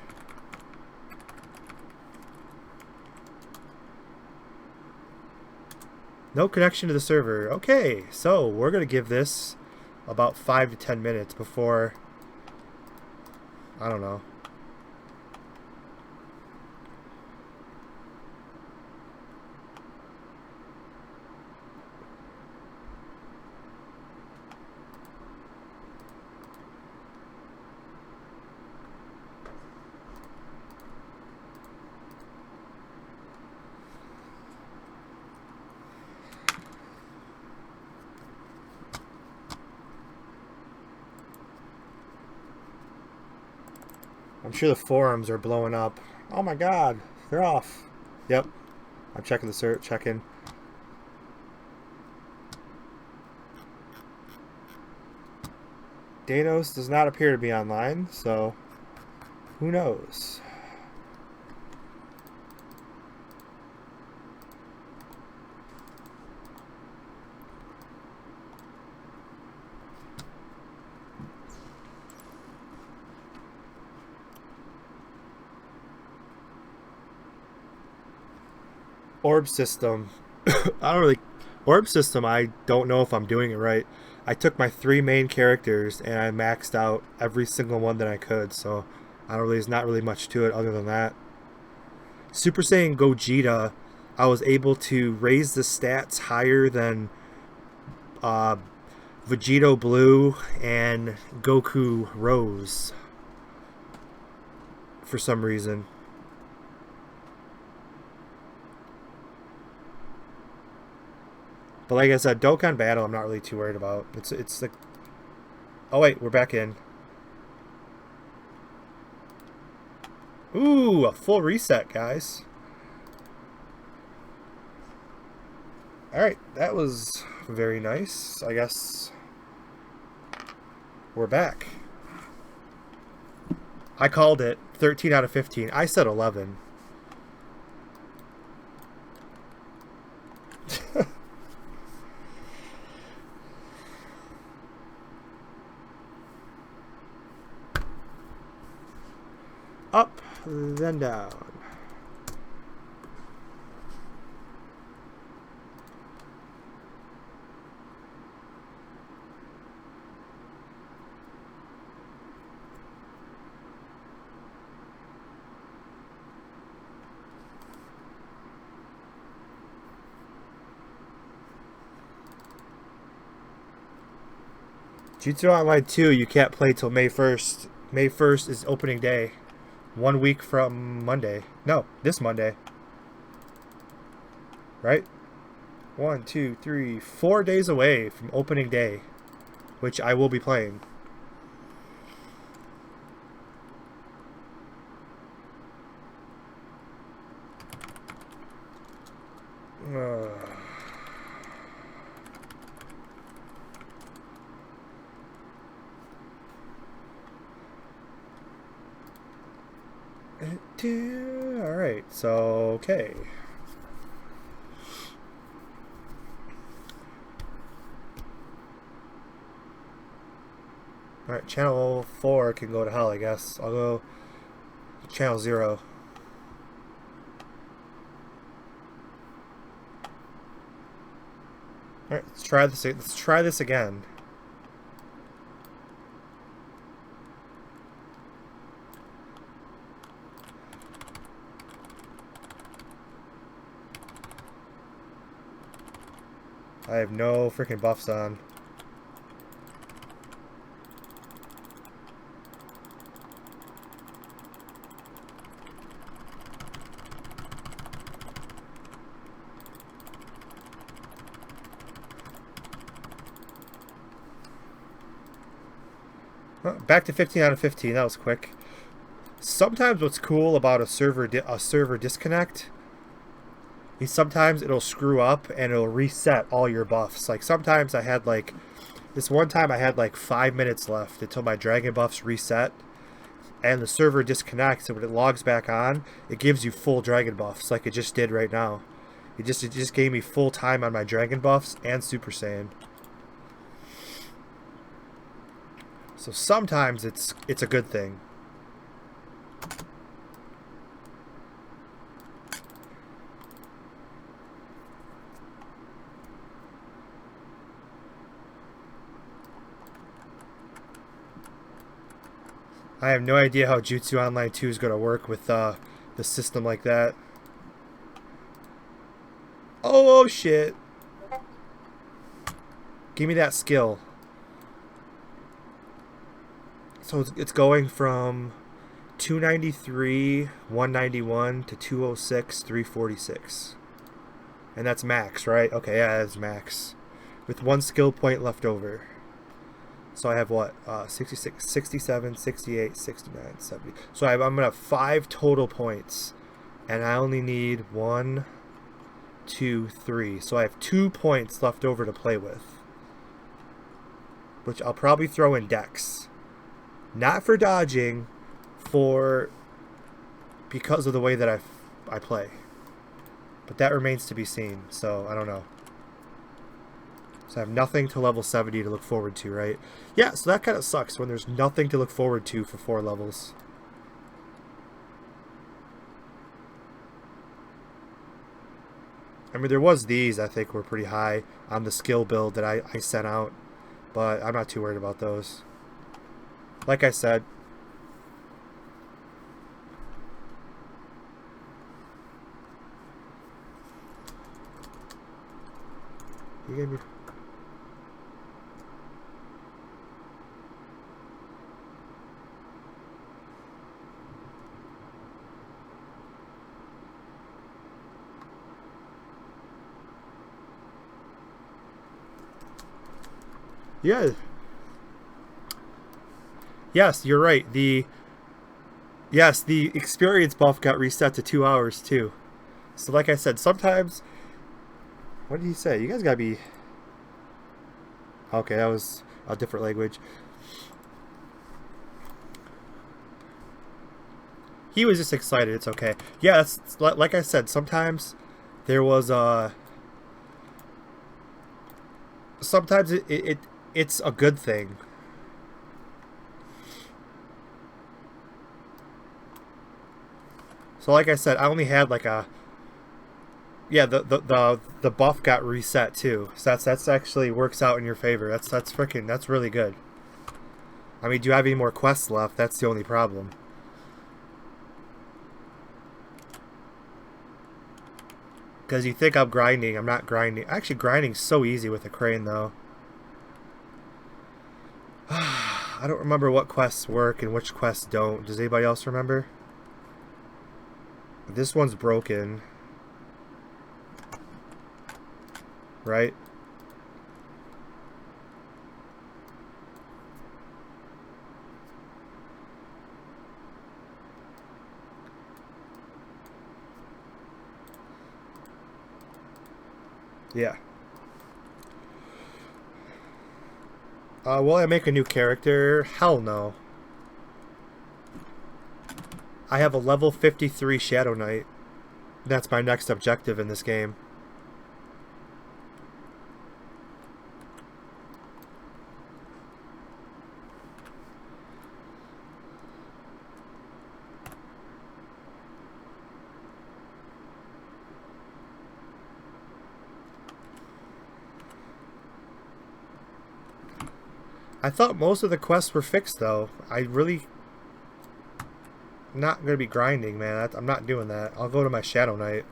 No connection to the server. Okay, so we're going to give this about 5 to 10 minutes before... I don't know. I'm sure the forums are blowing up. Oh my god, they're off. Yep. I'm checking the search, checking. Danos does not appear to be online, so who knows? Orb system. Orb system, I don't know if I'm doing it right. I took my 3 main characters and I maxed out every single one that I could, so there's not really much to it other than that. Super Saiyan Gogeta, I was able to raise the stats higher than Vegito Blue and Goku Rose for some reason. But like I said, Dokkan Battle I'm not really too worried about. It's like, oh wait, we're back in. Ooh, a full reset, guys. Alright, that was very nice. I guess we're back. I called it 13 out of 15. I said 11. Up, then down. Jutsu Online 2, you can't play till May 1st. May 1st is opening day. 1 week from Monday. No, this Monday. Right? 1, 2, 3, 4 days away from opening day, which I will be playing. Alright, so, okay. Alright, channel 4 can go to hell, I guess. I'll go channel 0. Alright, let's try this. Let's try this again. I have no freaking buffs on. Back to 15 out of 15. That was quick. Sometimes what's cool about a server disconnect is sometimes it'll screw up and it'll reset all your buffs. Like sometimes I had like this one time I had like 5 minutes left until my dragon buffs reset, and the server disconnects, and when it logs back on, it gives you full dragon buffs like it just did right now. It just gave me full time on my dragon buffs and Super Saiyan. So sometimes it's a good thing. I have no idea how Jutsu Online 2 is going to work with the system like that. Oh shit. Give me that skill. So it's going from 293, 191 to 206, 346. And that's max, right? Okay, yeah, that's max. With 1 skill point left over. So I have what? 66, 67, 68, 69, 70. So I'm going to have 5 total points. And I only need 1, 2, 3. So I have 2 points left over to play with. Which I'll probably throw in Dex. Not for dodging, because of the way that I play. But that remains to be seen, so I don't know. So I have nothing to level 70 to look forward to, right? Yeah, so that kind of sucks when there's nothing to look forward to for 4 levels. I mean, there was these, I think, were pretty high on the skill build that I sent out. But I'm not too worried about those. Like I said, You gave me... Yeah. Yes, you're right. Yes, the experience buff got reset to 2 hours too. So like I said, sometimes... What did he say? You guys gotta be... Okay, that was a different language. He was just excited. It's okay. Yeah, it's like I said, sometimes there was a... Sometimes it's a good thing. So like I said, I only had like a... Yeah, the buff got reset too. So that's actually works out in your favor. That's really good. I mean, do you have any more quests left? That's the only problem. Because you think I'm grinding. I'm not grinding. Actually, grinding's so easy with a crane, though. I don't remember what quests work and which quests don't. Does anybody else remember? This one's broken. Right? Yeah. Will I make a new character? Hell no. I have a level 53 Shadow Knight. That's my next objective in this game. I thought most of the quests were fixed, though. I really... not going to be grinding, man. I'm not doing that. I'll go to my Shadow Knight.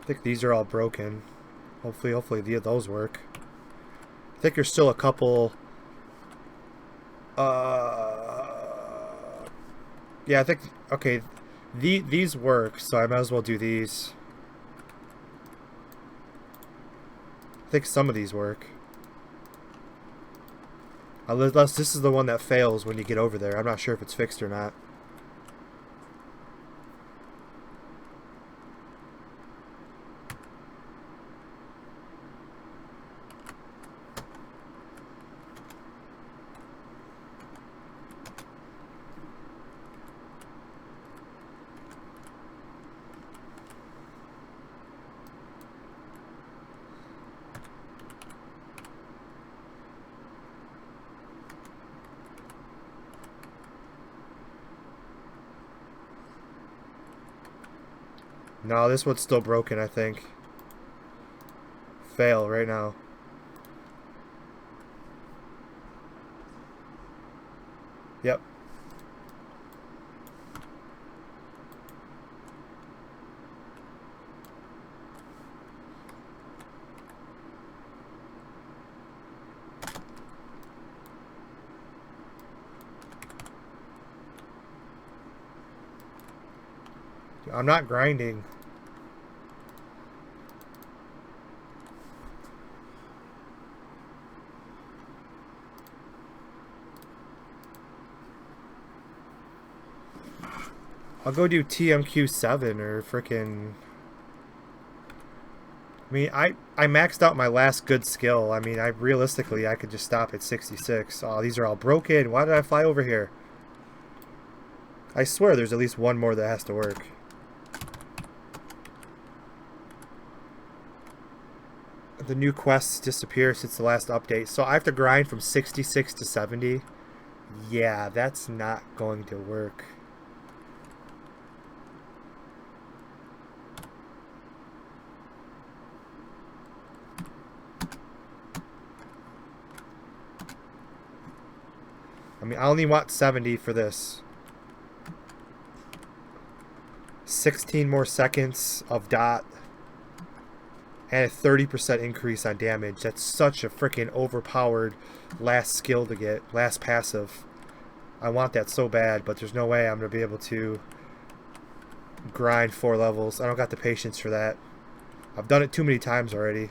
I think these are all broken. Hopefully those work. I think there's still a couple... yeah, I think... Okay, these work, so I might as well do these. I think some of these work. Unless this is the one that fails when you get over there. I'm not sure if it's fixed or not. No, this one's still broken, I think. Fail right now. Yep. I'm not grinding. I'll go do TMQ7 or frickin'... I mean, I maxed out my last good skill. I mean, realistically, I could just stop at 66. Oh, these are all broken. Why did I fly over here? I swear there's at least one more that has to work. The new quests disappear since the last update. So I have to grind from 66 to 70. Yeah, that's not going to work. mean, I only want 70 for this. 16 more seconds of dot. And a 30% increase on damage. That's such a freaking overpowered last skill to get. Last passive. I want that so bad, but there's no way I'm going to be able to grind 4 levels. I don't got the patience for that. I've done it too many times already.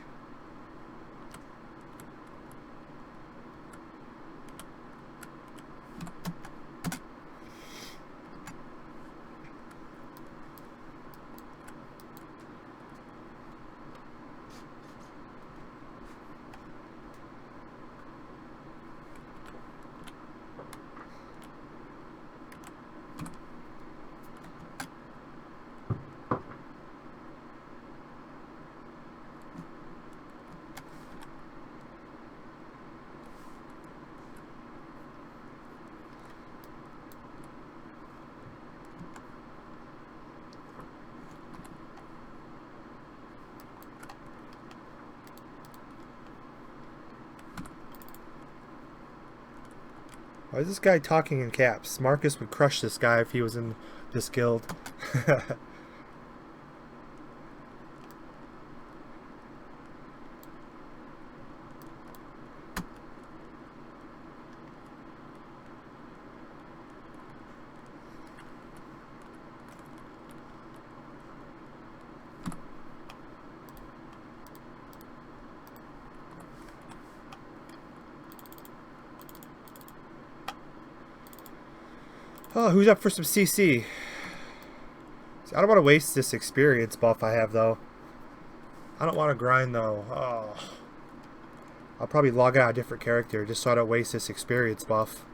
Why is this guy talking in caps? Marcus would crush this guy if he was in this guild. Oh, who's up for some CC? I don't want to waste this experience buff I have, though. I don't want to grind, though. Oh. I'll probably log out a different character just so I don't waste this experience buff.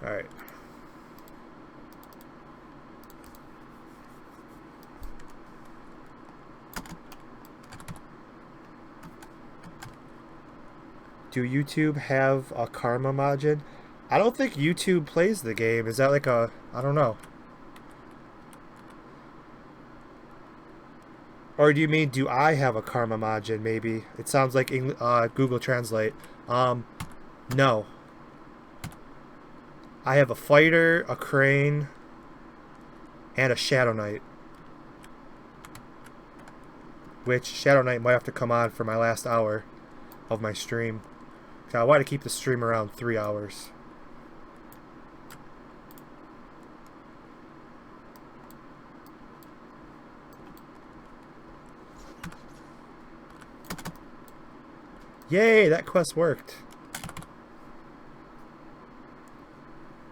Alright. Do YouTube have a karma margin? I don't think YouTube plays the game. Is that like a... I don't know. Or do you mean, do I have a karma margin, maybe? It sounds like Google Translate. No. I have a fighter, a crane, and a Shadow Knight. Which, Shadow Knight might have to come on for my last hour of my stream. I want to keep the stream around 3 hours. Yay, that quest worked.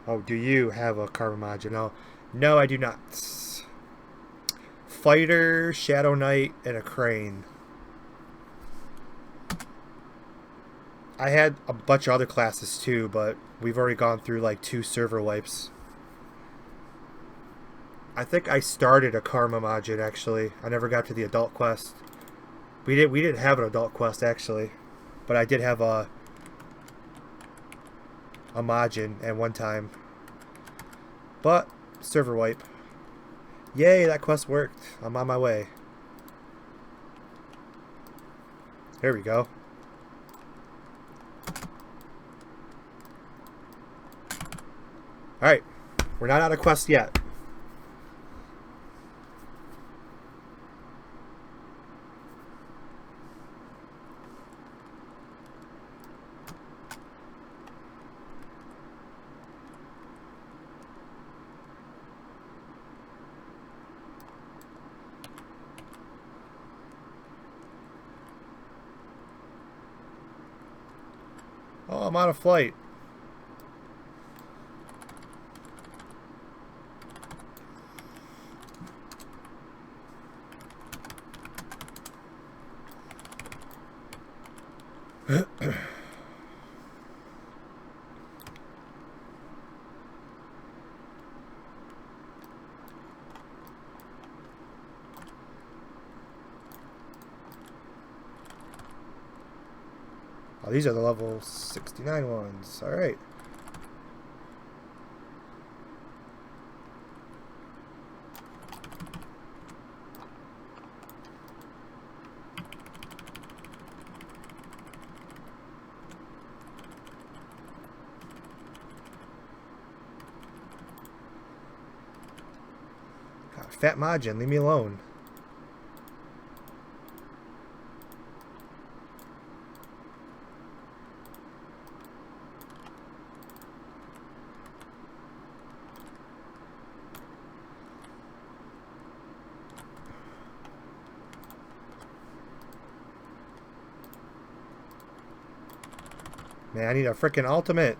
Oh, do you have a karma margin? No, I do not. Fighter, Shadow Knight, and a crane. I had a bunch of other classes too, but we've already gone through like 2 server wipes. I think I started a karma margin actually. I never got to the adult quest. We didn't have an adult quest actually, but I did have a margin at one time. But server wipe. Yay, that quest worked. I'm on my way. There we go. Alright, we're not out of quest yet. Oh, I'm on a flight. Oh, these are the level 69 ones. Alright. Fat Majin, leave me alone. Man, I need a freaking ultimate.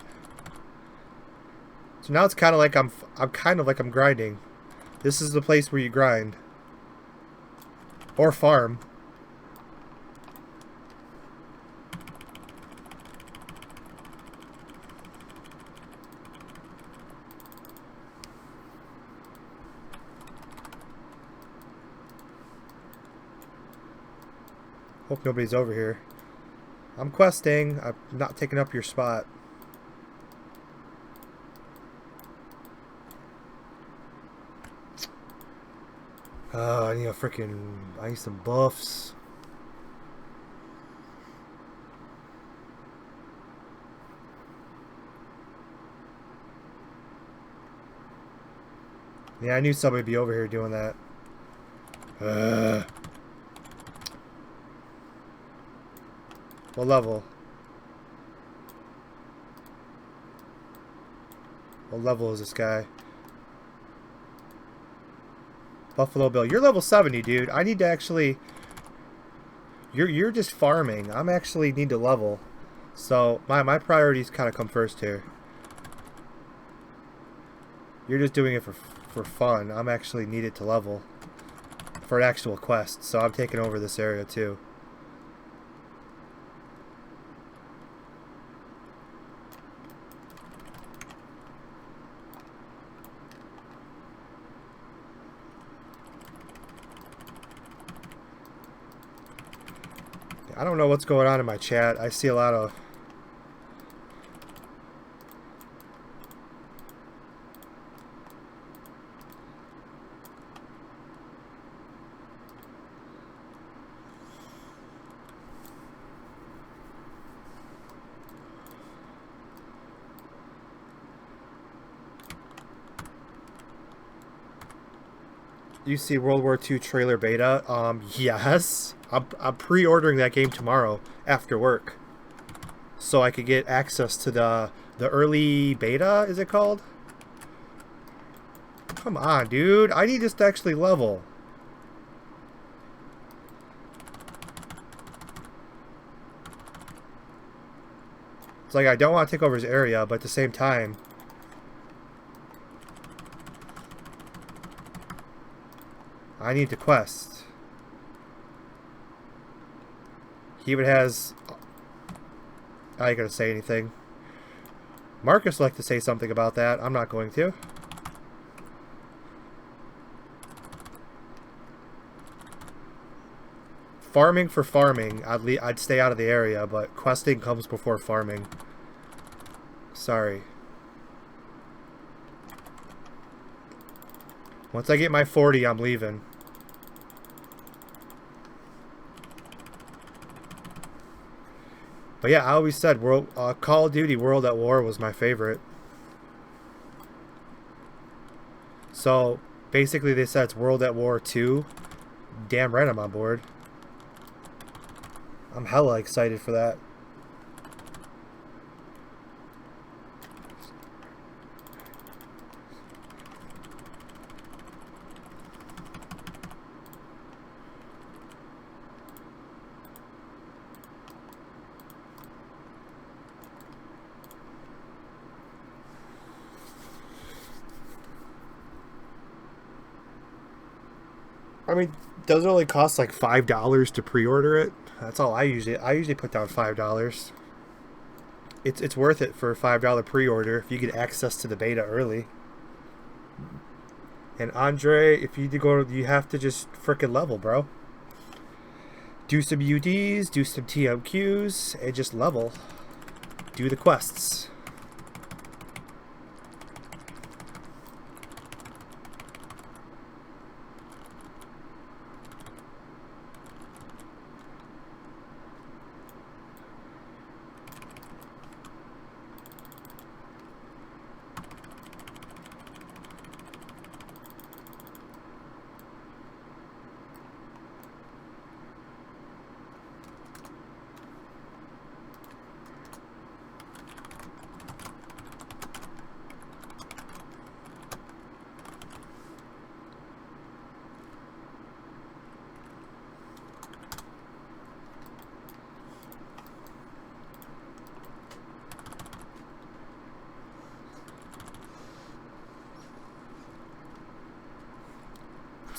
So now it's kind of like I'm kind of like I'm grinding. This is the place where you grind or farm. Hope nobody's over here. I'm questing. I'm not taking up your spot. I need a freaking... I need some buffs. Yeah, I knew somebody would be over here doing that. What level? What level is this guy? Buffalo Bill. You're level 70, dude. I need to actually... You're just farming. I'm actually need to level. So, my priorities kind of come first here. You're just doing it for fun. I'm actually needed to level. For an actual quest. So I'm taking over this area too. I don't know what's going on in my chat. I see a lot of... You see World War II trailer beta? Yes. I'm pre-ordering that game tomorrow after work, so I could get access to the early beta. Is it called? Come on, dude. I need this to actually level. It's like I don't want to take over his area, but at the same time, I need the quest. He even has... I ain't gonna say anything. Marcus would like to say something about that. I'm not going to. Farming for farming. I'd stay out of the area, but questing comes before farming. Sorry. Once I get my 40, I'm leaving. But yeah, I always said Call of Duty World at War was my favorite. So basically they said it's World at War 2. Damn right I'm on board. I'm hella excited for that. I mean, does it only cost like $5 to pre-order it? That's all I usually put down $5. It's worth it for a $5 pre-order if you get access to the beta early. And Andre, if you go, you have to just frickin' level, bro. Do some UDs, do some TMQs, and just level. Do the quests.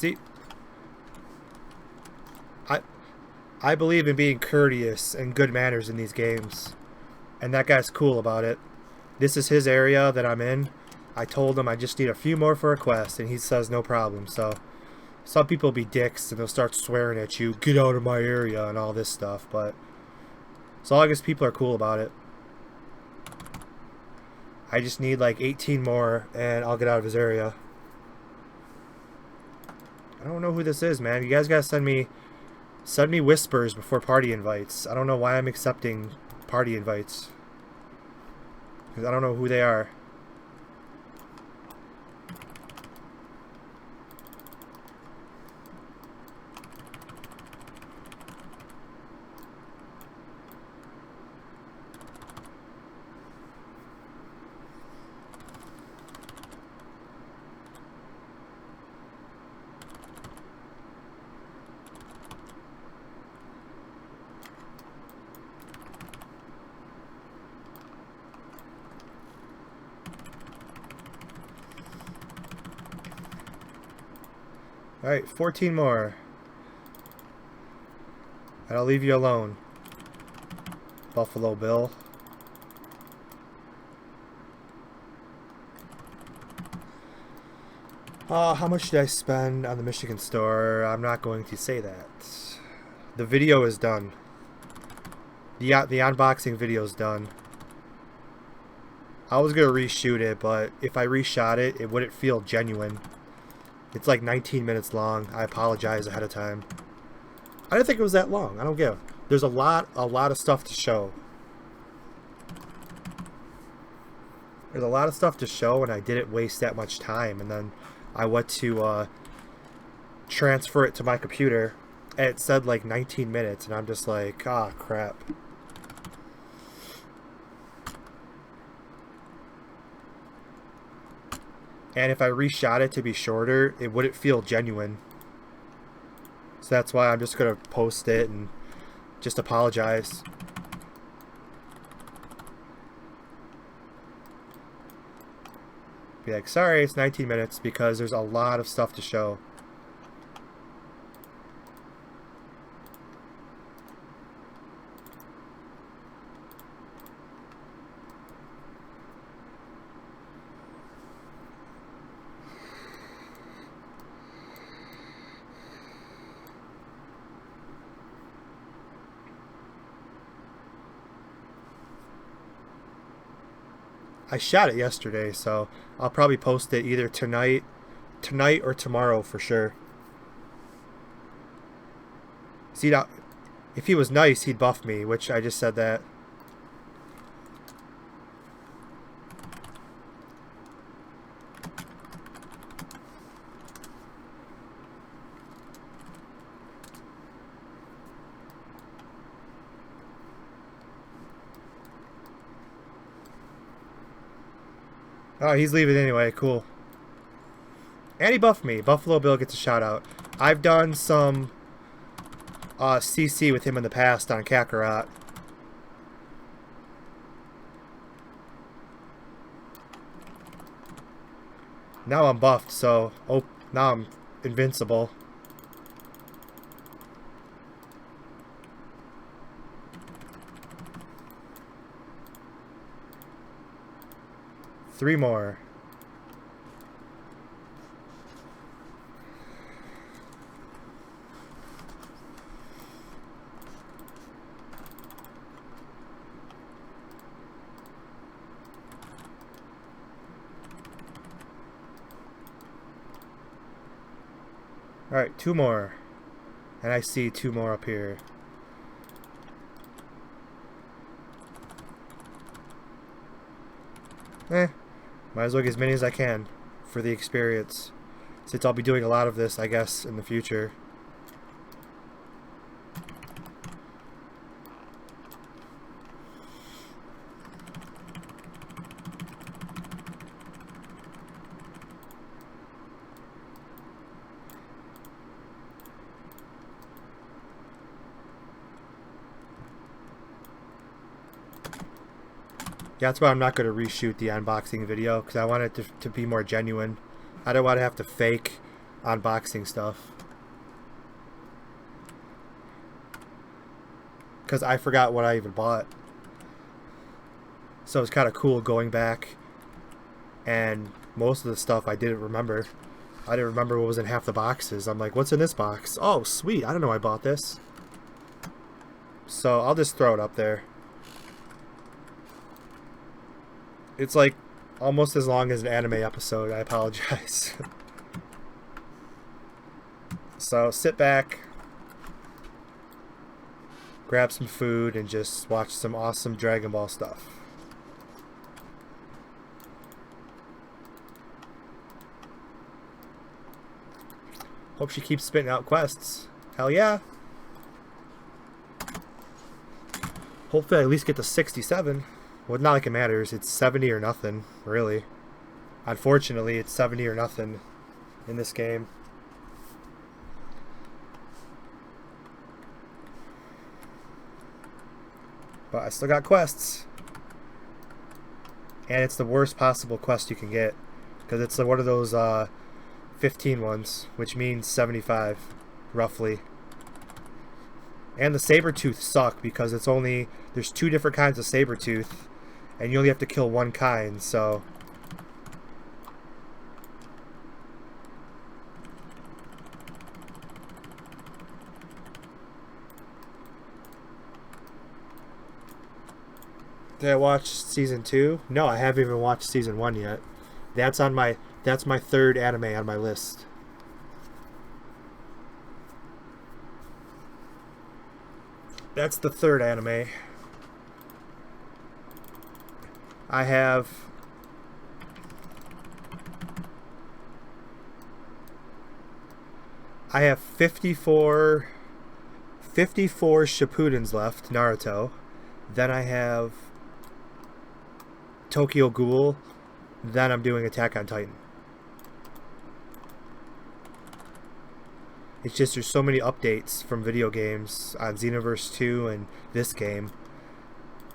See, I believe in being courteous and good manners in these games, and that guy's cool about it. This is his area that I'm in. I told him I just need a few more for a quest, and he says no problem. So some people be dicks and they'll start swearing at you, get out of my area and all this stuff, but as long as people are cool about it. I just need like 18 more and I'll get out of his area. I don't know who this is, man. You guys gotta send me whispers before party invites. I don't know why I'm accepting party invites, because I don't know who they are. Alright, 14 more. And I'll leave you alone, Buffalo Bill. How much did I spend on the Michigan store? I'm not going to say that. The video is done. The unboxing video is done. I was going to reshoot it, but if I reshot it, it wouldn't feel genuine. It's like 19 minutes long. I apologize ahead of time. I didn't think it was that long. I don't give. There's a lot of stuff to show. There's a lot of stuff to show, and I didn't waste that much time. And then I went to transfer it to my computer, and it said like 19 minutes, and I'm just like, ah, crap. And if I reshot it to be shorter, it wouldn't feel genuine. So that's why I'm just going to post it and just apologize. Be like, sorry, it's 19 minutes, because there's a lot of stuff to show. I shot it yesterday, so I'll probably post it either tonight or tomorrow for sure. See, now, if he was nice, he'd buff me, which I just said that. Oh, he's leaving anyway. Cool. And he buffed me. Buffalo Bill gets a shout out. I've done some CC with him in the past on Kakarot. Now I'm buffed, so now I'm invincible. Three more. Alright, two more. And I see two more up here. Might as well get as many as I can for the experience, since I'll be doing a lot of this, I guess, in the future. Yeah, that's why I'm not going to reshoot the unboxing video, because I want it to be more genuine. I don't want to have to fake unboxing stuff. Because I forgot what I even bought. So it's kind of cool going back, and most of the stuff I didn't remember. I didn't remember what was in half the boxes. I'm like, what's in this box? Oh, sweet. I didn't know I bought this. So I'll just throw it up there. It's like almost as long as an anime episode. I apologize. So sit back, grab some food, and just watch some awesome Dragon Ball stuff. Hope she keeps spitting out quests. Hell yeah. Hopefully I at least get to 67. Well, not like it matters. It's 70 or nothing, really. Unfortunately, it's 70 or nothing in this game. But I still got quests. And it's the worst possible quest you can get. Because it's one of those 15 ones, which means 75, roughly. And the Sabertooth suck because it's only... There's 2 different kinds of Sabertooth. And you only have to kill one kind, so... Did I watch season 2? No, I haven't even watched season 1 yet. That's my 3rd anime on my list. That's the 3rd anime. I have 54 Shippudens left, Naruto. Then I have Tokyo Ghoul. Then I'm doing Attack on Titan. It's just there's so many updates from video games on Xenoverse 2 and this game.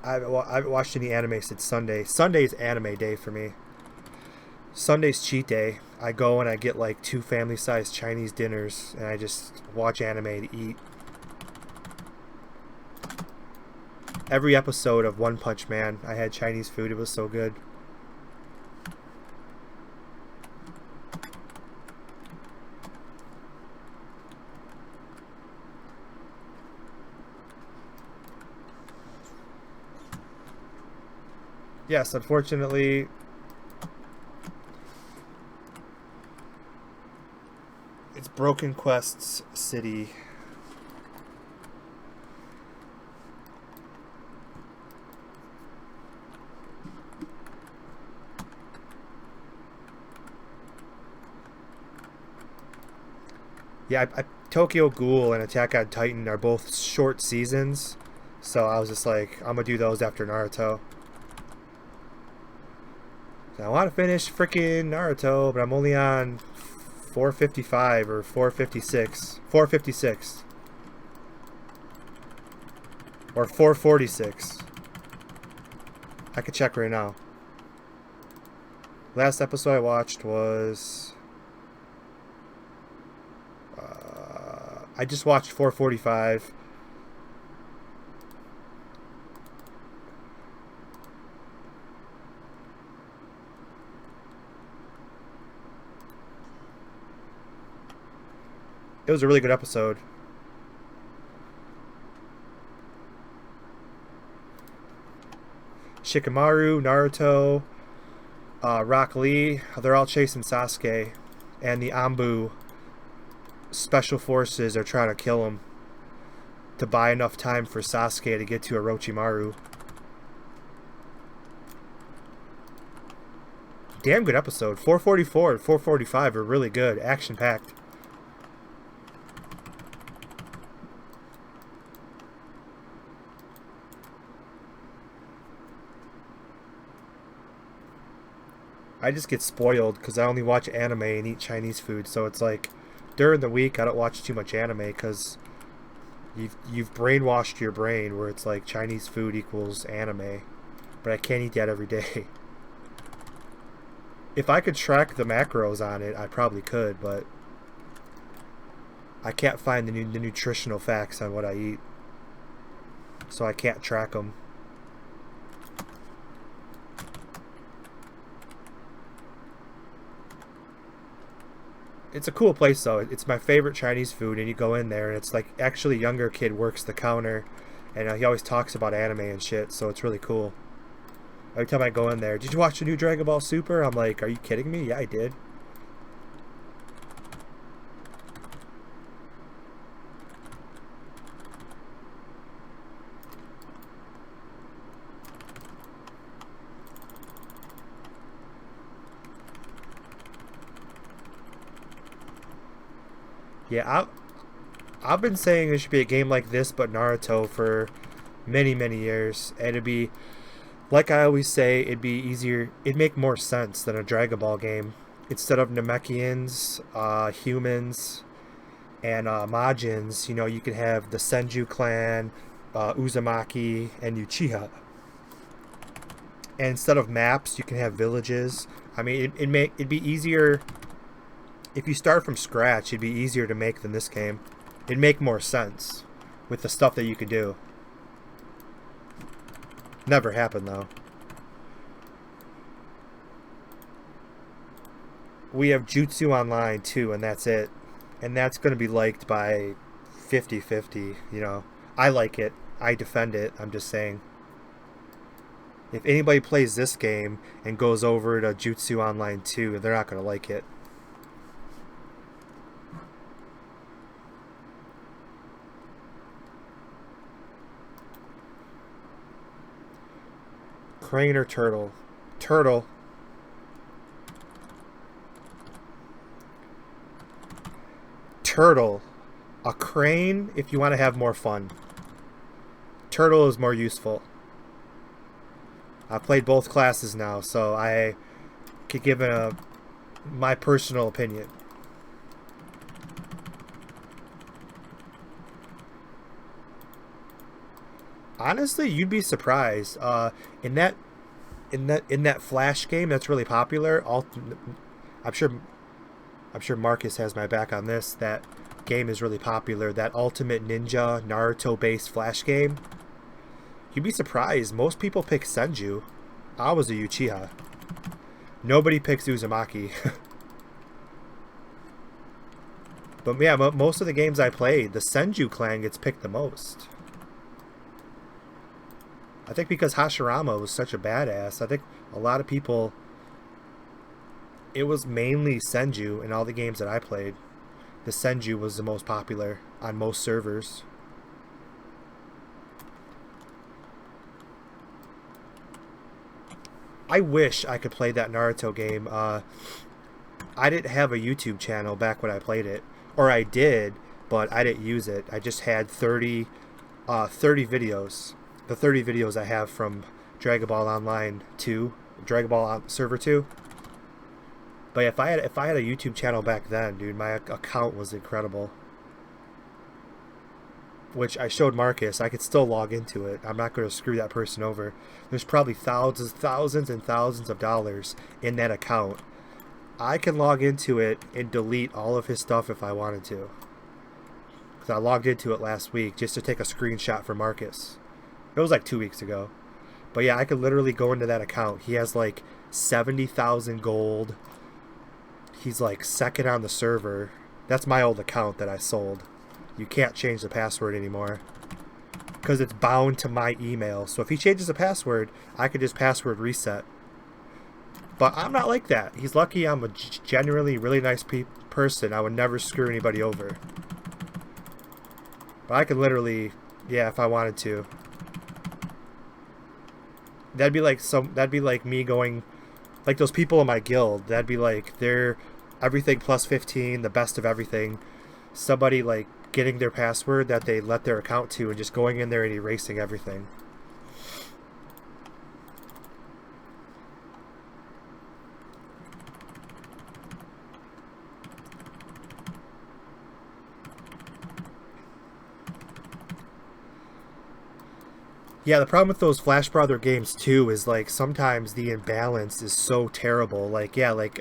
I haven't watched any anime since Sunday. Sunday's anime day for me. Sunday's cheat day. I go and I get like 2 family-sized Chinese dinners and I just watch anime to eat. Every episode of One Punch Man, I had Chinese food. It was so good. Yes, unfortunately, it's Broken Quest's city. Yeah, Tokyo Ghoul and Attack on Titan are both short seasons, so I was just like, I'm gonna do those after Naruto. So I want to finish freaking Naruto, but I'm only on 455 or 456. 456. Or 446. I could check right now. Last episode I watched was... I just watched 445. It was a really good episode. Shikamaru, Naruto, Rock Lee, they're all chasing Sasuke, and the Anbu special forces are trying to kill him to buy enough time for Sasuke to get to Orochimaru. Damn good episode. 444 and 445 are really good, action-packed. I just get spoiled because I only watch anime and eat Chinese food, so it's like during the week I don't watch too much anime because you've brainwashed your brain where it's like Chinese food equals anime, but I can't eat that every day. If I could track the macros on it, I probably could, but I can't find the nutritional facts on what I eat, so I can't track them. It's a cool place though. It's my favorite Chinese food, and you go in there and it's like actually a younger kid works the counter, and he always talks about anime and shit, so it's really cool. Every time I go in there, did you watch the new Dragon Ball Super? I'm like, are you kidding me? Yeah, I did. Yeah, I've been saying there should be a game like this, but Naruto, for many, many years. And it'd be, like I always say, it'd be easier, it'd make more sense than a Dragon Ball game. Instead of Namekians, humans, and Majins, you know, you could have the Senju clan, Uzumaki, and Uchiha. And instead of maps, you can have villages. I mean, it'd be easier. If you start from scratch, it'd be easier to make than this game. It'd make more sense with the stuff that you could do. Never happened though. We have Jutsu Online too, and that's it. And that's going to be liked by 50-50, you know. I like it. I defend it. I'm just saying. If anybody plays this game and goes over to Jutsu Online 2, they're not going to like it. Crane or turtle? Turtle. Turtle. A crane if you want to have more fun. Turtle is more useful. I've played both classes now, so I could give my personal opinion. Honestly, you'd be surprised. In that Flash game that's really popular, I'm sure Marcus has my back on this. That game is really popular. That Ultimate Ninja Naruto-based Flash game. You'd be surprised. Most people pick Senju. I was a Uchiha. Nobody picks Uzumaki. But yeah, most of the games I played, the Senju clan gets picked the most. I think because Hashirama was such a badass. I think a lot of people... It was mainly Senju in all the games that I played. The Senju was the most popular on most servers. I wish I could play that Naruto game. I didn't have a YouTube channel back when I played it. Or I did, but I didn't use it. I just had 30 videos. The 30 videos I have from Dragon Ball Online 2, Dragon Ball Server 2. But if I had a YouTube channel back then, dude, my account was incredible. Which I showed Marcus. I could still log into it. I'm not going to screw that person over. There's probably thousands and thousands of dollars in that account. I can log into it and delete all of his stuff if I wanted to. Because I logged into it last week just to take a screenshot for Marcus. It was like 2 weeks ago. But yeah, I could literally go into that account. He has like 70,000 gold. He's like second on the server. That's my old account that I sold. You can't change the password anymore. Because it's bound to my email. So if he changes the password, I could just password reset. But I'm not like that. He's lucky I'm a genuinely really nice person. I would never screw anybody over. But I could literally, yeah, if I wanted to. That'd be like me going, like those people in my guild. That'd be like they're everything plus 15, the best of everything. Somebody like getting their password that they let their account to and just going in there and erasing everything. Yeah, the problem with those Flash Brother games too is like sometimes the imbalance is so terrible. Like, yeah, like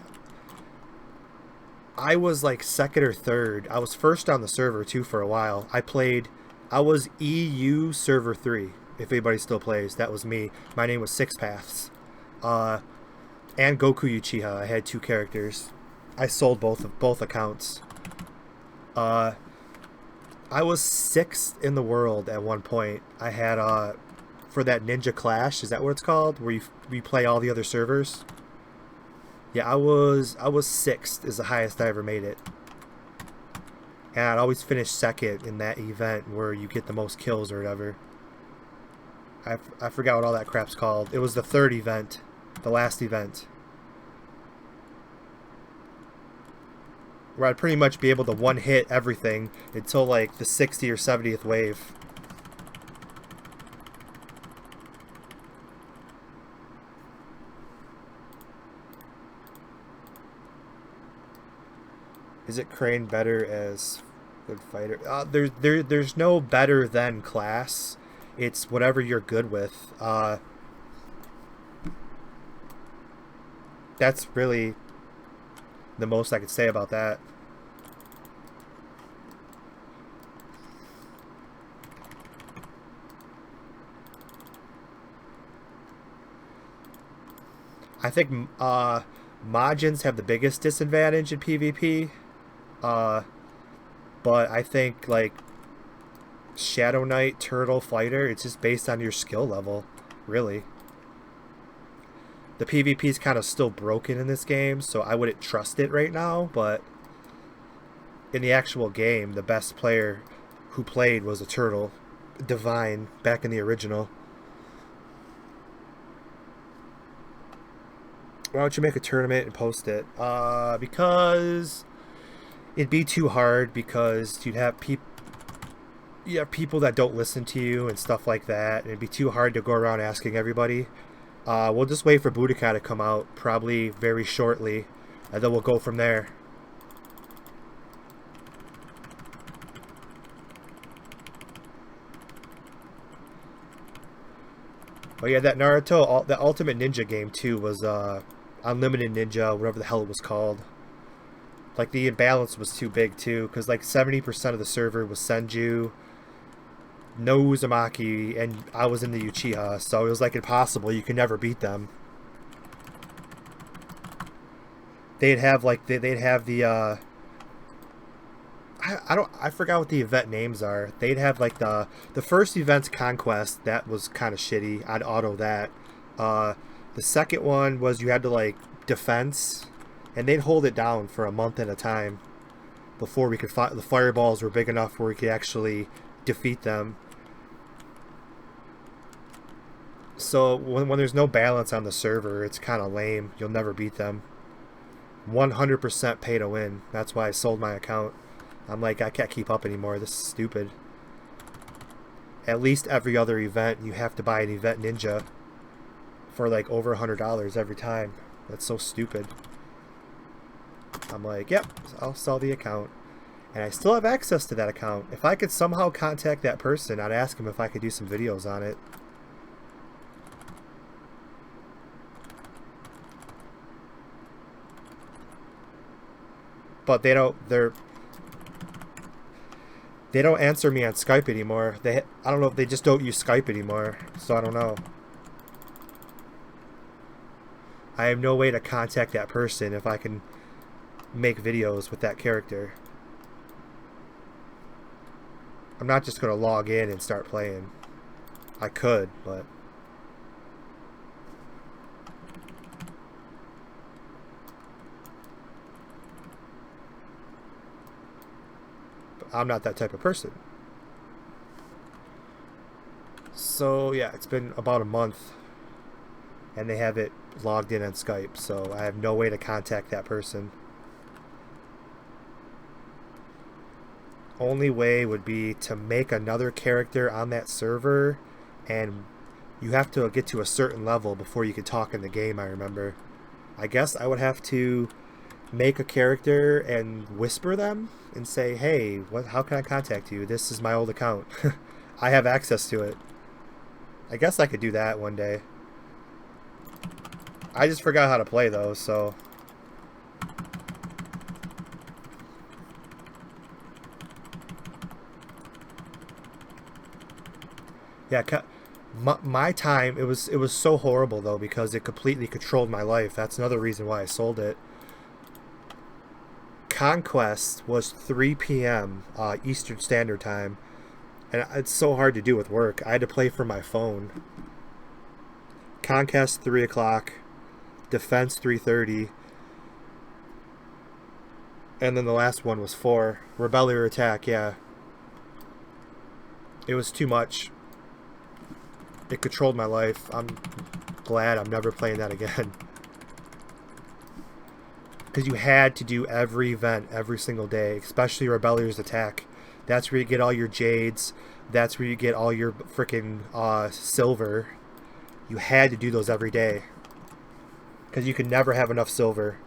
I was like second or third. I was first on the server too for a while. I was EU server 3. If anybody still plays, that was me. My name was Six Paths. And Goku Uchiha. I had 2 characters. I sold both accounts. I was 6th in the world at one point. I had for that Ninja Clash, is that what it's called? Where we play all the other servers? Yeah, I was 6th is the highest I ever made it. And I'd always finish second in that event where you get the most kills or whatever. I forgot what all that crap's called. It was the 3rd event. The last event. Where I'd pretty much be able to one-hit everything until like the 60th or 70th wave. Is it Crane better as good fighter? There's no better than class. It's whatever you're good with. That's really the most I could say about that. I think Majins have the biggest disadvantage in PvP. But I think like Shadow Knight, Turtle, Fighter, it's just based on your skill level, really. The PvP is kind of still broken in this game, so I wouldn't trust it right now, but in the actual game, the best player who played was a Turtle, Divine, back in the original. Why don't you make a tournament and post it? Because it'd be too hard, because you'd have people that don't listen to you and stuff like that, and it'd be too hard to go around asking everybody. We'll just wait for Budokai to come out, probably very shortly, and then we'll go from there. Oh yeah, that Naruto, the Ultimate Ninja game too was Unlimited Ninja, whatever the hell it was called. Like the imbalance was too big too, because like 70% of the server was Senju, no Uzumaki, and I was in the Uchiha, so it was like impossible. You could never beat them. They'd have like they'd have the I forgot what the event names are. They'd have like the first event's Conquest, that was kind of shitty. I'd auto that. The second one was you had to like defense, and they'd hold it down for a month at a time before we could the fireballs were big enough where we could actually defeat them. So when there's no balance on the server, it's kind of lame. You'll never beat them. 100% pay to win. That's why I sold my account. I'm like, I can't keep up anymore. This is stupid. At least every other event, you have to buy an event ninja for like over $100 every time. That's so stupid. I'm like, yep, I'll sell the account. And I still have access to that account. If I could somehow contact that person, I'd ask him if I could do some videos on it. But they don't answer me on Skype anymore. I don't know if they just don't use Skype anymore, so I don't know. I have no way to contact that person if I can make videos with that character. I'm not just going to log in and start playing. I could, but I'm not that type of person. So yeah, it's been about a month and they have it logged in on Skype, so I have no way to contact that person. Only way would be to make another character on that server, and you have to get to a certain level before you can talk in the game, I remember. I guess I would have to make a character and whisper them and say, hey, how can I contact you? This is my old account. I have access to it. I guess I could do that one day. I just forgot how to play though, so Yeah, my time, it was so horrible though because it completely controlled my life. That's another reason why I sold it. Conquest was 3 p.m. Eastern Standard Time, and it's so hard to do with work. I had to play from my phone. Conquest 3 o'clock, Defense 3:30, and then the last one was 4. Rebel or Attack, yeah. It was too much. It controlled my life. I'm glad I'm never playing that again. Because you had to do every event every single day, especially Rebellious Attack. That's where you get all your jades. That's where you get all your freaking silver. You had to do those every day. Because you could never have enough silver.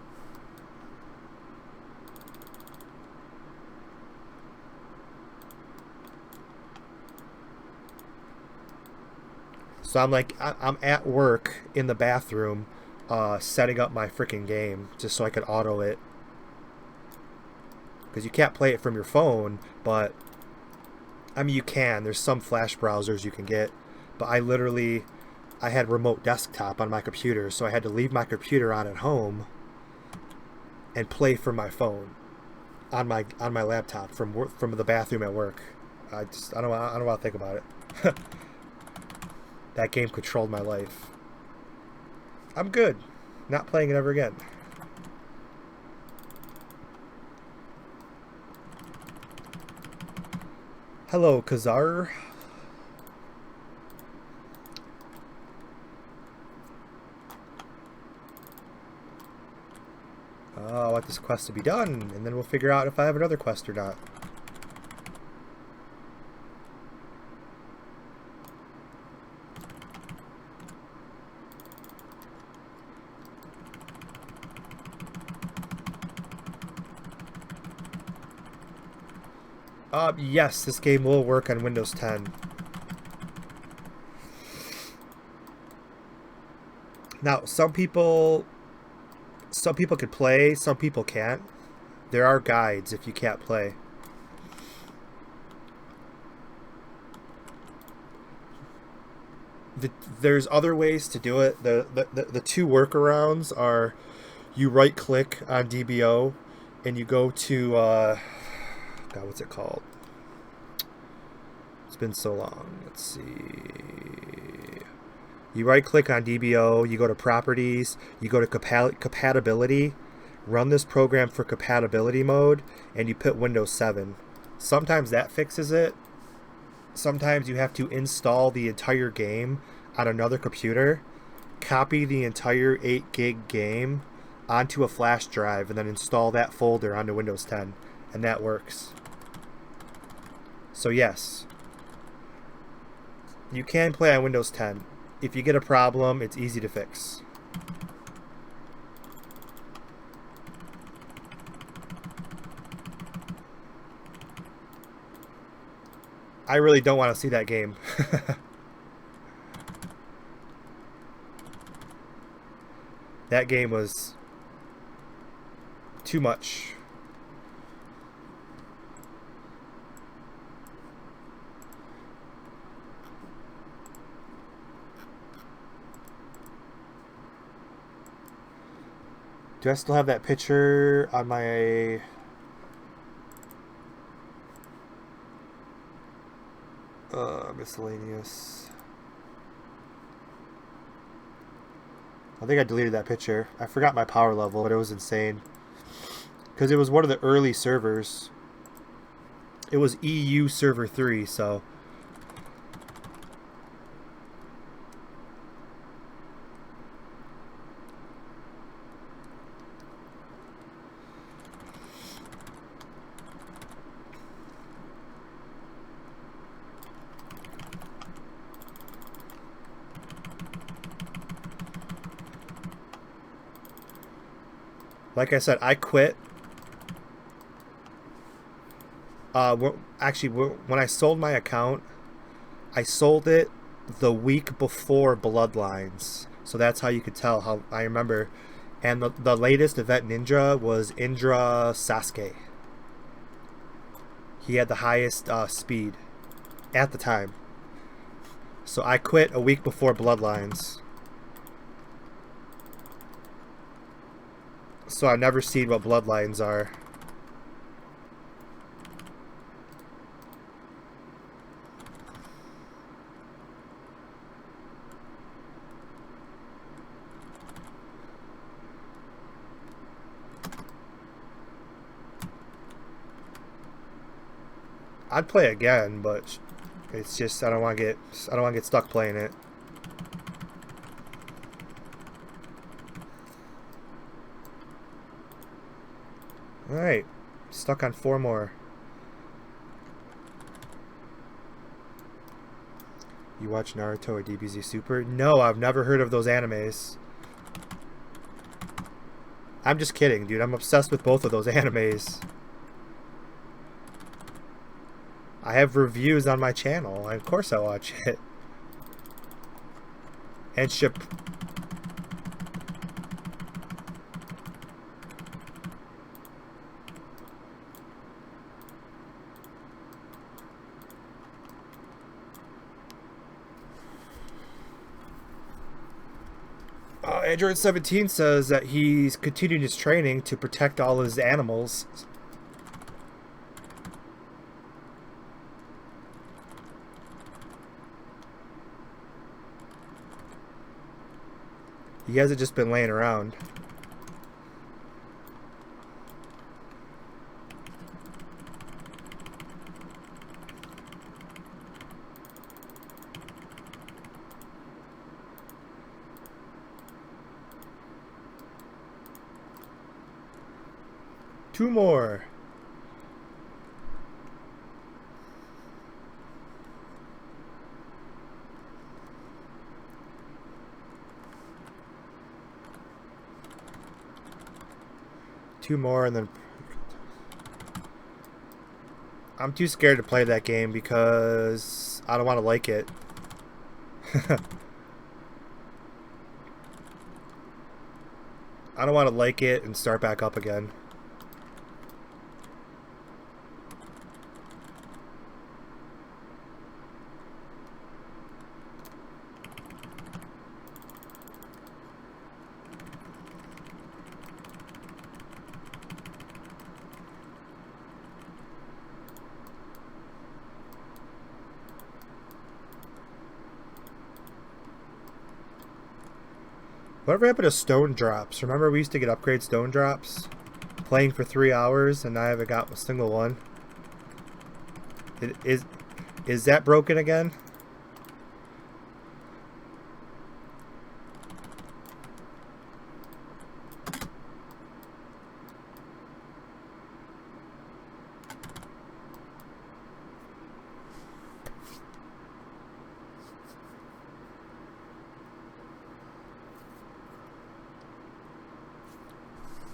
So I'm like, I'm at work in the bathroom, setting up my freaking game just so I could auto it. Because you can't play it from your phone, but I mean you can. There's some flash browsers you can get, but I had remote desktop on my computer, so I had to leave my computer on at home and play from my phone on my laptop from the bathroom at work. I don't want to think about it. That game controlled my life. I'm good. Not playing it ever again. Hello, Kazar. I want this quest to be done, and then we'll figure out if I have another quest or not. Yes, this game will work on Windows 10. Now, some people can play, some people can't. There are guides if you can't play. There's other ways to do it. The two workarounds are you right click on DBO and you go to God, what's it called? It's been so long. Let's see. You right click on DBO, you go to properties, you go to compatibility, run this program for compatibility mode, and you put Windows 7. Sometimes that fixes it. Sometimes you have to install the entire game on another computer, copy the entire 8 gig game onto a flash drive, and then install that folder onto Windows 10, and that works. So yes, you can play on Windows 10. If you get a problem, it's easy to fix. I really don't want to see that game. That game was too much. Do I still have that picture on my... miscellaneous. I think I deleted that picture. I forgot my power level, but it was insane. Because it was one of the early servers. It was EU server 3, so... Like I said, I quit. Actually, when I sold my account, I sold it the week before Bloodlines. So that's how you could tell how I remember. And the latest event ninja was Indra Sasuke. He had the highest speed at the time. So I quit a week before Bloodlines. So I've never seen what Bloodlines are. I'd play again, but it's just I don't want to get stuck playing it. All right, stuck on 4 more. You watch Naruto or DBZ Super? No, I've never heard of those animes. I'm just kidding, dude. I'm obsessed with both of those animes. I have reviews on my channel. Of course I watch it. And ship. Android 17 says that he's continuing his training to protect all his animals. He hasn't just been laying around. Two more. Two more and then I'm too scared to play that game because I don't want to like it. I don't want to like it and start back up again. Whatever happened to stone drops? Remember we used to get upgrade stone drops? Playing for 3 hours and I haven't got a single one. Is that broken again?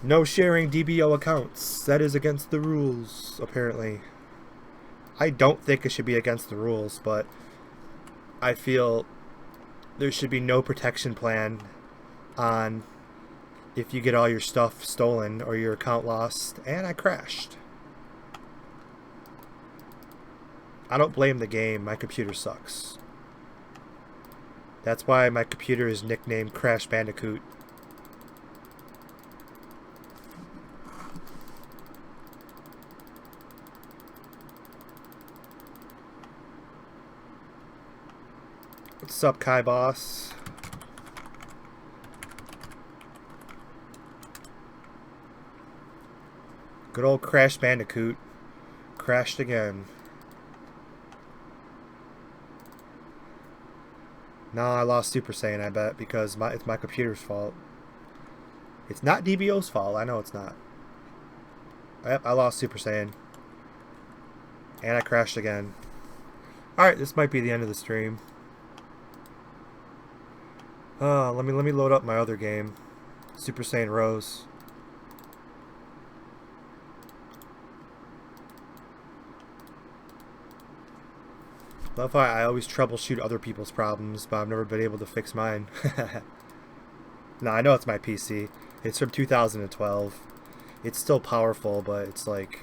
No sharing DBO accounts. That is against the rules, apparently. I don't think it should be against the rules, but I feel there should be no protection plan on if you get all your stuff stolen or your account lost. And I crashed. I don't blame the game. My computer sucks. That's why my computer is nicknamed Crash Bandicoot. What's up, Kai Boss? Good old Crash Bandicoot. Crashed again. No, I lost Super Saiyan, I bet, because it's my computer's fault. It's not DBO's fault. I know it's not. Yep, I lost Super Saiyan. And I crashed again. Alright, this might be the end of the stream. Let me load up my other game, Super Saiyan Rose. Love how I always troubleshoot other people's problems, but I've never been able to fix mine. No, I know it's my PC. It's from 2012. It's still powerful, but it's like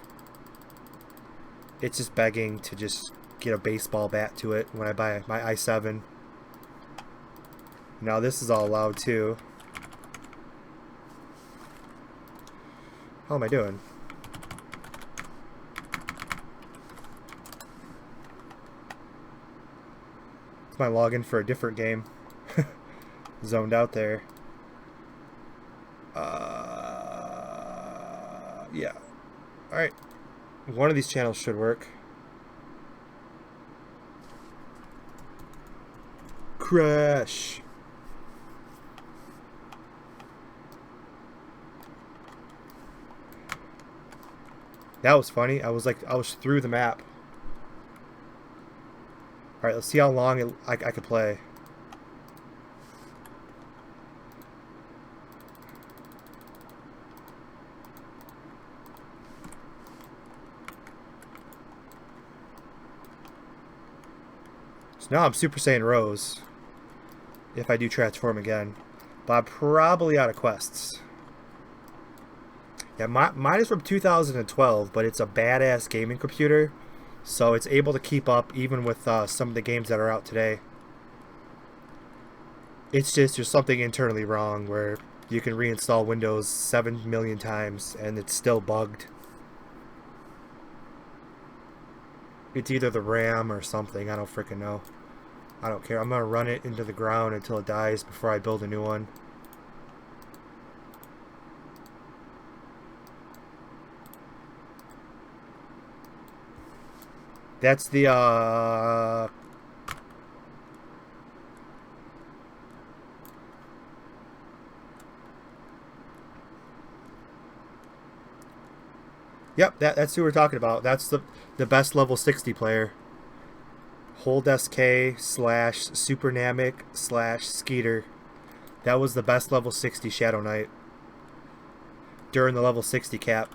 it's just begging to just get a baseball bat to it when I buy my i7. Now this is all loud too. How am I doing? It's my login for a different game. Zoned out there. Yeah. Alright. One of these channels should work. Crash. That was funny. I was through the map. Alright, let's see how long I could play. So now I'm Super Saiyan Rose. If I do transform again. But I'm probably out of quests. Yeah, mine is from 2012, but it's a badass gaming computer. So it's able to keep up even with some of the games that are out today. It's just there's something internally wrong where you can reinstall Windows 7 million times and it's still bugged. It's either the RAM or something. I don't freaking know. I don't care. I'm going to run it into the ground until it dies before I build a new one. That's the, Yep, that's who we're talking about. That's the best level 60 player. Hold SK / Super Namek / Skeeter. That was the best level 60 Shadow Knight. During the level 60 cap.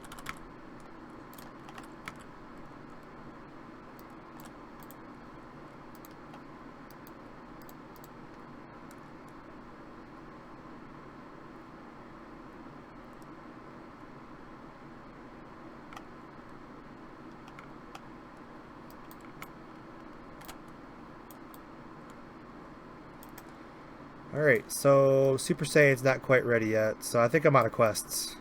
Alright, so Super Saiyan's not quite ready yet, so I think I'm out of quests.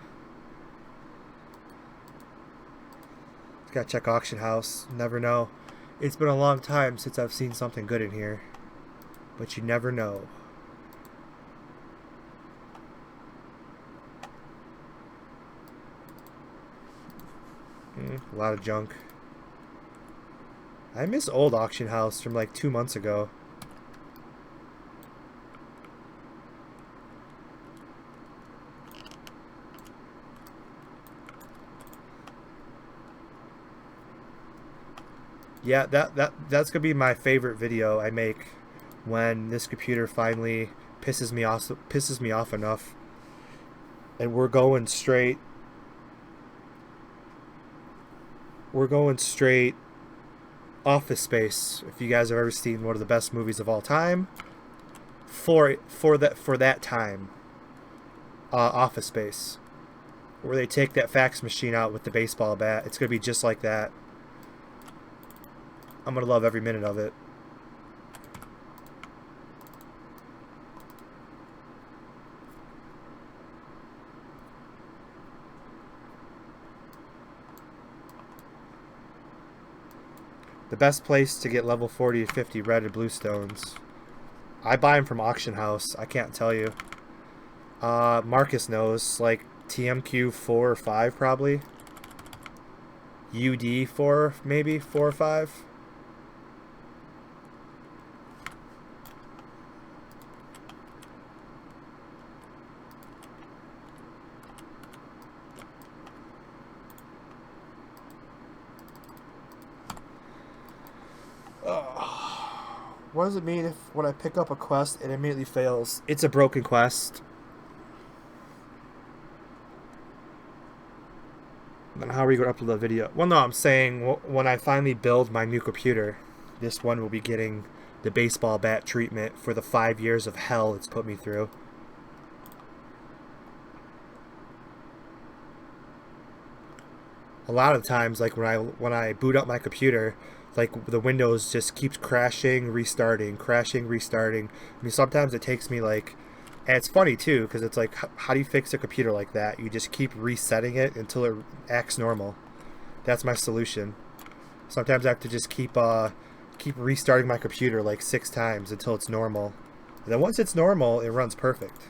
Just gotta check auction house. Never know. It's been a long time since I've seen something good in here. But you never know. A lot of junk. I miss old auction house from like 2 months ago. Yeah, that's gonna be my favorite video I make when this computer finally pisses me off enough, and we're going straight Office Space. If you guys have ever seen one of the best movies of all time, for that time, Office Space, where they take that fax machine out with the baseball bat. It's gonna be just like that. I'm gonna love every minute of it. The best place to get level 40 to 50 red and blue stones. I buy them from auction house. I can't tell you. Marcus knows, like TMQ 4 or 5 probably. UD 4 maybe 4 or 5. What does it mean if when I pick up a quest it immediately fails? It's a broken quest. Then how are we going to upload the video? Well, no, I'm saying when I finally build my new computer, this one will be getting the baseball bat treatment for the 5 years of hell it's put me through. A lot of times, like when I boot up my computer, Like the Windows just keeps crashing, restarting, crashing, restarting. I mean, sometimes it takes me like, and it's funny too, because it's like, how do you fix a computer like that? You just keep resetting it until it acts normal. That's my solution. Sometimes I have to just keep restarting my computer like 6 times until it's normal. And then once it's normal, it runs perfect.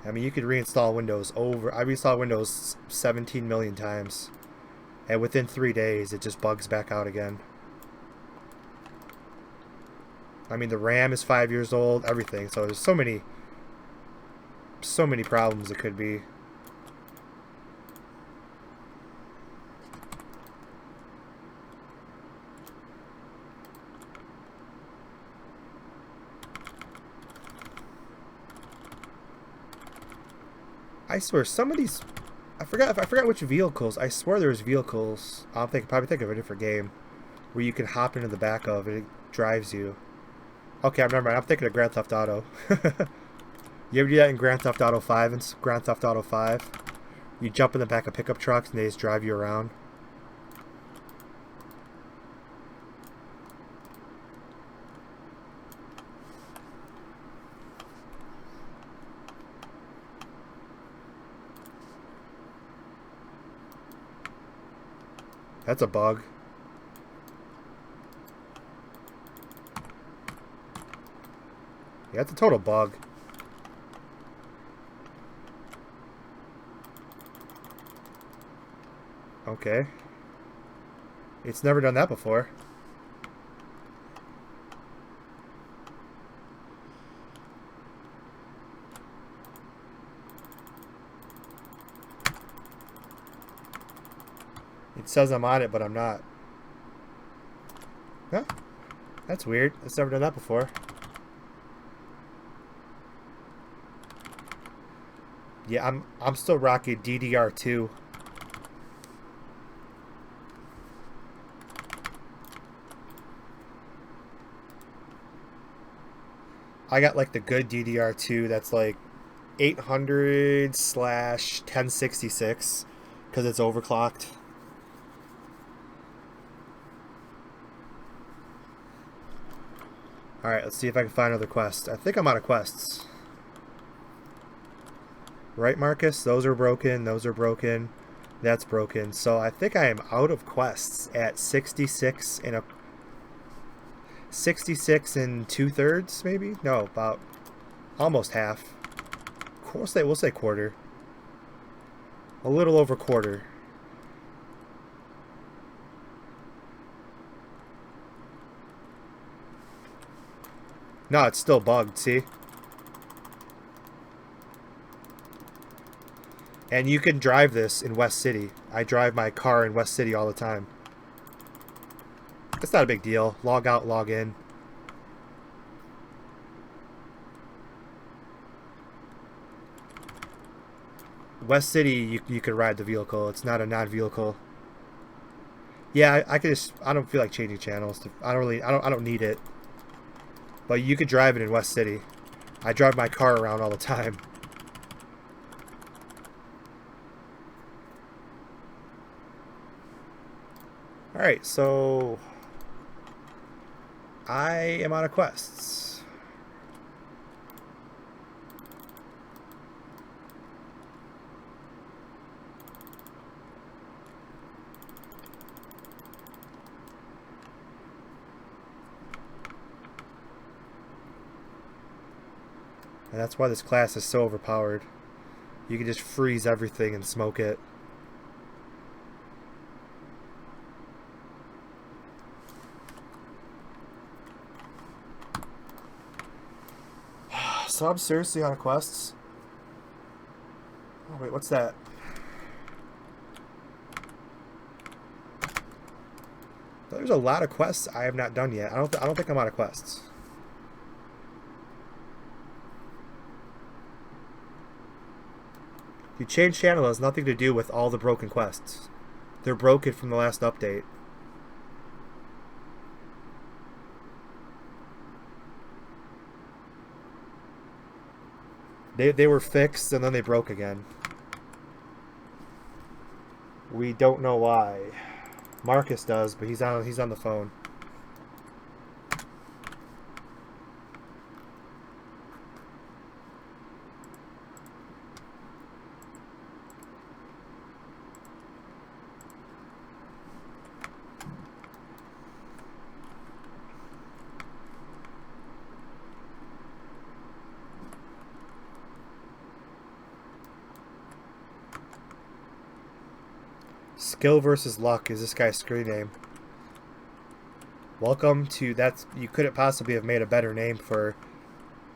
I mean, you could reinstall Windows I reinstalled Windows 17 million times. And within 3 days, it just bugs back out again. I mean, the RAM is 5 years old, everything. So there's so many problems it could be. I swear, some of these... I forgot which vehicles. I swear there's vehicles. Probably think of a different game where you can hop into the back of and it drives you. Okay, I remember. I'm thinking of Grand Theft Auto. You ever do that in Grand Theft Auto 5 and Grand Theft Auto 5? You jump in the back of pickup trucks and they just drive you around. That's a bug. Yeah, it's a total bug. Okay. It's never done that before. It says I'm on it, but I'm not. Huh? That's weird. It's never done that before. Yeah, I'm still rocking DDR2. I got like the good DDR2 that's like 800/1066 because it's overclocked. Alright, let's see if I can find another quest. I think I'm out of quests. Right, Marcus? Those are broken. Those are broken. That's broken. So I think I am out of quests at 66 and 2/3, maybe? No, about almost half. We'll say quarter. A little over quarter. No, it's still bugged, see? And you can drive this in West City. I drive my car in West City all the time. It's not a big deal. Log out, log in. West City, you can ride the vehicle. It's not a non-vehicle. Yeah, I could just... I don't feel like changing channels. I don't need it. But you could drive it in West City. I drive my car around all the time. Alright, so... I am out of quests. And that's why this class is so overpowered. You can just freeze everything and smoke it. So I'm seriously out of quests. Oh wait, what's that? There's a lot of quests I have not done yet. I don't think I'm out of quests. You change channel has nothing to do with all the broken quests. They're broken from the last update. They were fixed and then they broke again. We don't know why. Marcus does, but he's on the phone. Skill versus luck is this guy's screen name. Welcome to that's you couldn't possibly have made a better name for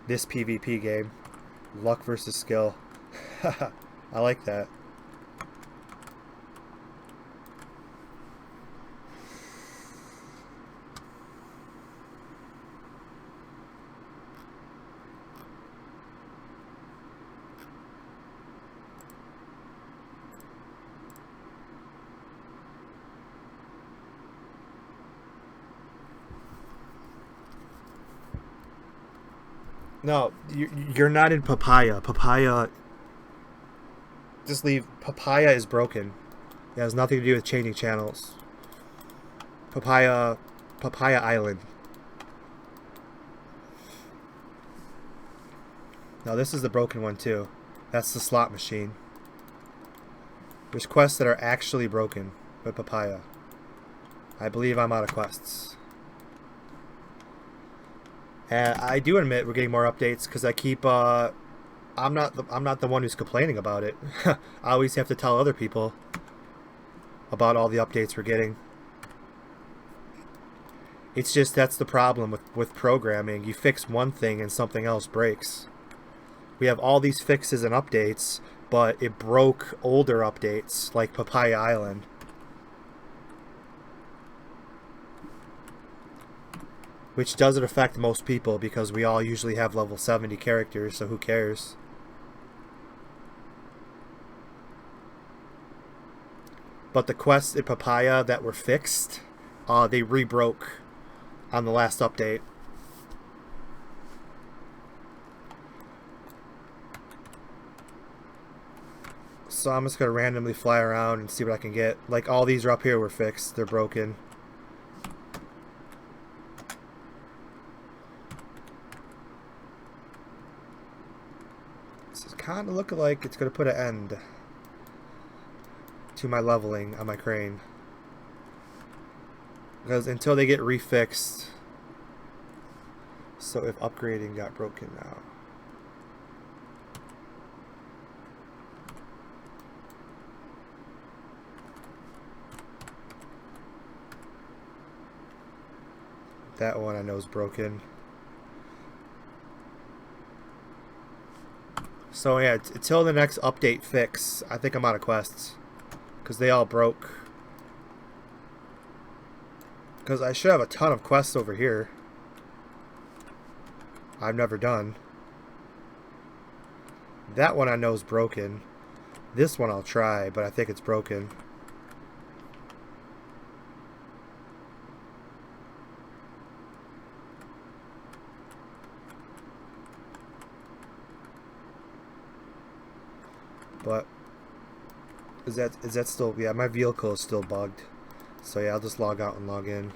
this PvP game. Luck versus skill. I like that. No, you're not in Papaya. Papaya... Just leave. Papaya is broken. It has nothing to do with changing channels. Papaya Island. Now this is the broken one too. That's the slot machine. There's quests that are actually broken with Papaya. I believe I'm out of quests. And I do admit we're getting more updates because I keep I'm not the one who's complaining about it. I always have to tell other people about all the updates we're getting. It's just that's the problem with programming. You fix one thing and something else breaks. We have all these fixes and updates, but it broke older updates like Papaya Island. Which doesn't affect most people because we all usually have level 70 characters, so who cares? But the quests in Papaya that were fixed, they re-broke on the last update. So I'm just going to randomly fly around and see what I can get. Like all these are up here were fixed, they're broken. Kind of looking like it's going to put an end to my leveling on my crane. Because until they get refixed. So if upgrading got broken now. That one I know is broken. So yeah, until the next update fix, I think I'm out of quests. Because they all broke. Because I should have a ton of quests over here. I've never done. That one I know is broken. This one I'll try, but I think it's broken. But is that still, yeah, my vehicle is still bugged. So yeah, I'll just log out and log in.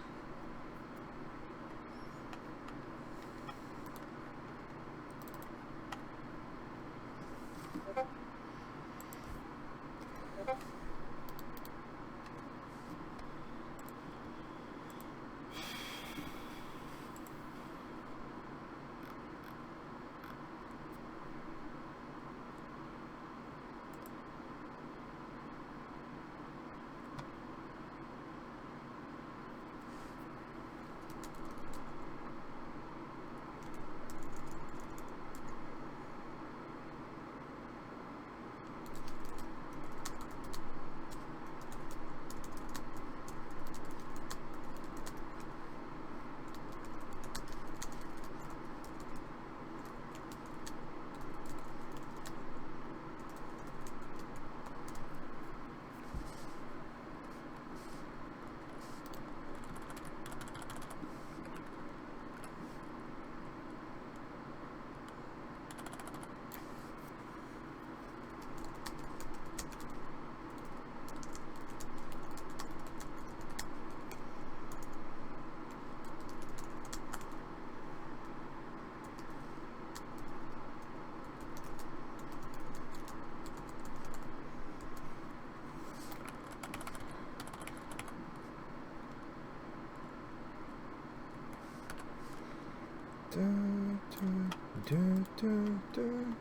Dun, dun, dun, dun, dun.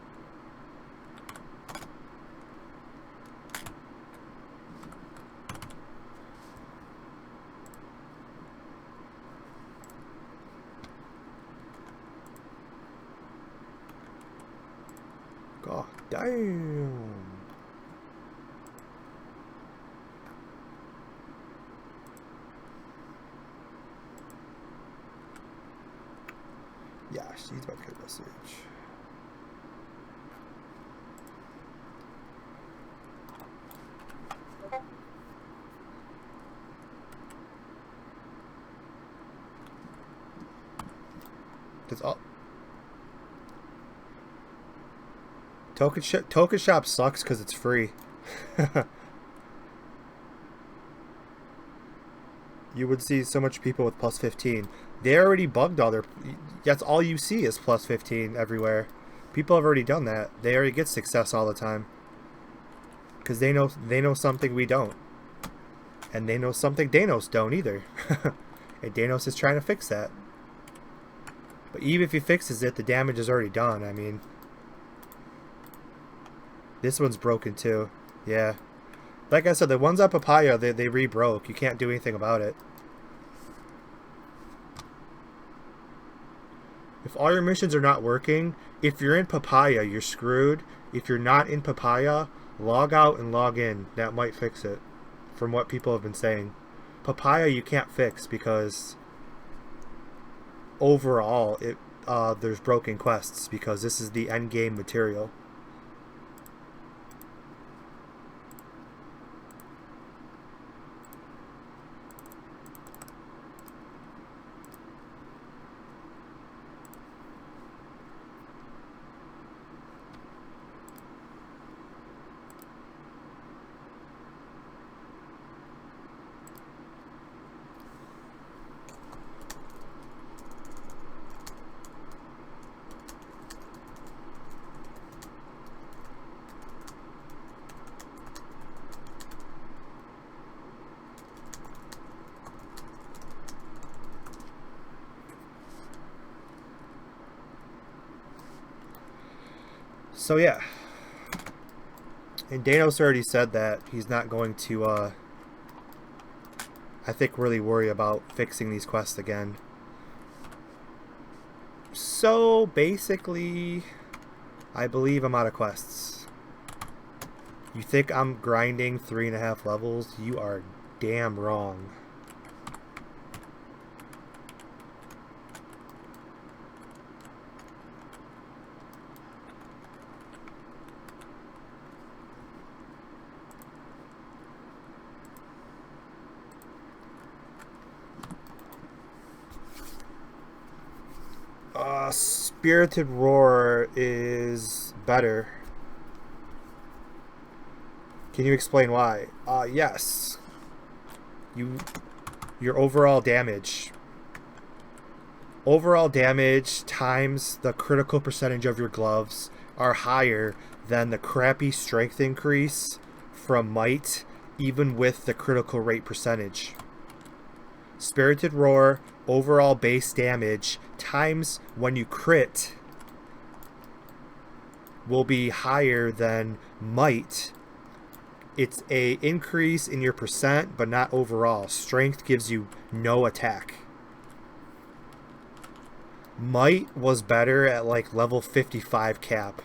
God damn. Yeah, she's about to get a message. That's all. Token Shop sucks because it's free. You would see so much people with plus 15. They already bugged all their... That's all you see is plus 15 everywhere. People have already done that. They already get success all the time. Because they know something we don't. And they know something Danos don't either. And Danos is trying to fix that. But even if he fixes it, the damage is already done. I mean... This one's broken too. Yeah. Like I said, the ones on Papaya, they re-broke. You can't do anything about it. If all your missions are not working, if you're in Papaya, you're screwed. If you're not in Papaya, log out and log in. That might fix it, from what people have been saying. Papaya you can't fix because overall there's broken quests because this is the end game material. So yeah, and Danos already said that he's not going to, I think, really worry about fixing these quests again. So basically, I believe I'm out of quests. You think I'm grinding 3.5 levels? You are damn wrong. Spirited Roar is better. Can you explain why? Yes. Your overall damage. Overall damage times the critical percentage of your gloves are higher than the crappy strength increase from Might, even with the critical rate percentage. Spirited Roar, overall base damage times when you crit will be higher than Might. It's a increase in your percent, but not overall. Strength gives you no attack. Might was better at like level 55 cap.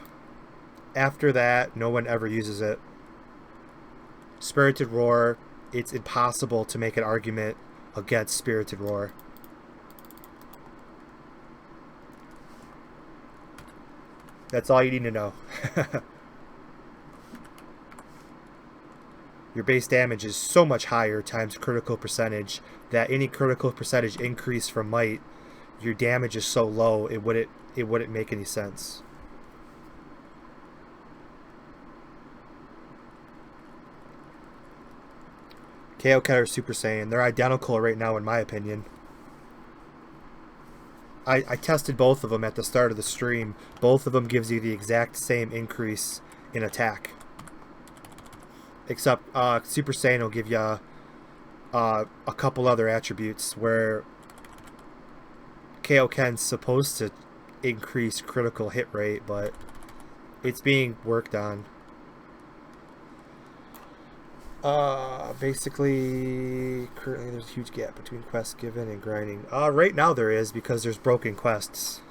After that, no one ever uses it. Spirited Roar, it's impossible to make an argument against Spirited Roar. That's all you need to know. Your base damage is so much higher times critical percentage that any critical percentage increase from Might, your damage is so low it wouldn't make any sense. Kaioken or Super Saiyan, they're identical right now in my opinion. I tested both of them at the start of the stream. Both of them gives you the exact same increase in attack. Except Super Saiyan will give you a couple other attributes where Kaioken's supposed to increase critical hit rate, but it's being worked on. Basically, currently there's a huge gap between quests given and grinding. Right now there is, because there's broken quests.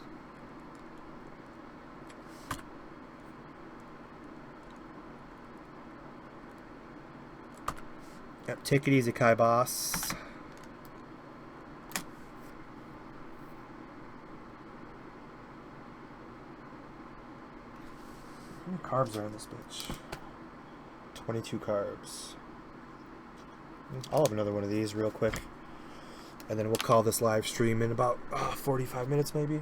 Yep, take it easy, Kai Boss. How many carbs are in this bitch? 22 carbs. I'll have another one of these real quick. And then we'll call this live stream in about 45 minutes maybe.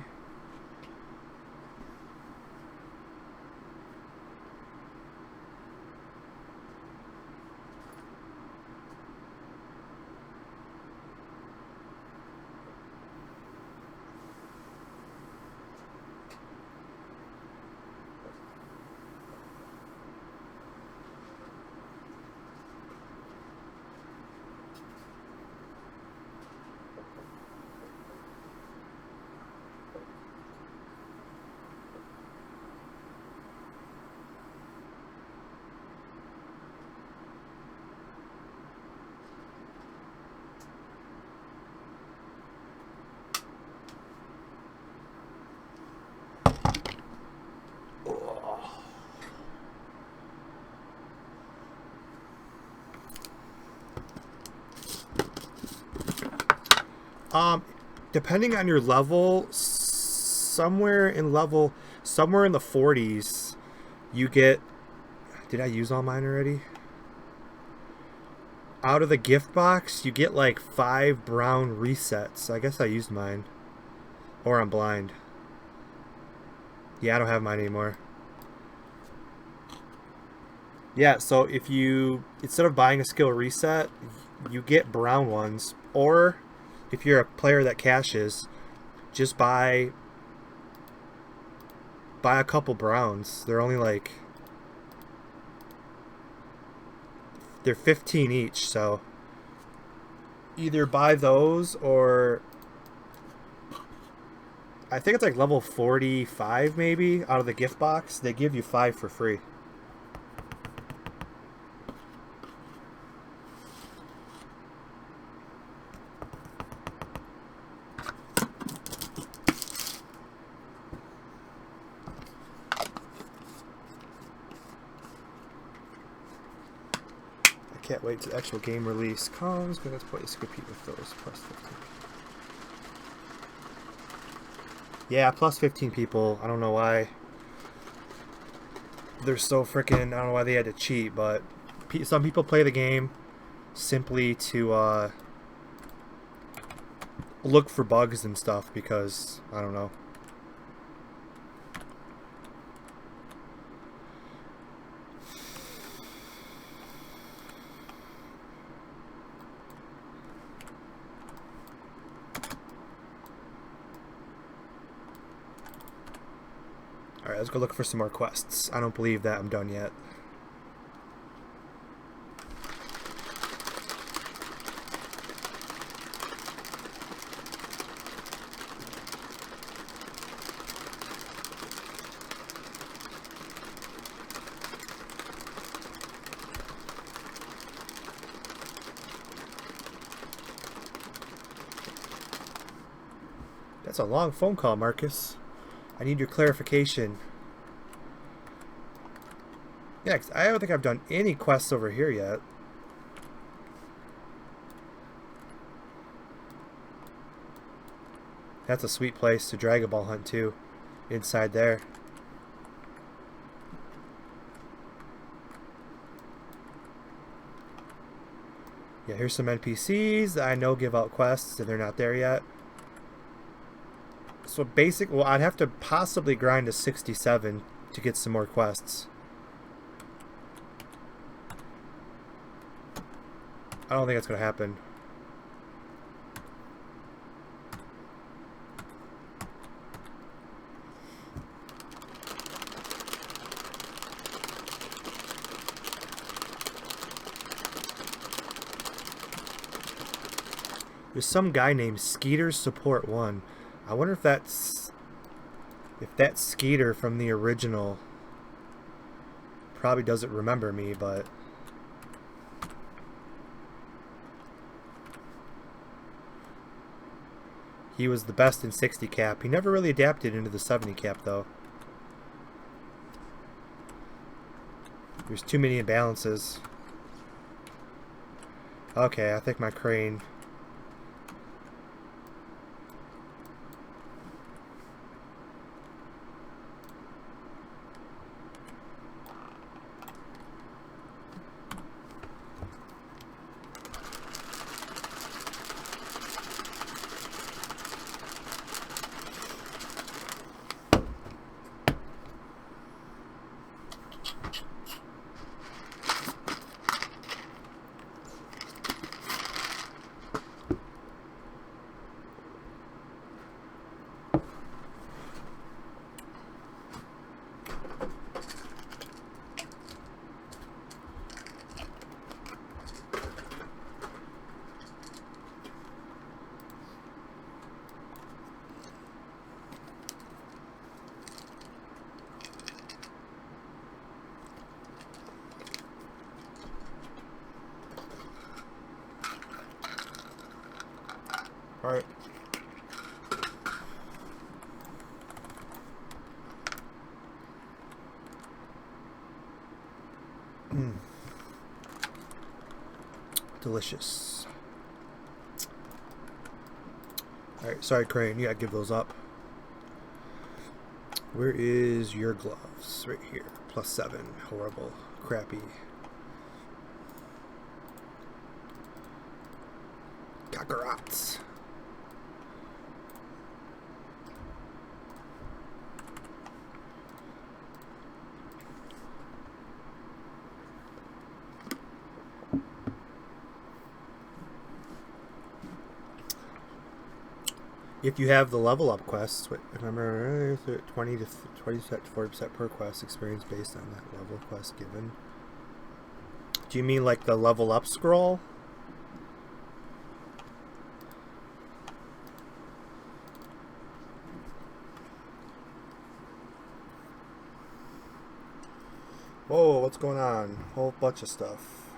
Depending on your level, somewhere in the 40s, you get. Did I use all mine already? Out of the gift box, you get like 5 brown resets. I guess I used mine, or I'm blind. Yeah, I don't have mine anymore. Yeah, so if you, instead of buying a skill reset, you get brown ones, or if you're a player that caches, just buy a couple browns. They're only like, they're 15 each, so either buy those, or I think it's like level 45 maybe out of the gift box. They give you 5 for free. Can't wait till the actual game release comes, because let's play this compete with those plus 15. Yeah, plus 15 people. I don't know why they're so freaking. I don't know why they had to cheat, but some people play the game simply to look for bugs and stuff, because I don't know. Alright, let's go look for some more quests. I don't believe that I'm done yet. That's a long phone call, Marcus. I need your clarification. Yeah, 'cause I don't think I've done any quests over here yet. That's a sweet place to Dragon Ball hunt too, inside there. Yeah, here's some NPCs that I know give out quests, and they're not there yet. So well, I'd have to possibly grind to 67 to get some more quests. I don't think that's going to happen. There's some guy named Skeeter Support 1. I wonder if that's Skeeter from the original probably doesn't remember me, but he was the best in 60 cap. He never really adapted into the 70 cap though. There's too many imbalances. Okay, I think my crane. Alright. Delicious. Alright, sorry Crane, you gotta give those up. Where is your gloves? Right here. +7. Horrible. Crappy. Kakarats. If you have the level up quests, remember 20 to 40% per quest experience based on that level quest given. Do you mean like the level up scroll? Whoa, what's going on? Whole bunch of stuff.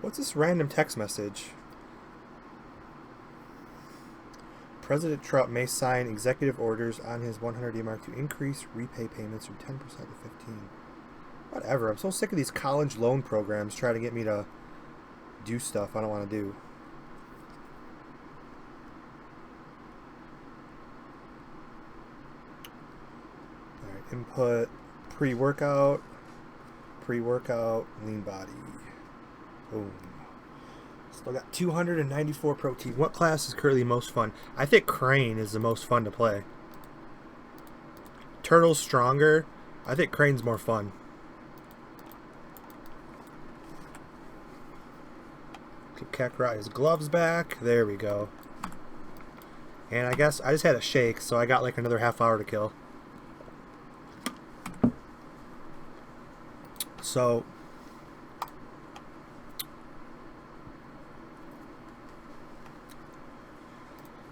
What's this random text message? President Trump may sign executive orders on his 100-day mark to increase repay payments from 10% to 15%. Whatever. I'm so sick of these college loan programs trying to get me to do stuff I don't want to do. Alright, input pre-workout, lean body. Boom. Still got 294 protein. What class is currently most fun? I think Crane is the most fun to play. Turtle's stronger. I think Crane's more fun. Kakarot his gloves back. There we go. And I guess I just had a shake, so I got like another half hour to kill. So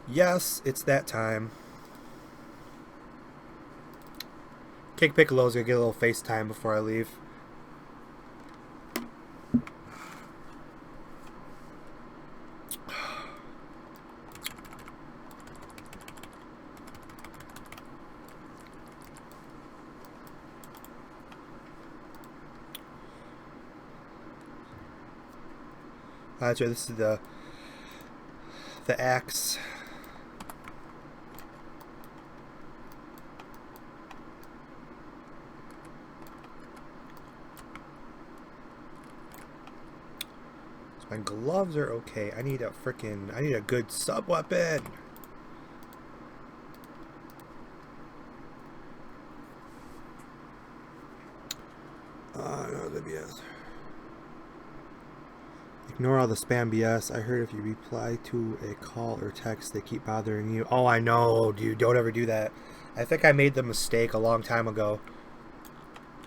yes, it's that time. Cake Piccolo's gonna get a little FaceTime before I leave. That's right, this is the axe. My gloves are okay. I need a good sub weapon. No, the BS. Ignore all the spam BS. I heard if you reply to a call or text, they keep bothering you. Oh, I know, dude. Don't ever do that. I think I made the mistake a long time ago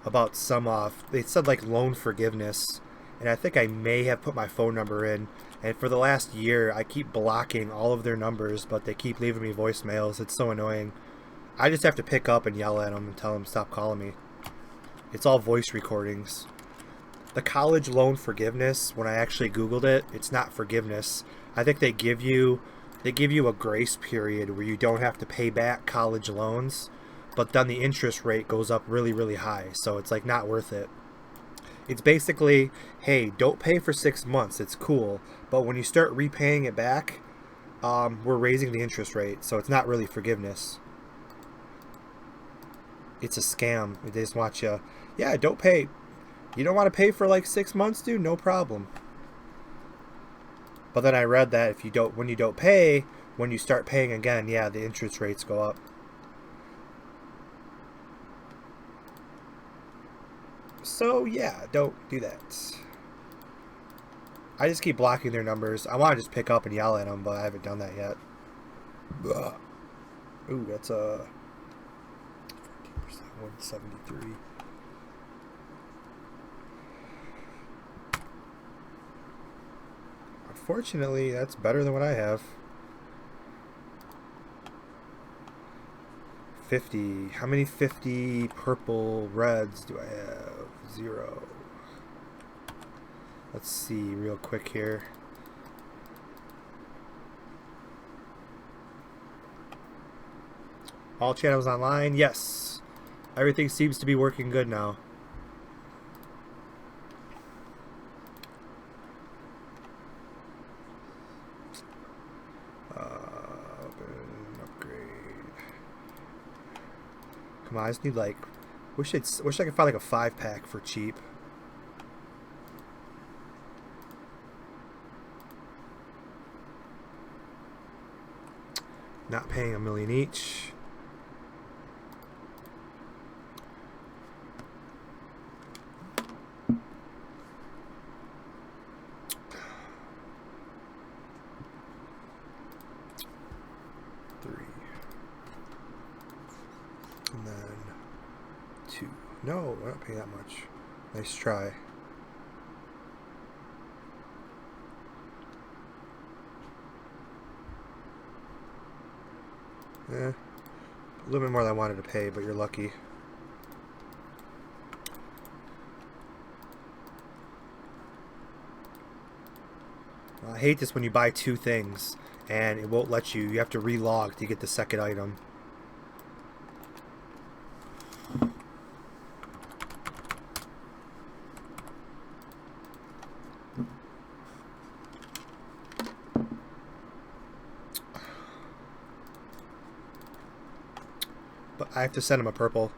about some off. They said like loan forgiveness. and I think I may have put my phone number in. And for the last year, I keep blocking all of their numbers, but they keep leaving me voicemails. It's so annoying. I just have to pick up and yell at them and tell them to stop calling me. It's all voice recordings. The college loan forgiveness, when I actually Googled it, it's not forgiveness. I think they give you a grace period where you don't have to pay back college loans, but then the interest rate goes up really, really high. So it's like not worth it. It's basically, hey, don't pay for 6 months. It's cool. But when you start repaying it back, we're raising the interest rate. So it's not really forgiveness. It's a scam. They just want you, yeah, don't pay. You don't want to pay for like 6 months, dude? No problem. But then I read that when you don't pay, when you start paying again, yeah, the interest rates go up. So yeah, don't do that. I just keep blocking their numbers. I want to just pick up and yell at them, but I haven't done that yet. Ugh. Ooh, that's a 14%, 173. Unfortunately, that's better than what I have. 50. How many 50 purple reds do I have? 0. Let's see real quick here. All channels online? Yes. Everything seems to be working good now. Open, upgrade. Come on, I just need like... Wish I could find like a 5-pack for cheap. Not paying $1 million each. And then 2. No, we're not paying that much. Nice try. A little bit more than I wanted to pay, but you're lucky. I hate this when you buy 2 things and it won't let you. You have to relog to get the second item. But I have to send him a purple.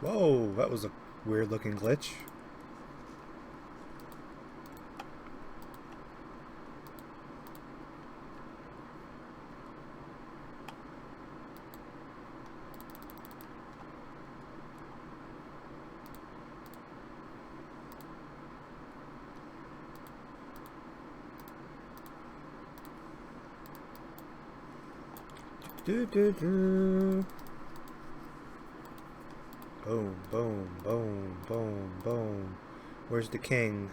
Whoa, that was a weird looking glitch. Do do do. Boom, boom, boom, boom, boom. Where's the king?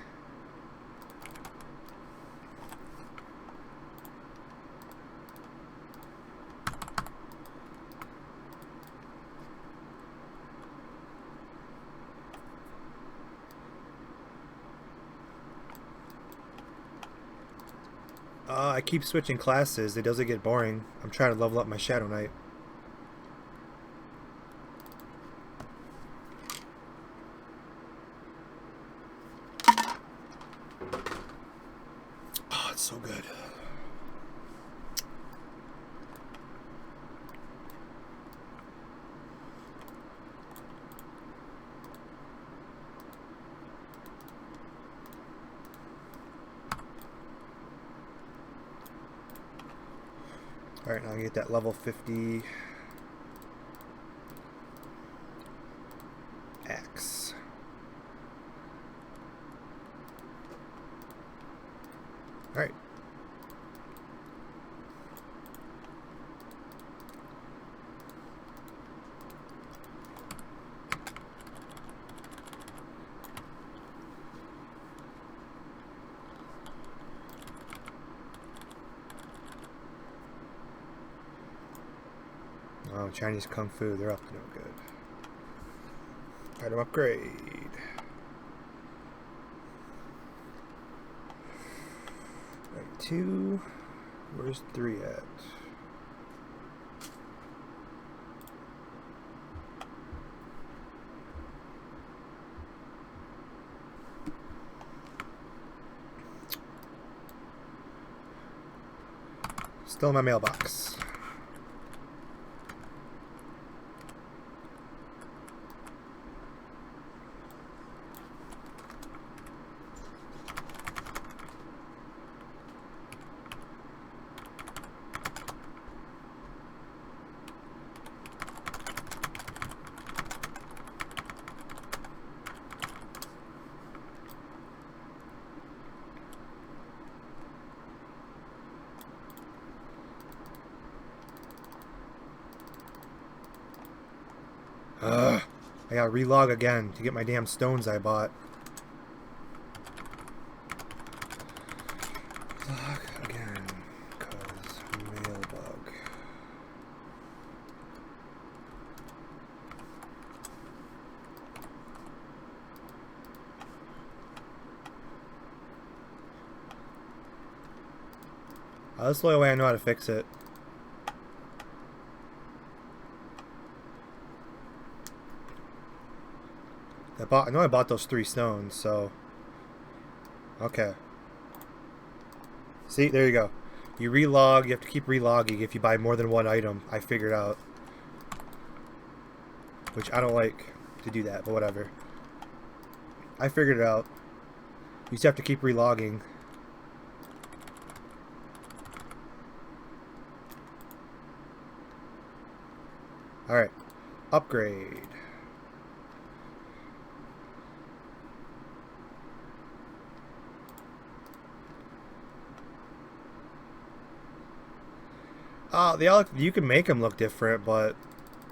I keep switching classes. It doesn't get boring. I'm trying to level up my Shadow Knight. Oh, it's so good. Alright, now I get that level 50 axe. Alright. Oh, Chinese Kung Fu, they're up to no good. Item upgrade. Right, 2. Where's 3 at? Still in my mailbox. I gotta relog again to get my damn stones I bought. Log again, cause mail bug. That's the only way I know how to fix it. I know I bought those 3 stones, so... Okay. See, there you go. You relog, you have to keep relogging if you buy more than 1 item. I figured out. Which I don't like to do that, but whatever. I figured it out. You just have to keep relogging. Alright. Upgrade. You can make them look different, but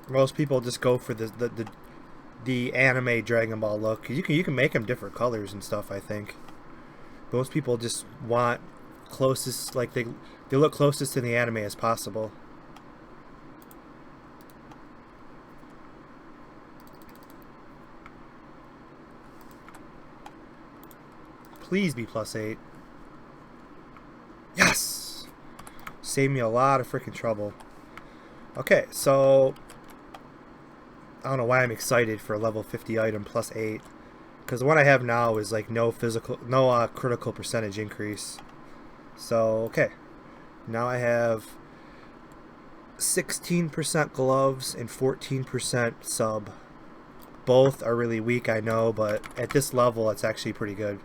most people just go for the anime Dragon Ball look. You can make them different colors and stuff. I think most people just want closest, like they look closest to the anime as possible. Please be +8. Yes. Saved me a lot of freaking trouble. Okay, so I don't know why I'm excited for a level 50 item +8, because the one I have now is like no critical percentage increase. So okay, now I have 16% gloves and 14% sub. Both are really weak, I know, but at this level it's actually pretty good.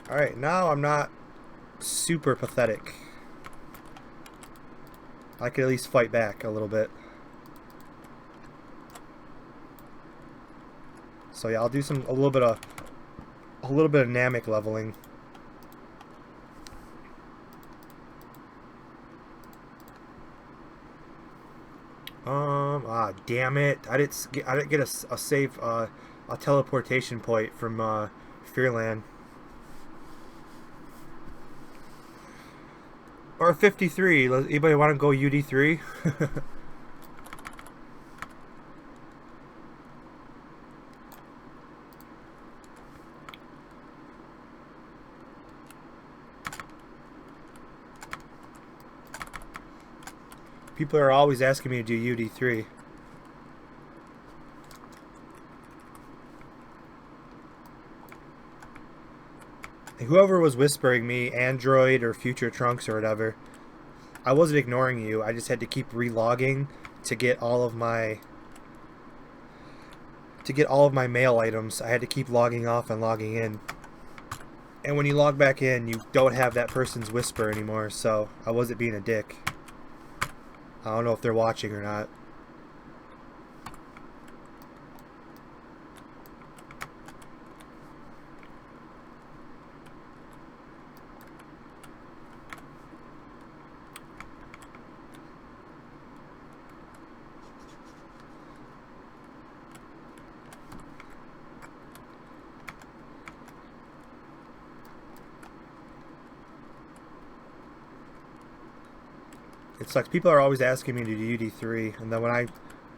Alright, now I'm not super pathetic. I can at least fight back a little bit. So yeah, I'll do a little bit of Namek leveling. Damn it! I didn't get a save a teleportation point from Fearland. Or 53. Anybody want to go UD3? People are always asking me to do UD3. Whoever was whispering me, Android or Future Trunks or whatever, I wasn't ignoring you. I just had to keep relogging to get all of my mail items. I had to keep logging off and logging in. And when you log back in, you don't have that person's whisper anymore, so I wasn't being a dick. I don't know if they're watching or not. It's like people are always asking me to do UD3, and then when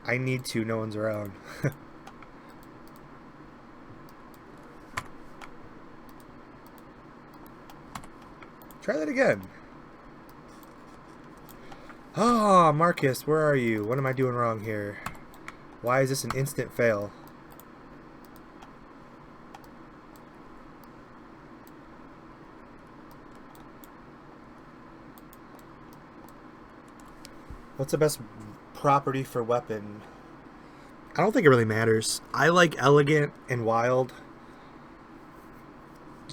I need to, no one's around. Try that again. Oh, Marcus, where are you? What am I doing wrong here? Why is this an instant fail? What's the best property for weapon? I don't think it really matters. I like elegant and wild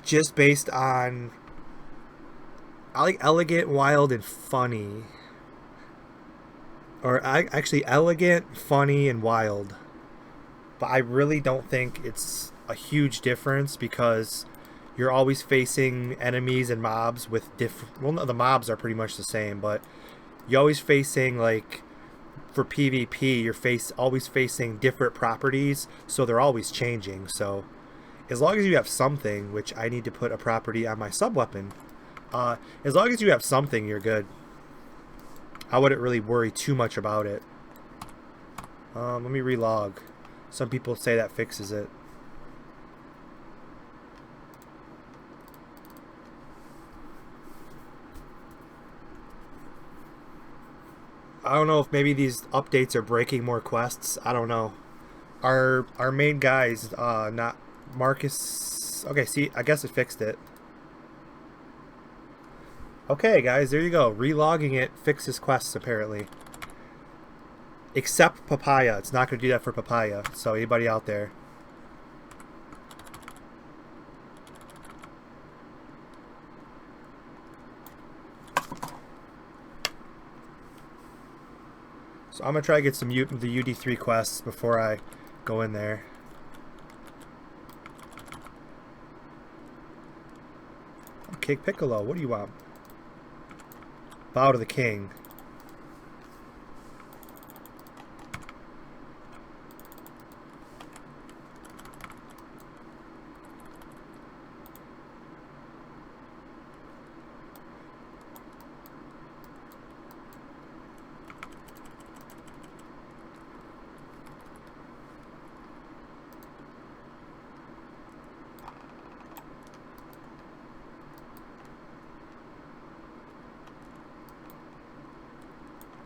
just based on... I like elegant, wild, and funny. Or actually elegant, funny, and wild. But I really don't think it's a huge difference because you're always facing enemies and mobs with different... Well, no, the mobs are pretty much the same, but you're always facing, like, for PvP, you're always facing different properties, so they're always changing. So as long as you have something, which I need to put a property on my sub-weapon, as long as you have something, you're good. I wouldn't really worry too much about it. Let me relog. Some people say that fixes it. I don't know if maybe these updates are breaking more quests. I don't know. Our main guys, not Marcus. Okay, see, I guess it fixed it. Okay, guys, there you go. Relogging it fixes quests, apparently. Except Papaya. It's not going to do that for Papaya. So, anybody out there? So, I'm going to try to get some the UD3 quests before I go in there. King Piccolo, what do you want? Bow to the king.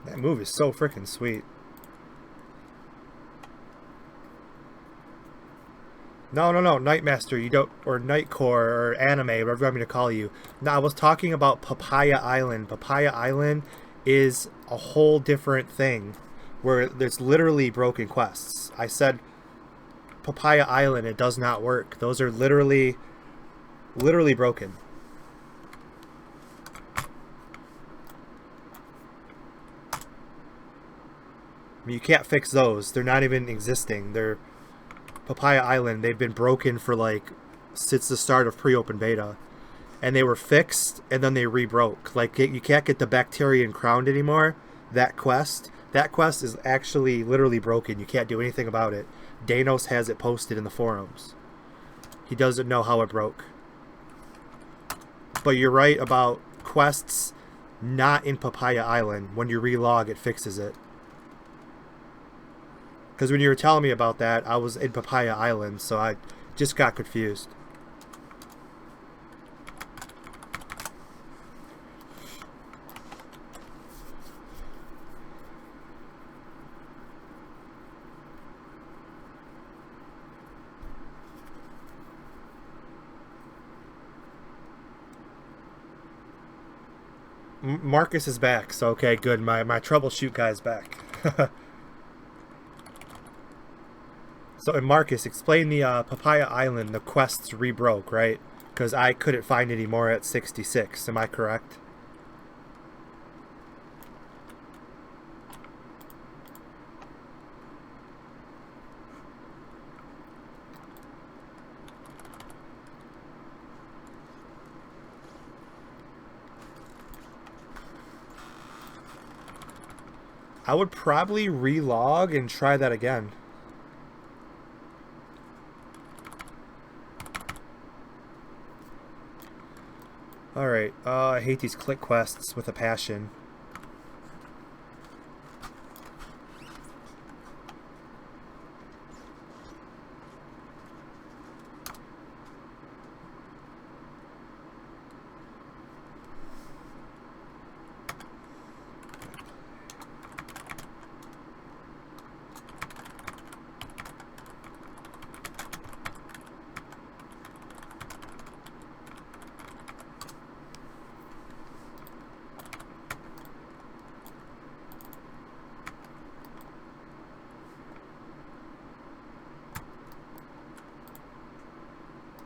That move is so freaking sweet. No, Nightmaster, you don't, or Nightcore, or Anime, whatever you want me to call you. No, I was talking about Papaya Island. Papaya Island is a whole different thing, where there's literally broken quests. I said Papaya Island, it does not work. Those are literally broken. I mean, you can't fix those. They're not even existing. They're Papaya Island. They've been broken for like since the start of pre-open beta, and they were fixed and then they re-broke. Like you can't get the Bacterian crowned anymore. That quest is actually literally broken. You can't do anything about it. Danos has it posted in the forums. He doesn't know how it broke. But you're right about quests not in Papaya Island. When you relog, it fixes it. Because when you were telling me about that, I was in Papaya Island, so I just got confused. Marcus is back, so okay, good. My troubleshoot guy's back. So, and Marcus, explain the Papaya Island, the quests rebroke, right? Because I couldn't find any more at 66. Am I correct? I would probably relog and try that again. Alright, I hate these click quests with a passion.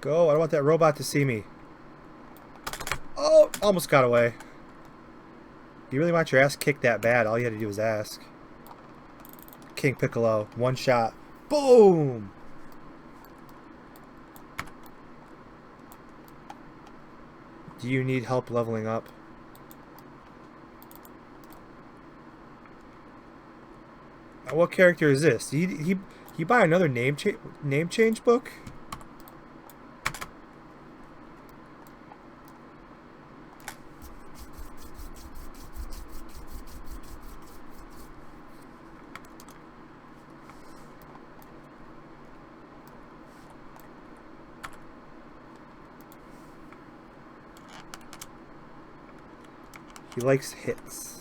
Go. I don't want that robot to see me. Oh, almost got away. You really want your ass kicked that bad? All you had to do was ask. King Piccolo. One shot. Boom! Do you need help leveling up? Now, what character is this? He buy another name change book? He likes hits.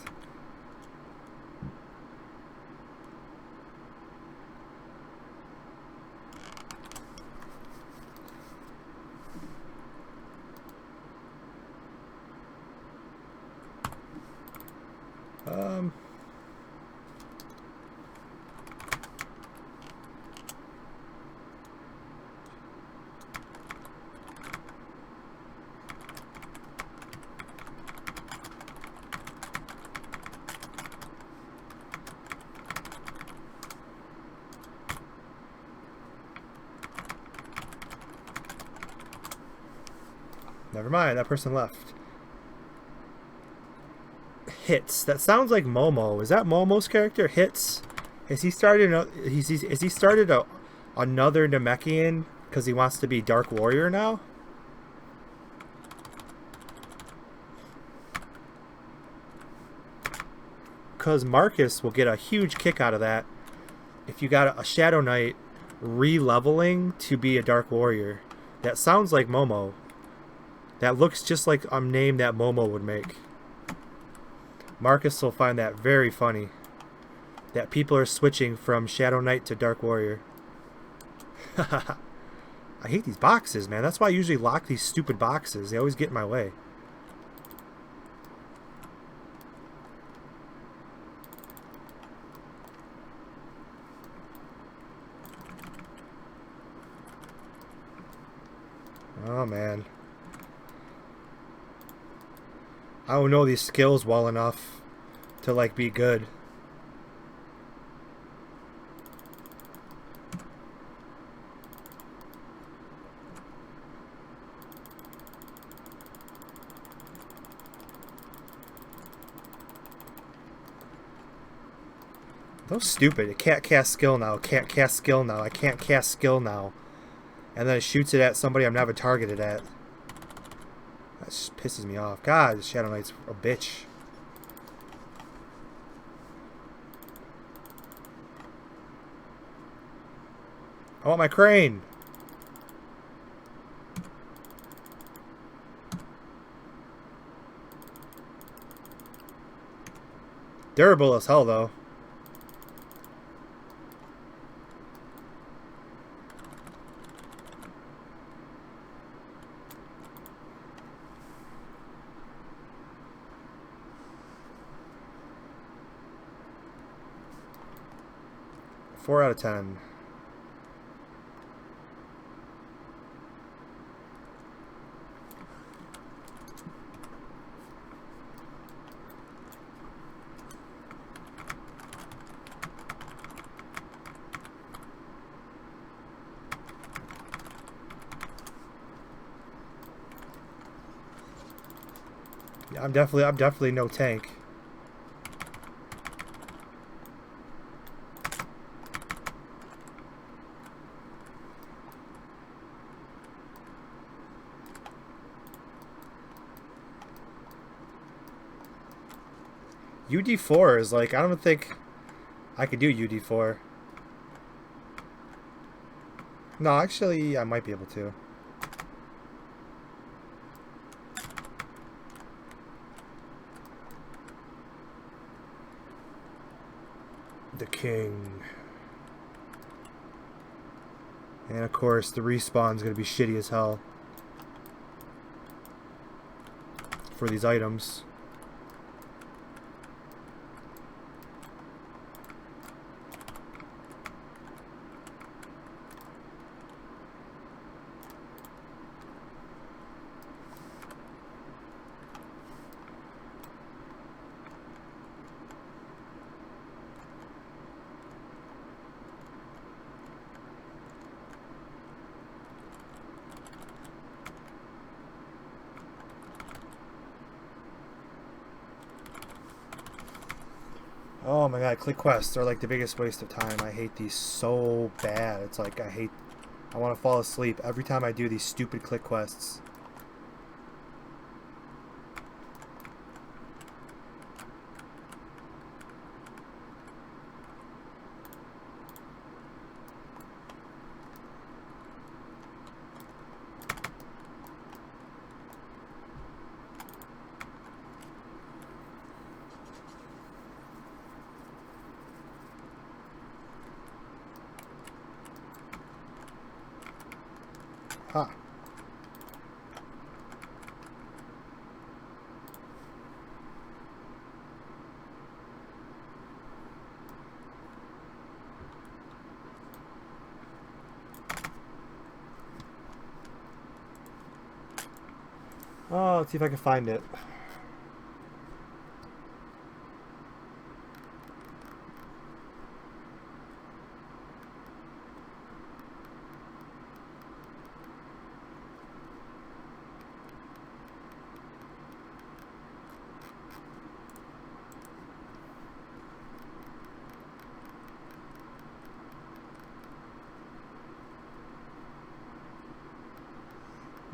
Never mind, that person left. Hits. That sounds like Momo. Is that Momo's character? Hits. Has he started? Has he started another Namekian because he wants to be Dark Warrior now? Because Marcus will get a huge kick out of that if you got a Shadow Knight re-leveling to be a Dark Warrior. That sounds like Momo. That looks just like a name that Momo would make. Marcus will find that very funny. That people are switching from Shadow Knight to Dark Warrior. I hate these boxes, man. That's why I usually lock these stupid boxes. They always get in my way. Oh, man. I don't know these skills well enough to, like, be good. Those stupid. It can't cast skill now. Can't cast skill now. I can't cast skill now. And then it shoots it at somebody I'm never targeted at. That just pisses me off. God, this Shadow Knight's a bitch. I want my crane. Durable as hell, though. Four out of 10. Yeah, I'm definitely no tank. UD4 is like, I don't think I could do UD4. No, actually, I might be able to. The king. And of course, the respawn's gonna be shitty as hell for these items. Oh my god, click quests are like the biggest waste of time. I hate these so bad. It's like I want to fall asleep every time I do these stupid click quests. Huh. Oh, let's see if I can find it.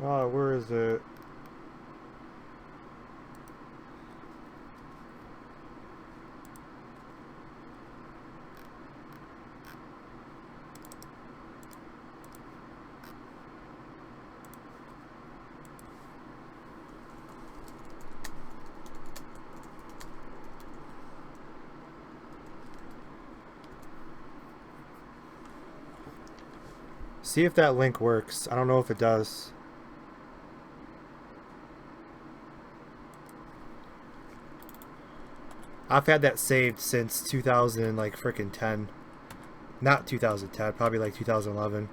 Oh, where is it? See if that link works. I don't know if it does. I've had that saved since 2000, like frickin' 10. Not 2010, probably like 2011.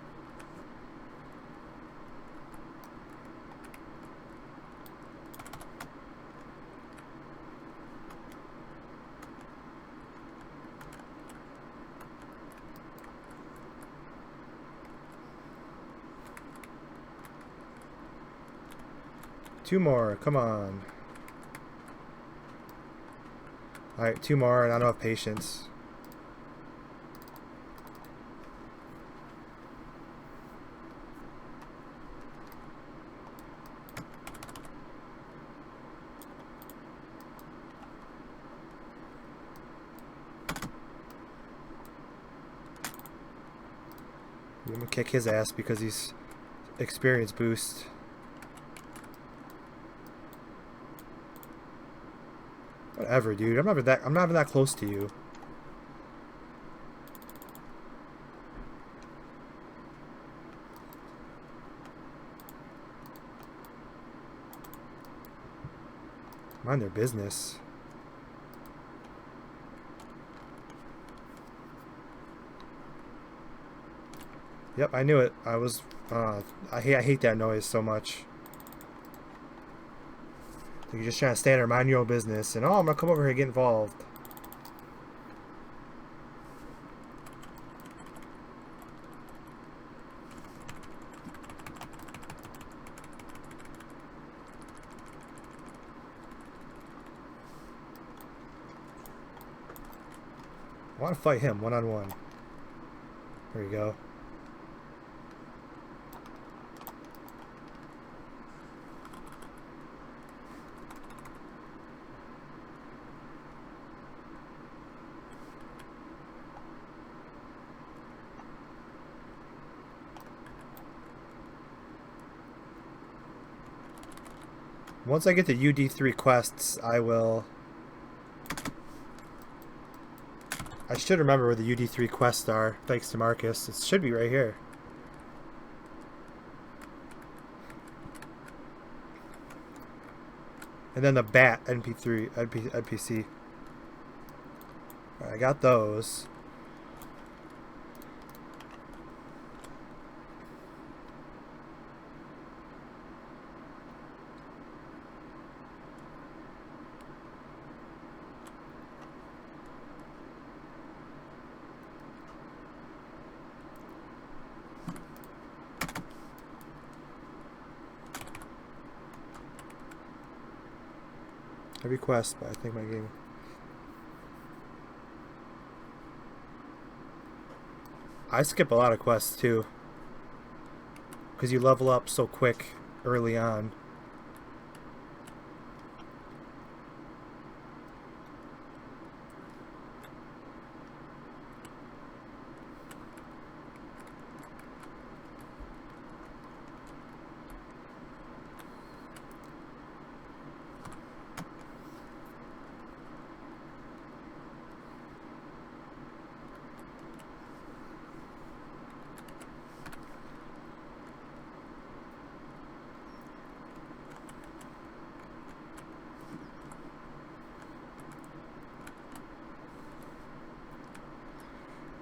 Two more, come on. Alright, two more, and I don't have patience. I'm gonna kick his ass because he's experience boost. Whatever, dude. I'm not even that close to you. Mind their business. Yep, I knew it. I was. I hate that noise so much. You're just trying to stand there, mind your own business, and oh, I'm gonna come over here and get involved. I want to fight him one-on-one. There you go. Once I get the UD3 quests, I will... I should remember where the UD3 quests are, thanks to Marcus. It should be right here. And then the Bat NPC. Alright, I got those. Every quest, but I think my game. I skip a lot of quests too, because you level up so quick early on.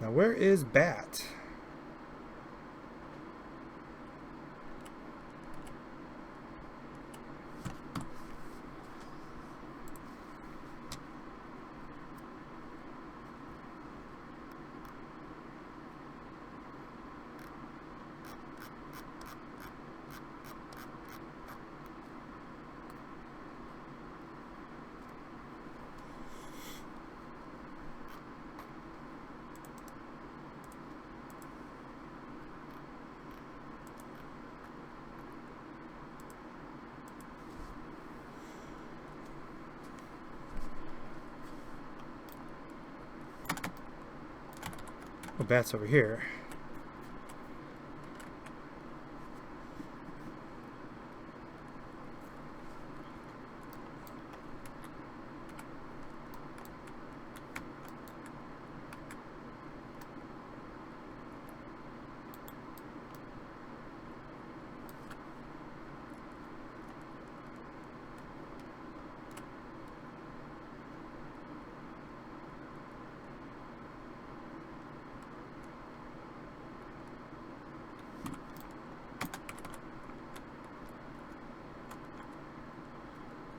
Now, where is Bat? Oh, Bat's over here.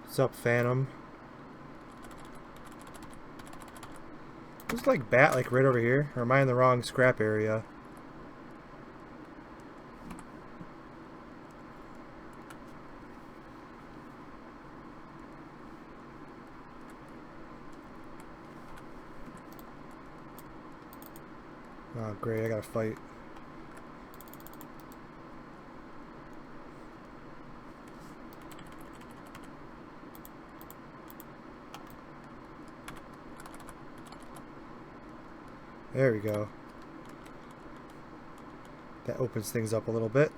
What's up, Phantom? Looks like Bat, like right over here. Or am I in the wrong scrap area? Oh, great, I gotta fight. There we go. That opens things up a little bit.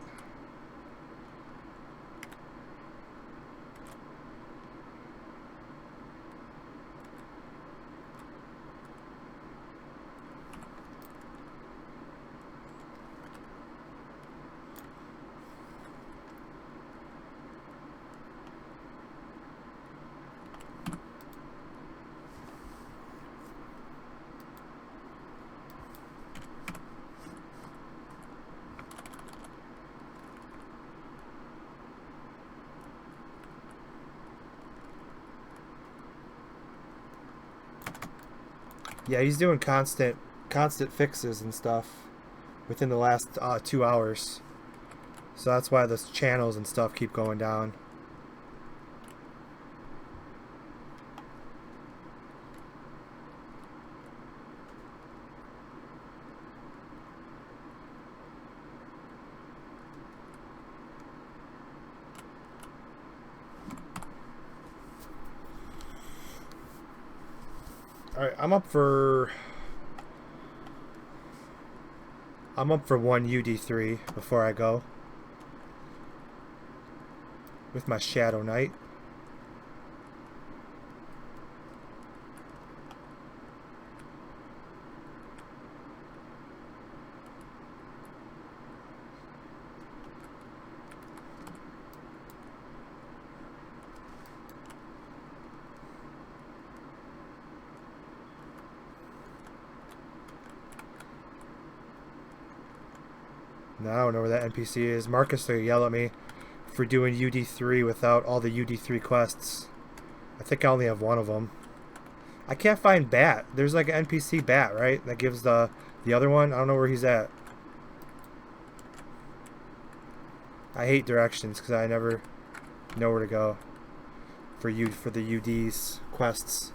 Yeah, he's doing constant fixes and stuff within the last 2 hours. So that's why the channels and stuff keep going down. Alright, I'm up for 1 UD3 before I go. With my Shadow Knight. No, I don't know where that NPC is. Marcus will yell at me for doing UD3 without all the UD3 quests. I think I only have one of them. I can't find Bat. There's like an NPC Bat, right? That gives the other one. I don't know where he's at. I hate directions because I never know where to go for the UD's quests.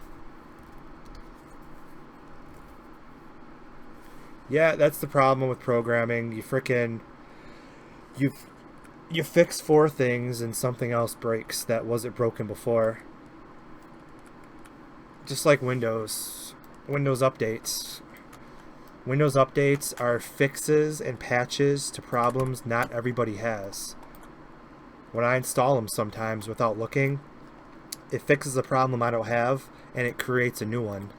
Yeah, that's the problem with programming. You you fix 4 things and something else breaks that wasn't broken before. Just like Windows. Windows updates. Windows updates are fixes and patches to problems not everybody has. When I install them sometimes without looking, it fixes a problem I don't have and it creates a new one.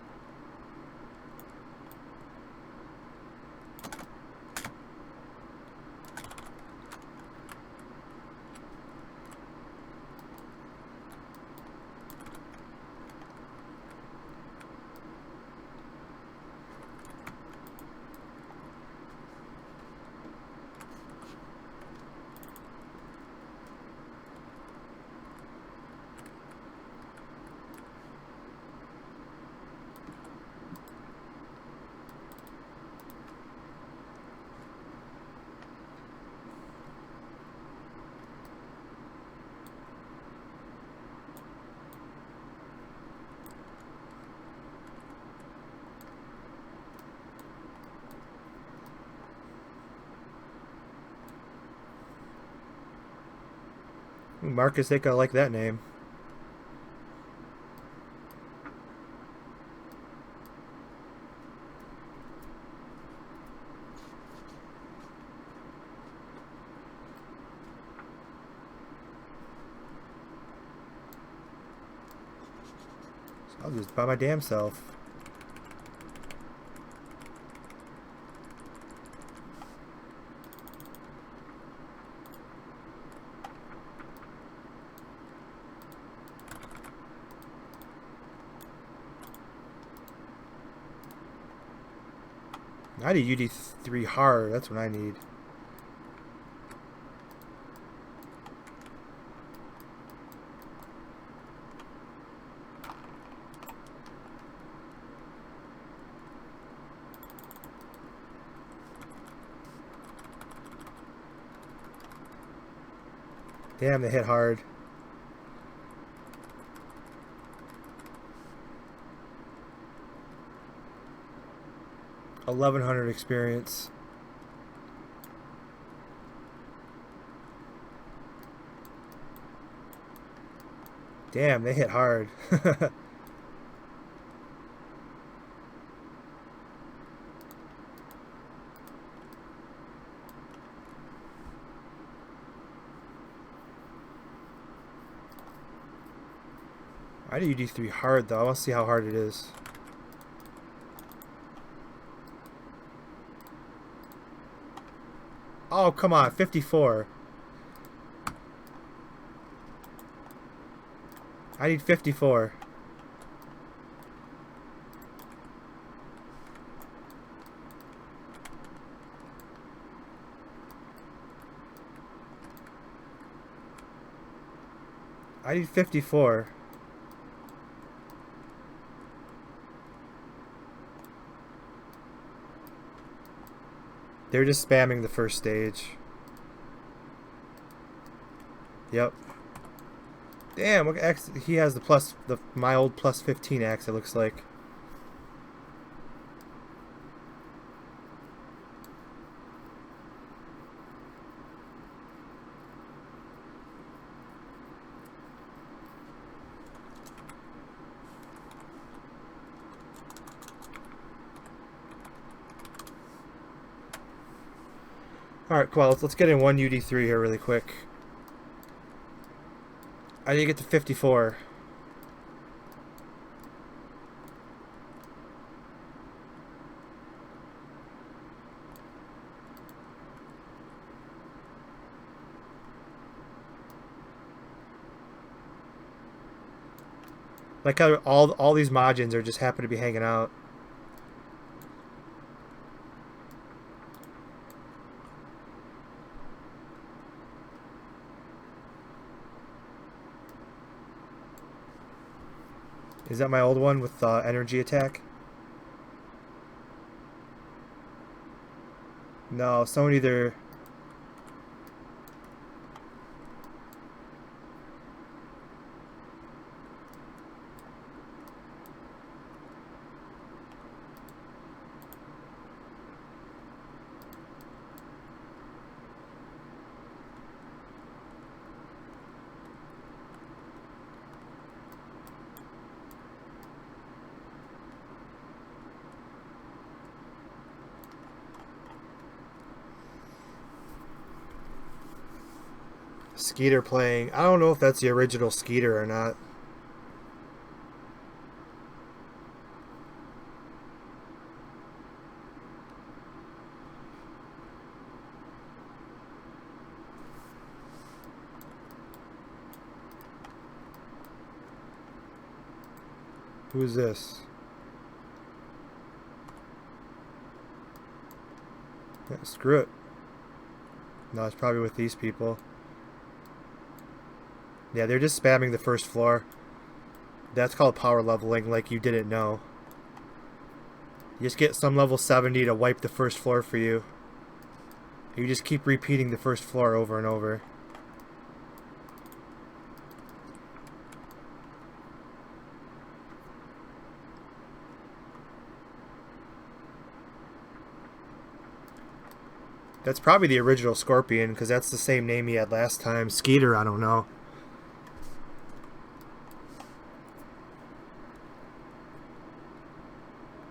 Marcus, I like that name. So I'll just by my damn self. I need UD3 hard. That's what I need. Damn, they hit hard. $1,100 experience. Damn, they hit hard. I do UD3 hard though. I want to see how hard it is. Oh, come on, 54. I need 54. I need 54. They're just spamming the first stage. Yep. Damn, look, he has my old plus 15 axe, it looks like. Alright, cool. Let's get in one UD3 here really quick. I need to get to 54. Like how all these margins are just happen to be hanging out. Is that my old one with energy attack? No, someone either... Skeeter playing. I don't know if that's the original Skeeter or not. Who's this? Yeah, screw it. No, it's probably with these people. Yeah, they're just spamming the first floor. That's called power leveling, like you didn't know. You just get some level 70 to wipe the first floor for you. You just keep repeating the first floor over and over. That's probably the original Scorpion, because that's the same name he had last time. Skeeter, I don't know.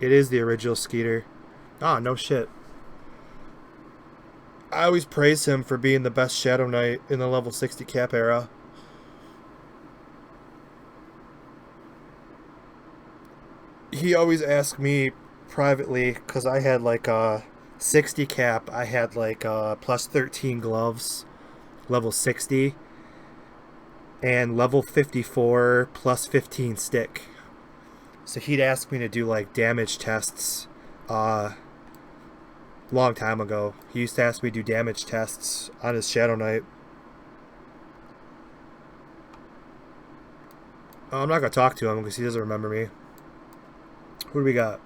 It is the original Skeeter. Ah, no shit. I always praise him for being the best Shadow Knight in the level 60 cap era. He always asked me privately, because I had like a 60 cap, I had like plus 13 gloves, level 60, and level 54 plus 15 stick. So he'd ask me to do like damage tests long time ago. He used to ask me to do damage tests on his Shadow Knight. I'm not going to talk to him because he doesn't remember me. Who do we got?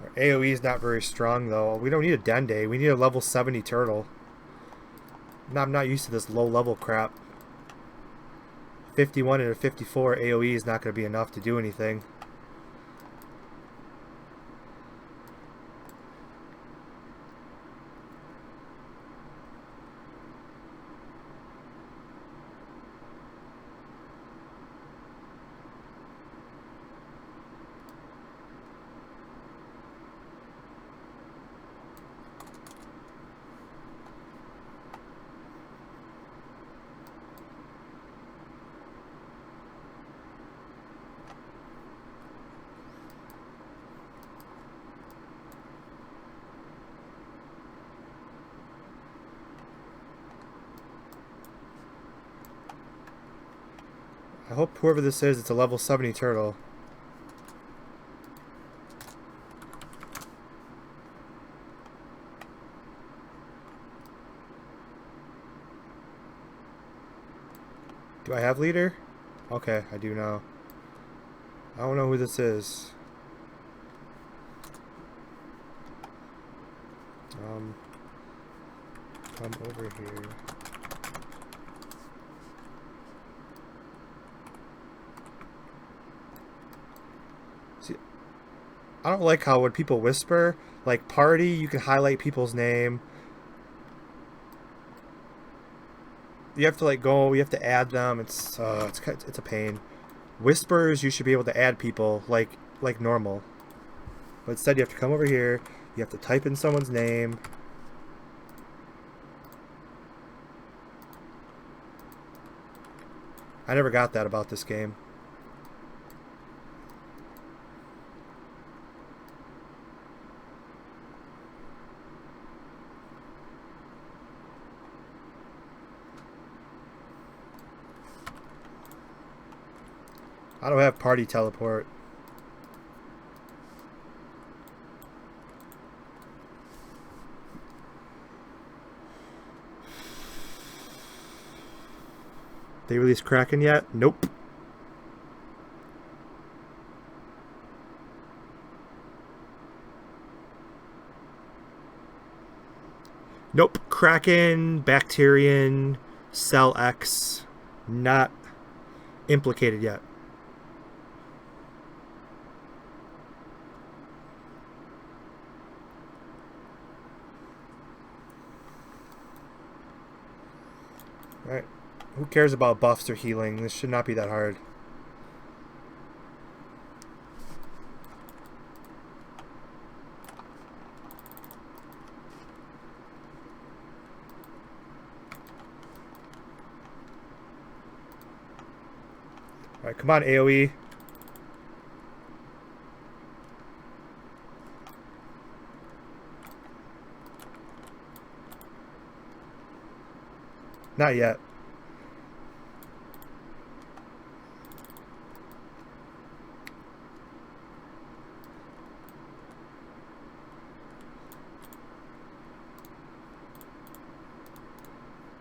Our AoE is not very strong though. We don't need a Dende. We need a level 70 turtle. No, I'm not used to this low level crap. 51 and a 54 AoE is not going to be enough to do anything. I hope whoever this is, it's a level 70 turtle. Do I have leader? Okay, I do now. I don't know who this is. Come over here. See, I don't like how when people whisper, like party, you can highlight people's name. You have to like go, you have to add them. It's a pain. Whispers, you should be able to add people like normal. But instead you have to come over here, you have to type in someone's name. I never got that about this game. I don't have party teleport. They released Kraken yet? Nope. Nope. Kraken, Bacterian, Cell X, not implicated yet. Alright. Who cares about buffs or healing? This should not be that hard. Alright, come on, AoE. Not yet.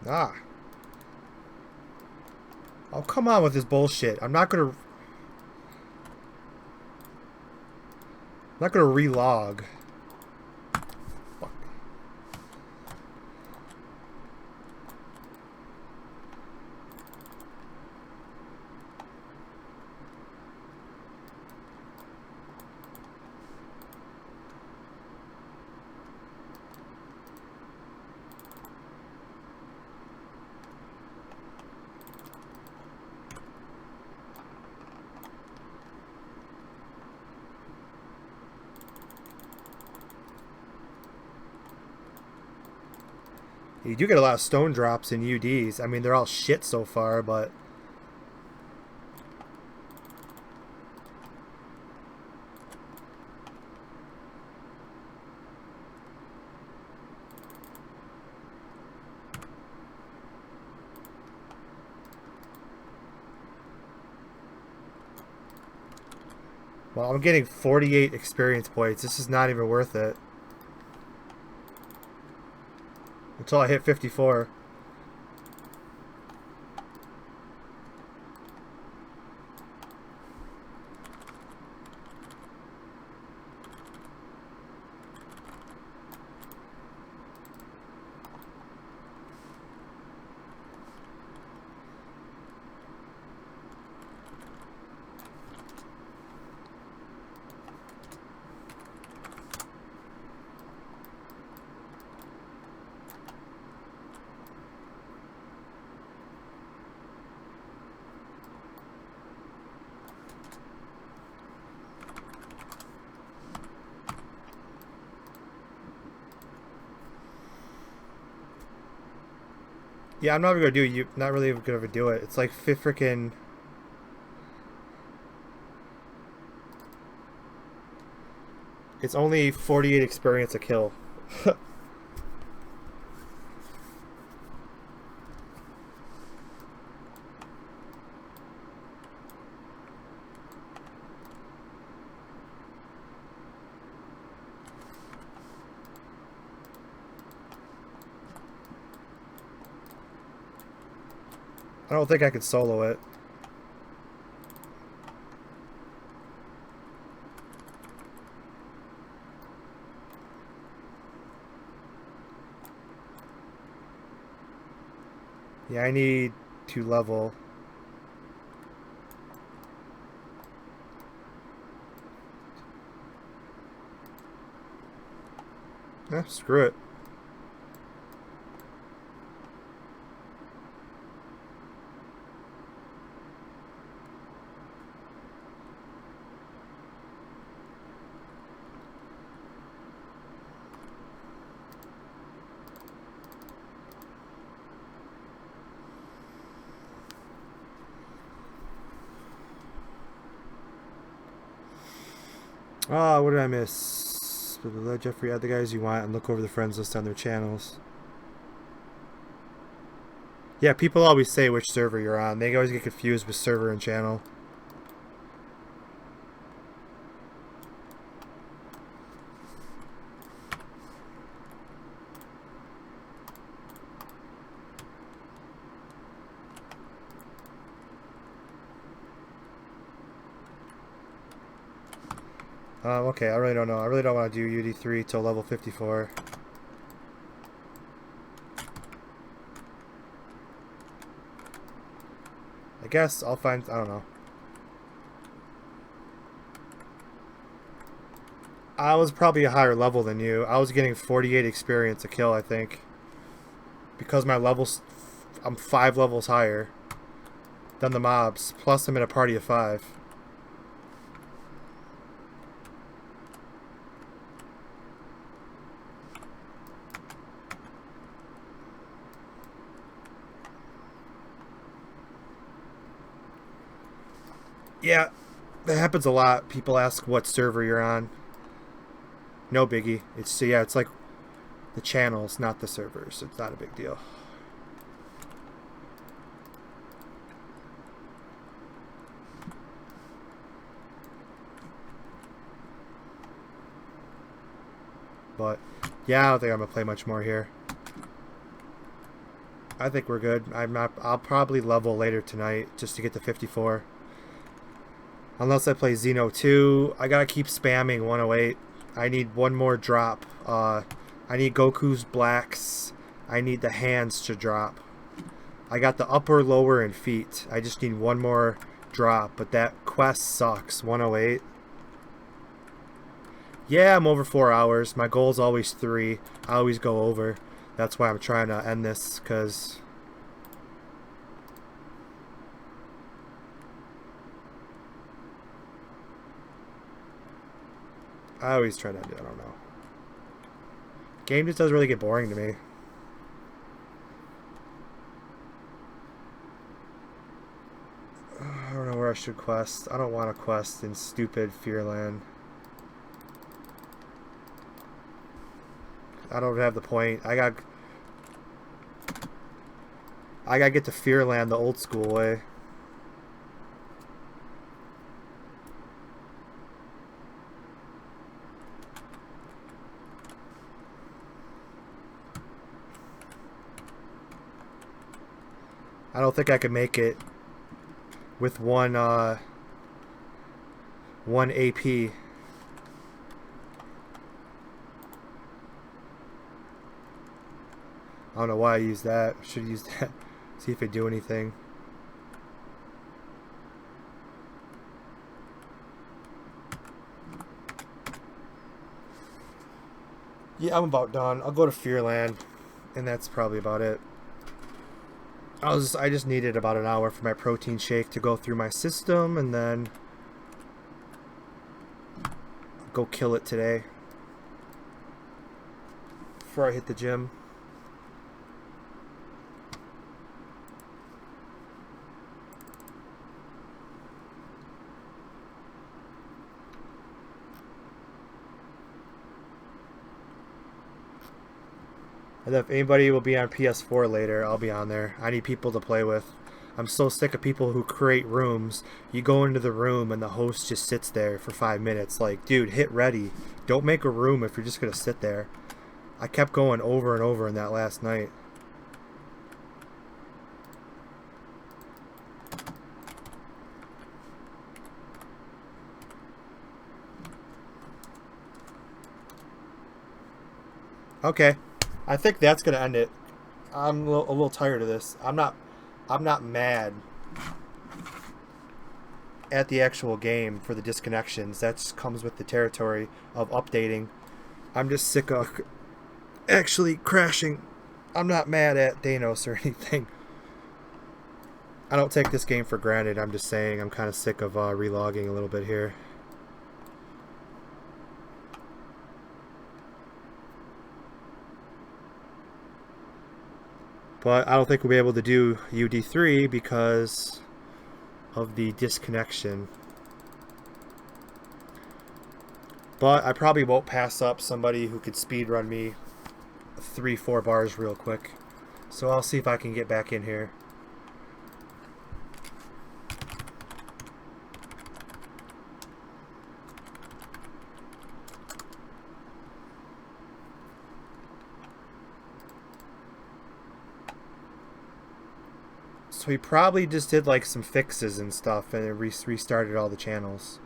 Ah. Oh, come on with this bullshit. I'm not gonna relog. Fuck. You do get a lot of stone drops in UDs. I mean, they're all shit so far, but... Well, I'm getting 48 experience points. This is not even worth it. Until I hit 54. Yeah, I'm not even gonna do it. You not really gonna do it. It's like freaking. It's only 48 experience a kill. I don't think I could solo it. Yeah, I need to level. Screw it. Ah, what did I miss? Let Jeffrey add the guys you want and look over the friends list on their channels. Yeah, people always say which server you're on. They always get confused with server and channel. Okay, I really don't know. I really don't want to do UD3 till level 54. I guess I'll find... I don't know. I was probably a higher level than you. I was getting 48 experience a kill, I think. Because my level's I'm 5 levels higher than the mobs. Plus I'm in a party of 5. Yeah, that happens a lot. People ask what server you're on. No biggie. It's yeah, it's like the channels, not the servers. It's not a big deal. But yeah, I don't think I'm gonna play much more here. I think we're good. I'll probably level later tonight just to get to 54. Unless I play Xeno 2, I gotta keep spamming 108. I need one more drop. I need Goku's blacks. I need the hands to drop. I got the upper, lower, and feet. I just need one more drop, but that quest sucks. 108. Yeah, I'm over 4 hours. My goal is always 3. I always go over. That's why I'm trying to end this, because I always try to end it. I don't know. Game just doesn't really get boring to me. I don't know where I should quest. I don't want to quest in stupid Fearland. I don't have the point. I gotta get to Fearland the old school way. I don't think I can make it with one AP. I don't know why I used that. I should use that. See if it do anything. Yeah, I'm about done. I'll go to Fearland, and that's probably about it. I just needed about an hour for my protein shake to go through my system, and then go kill it today before I hit the gym. And if anybody will be on PS4 later, I'll be on there. I need people to play with. I'm so sick of people who create rooms. You go into the room and the host just sits there for 5 minutes. Like, dude, hit ready. Don't make a room if you're just going to sit there. I kept going over and over in that last night. Okay. I think that's gonna end it. I'm a little tired of this. I'm not mad at the actual game for the disconnections. That just comes with the territory of updating. I'm just sick of actually crashing. I'm not mad at Thanos or anything. I don't take this game for granted. I'm just saying I'm kind of sick of relogging a little bit here. But I don't think we'll be able to do UD3 because of the disconnection. But I probably won't pass up somebody who could speedrun me 3-4 bars real quick. So I'll see if I can get back in here. So he probably just did like some fixes and stuff and it restarted all the channels.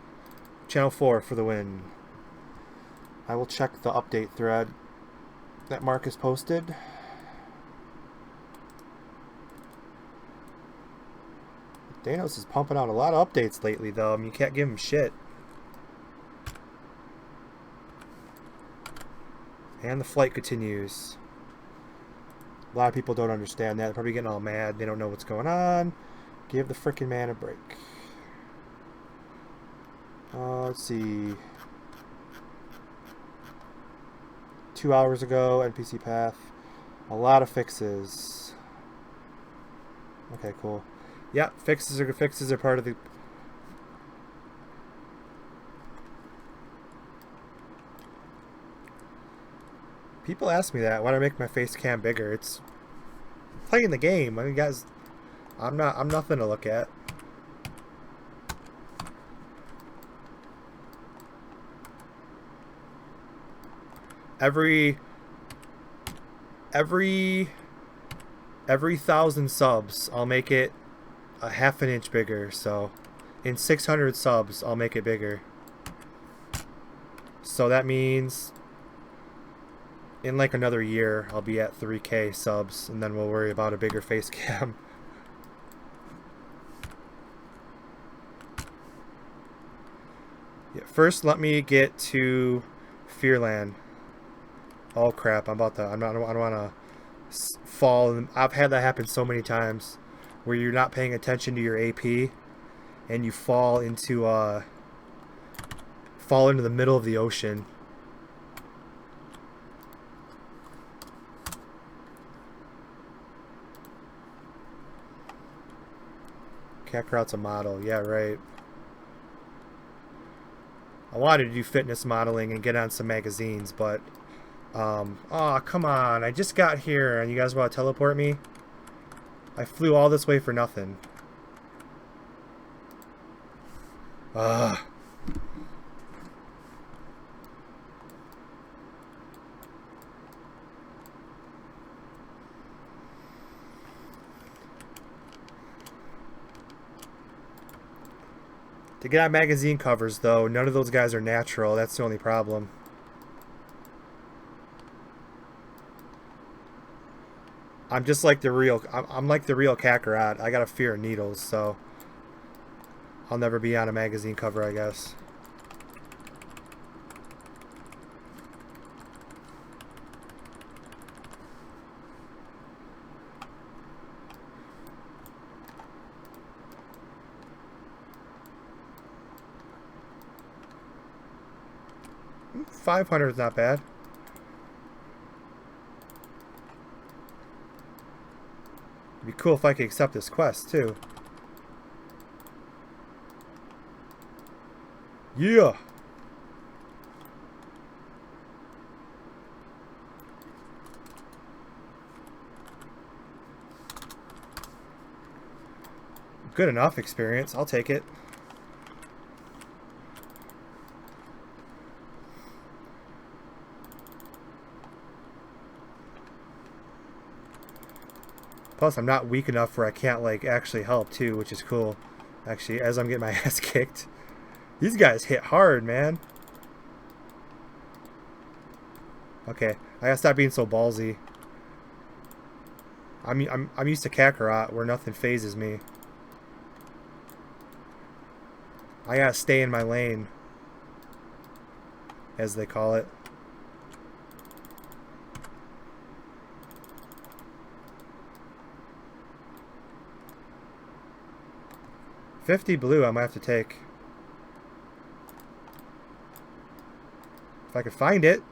Channel 4 for the win. I will check the update thread that Marcus posted. Thanos is pumping out a lot of updates lately though. I mean, you can't give him shit. And the flight continues. A lot of people don't understand that. They're probably getting all mad. They don't know what's going on. Give the freaking man a break. Let's see. 2 hours ago, NPC path. A lot of fixes. Okay, cool. Yeah, fixes are part of the... People ask me that when I make my face cam bigger. It's playing the game. I mean, guys, I'm nothing to look at. Every 1,000 subs, I'll make it a half an inch bigger. So in 600 subs, I'll make it bigger. So that means in like another year, I'll be at 3K subs, and then we'll worry about a bigger face cam. Yeah, first, let me get to Fearland. Oh crap! I don't want to fall. I've had that happen so many times, where you're not paying attention to your AP, and you fall into the middle of the ocean. Kakarot's a model. Yeah, right. I wanted to do fitness modeling and get on some magazines, but oh, come on. I just got here and you guys want to teleport me? I flew all this way for nothing. Ugh. To get on magazine covers, though, none of those guys are natural. That's the only problem. I'm just like the real... I'm like the real Kakarot. I got a fear of needles, so... I'll never be on a magazine cover, I guess. $500 is not bad. It'd be cool if I could accept this quest too. Yeah. Good enough experience. I'll take it. Plus, I'm not weak enough where I can't, like, actually help, too, which is cool. Actually, as I'm getting my ass kicked. These guys hit hard, man. Okay, I gotta stop being so ballsy. I'm used to Kakarot, where nothing phases me. I gotta stay in my lane, as they call it. $50 blue I might have to take. If I could find it.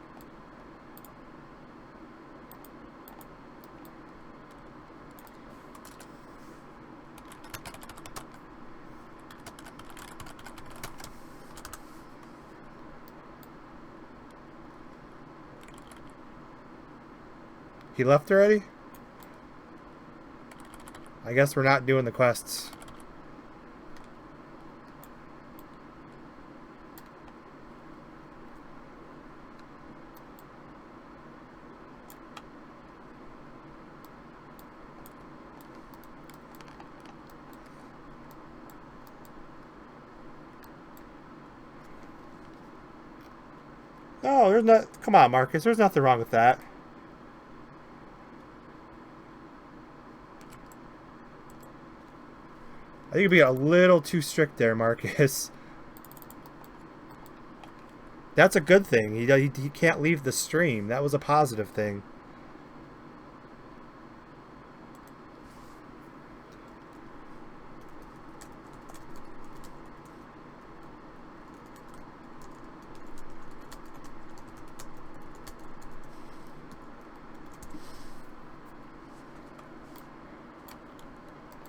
He left already? I guess we're not doing the quests. No, there's not. Come on, Marcus. There's nothing wrong with that. I think you'd be a little too strict there, Marcus. That's a good thing. He can't leave the stream. That was a positive thing.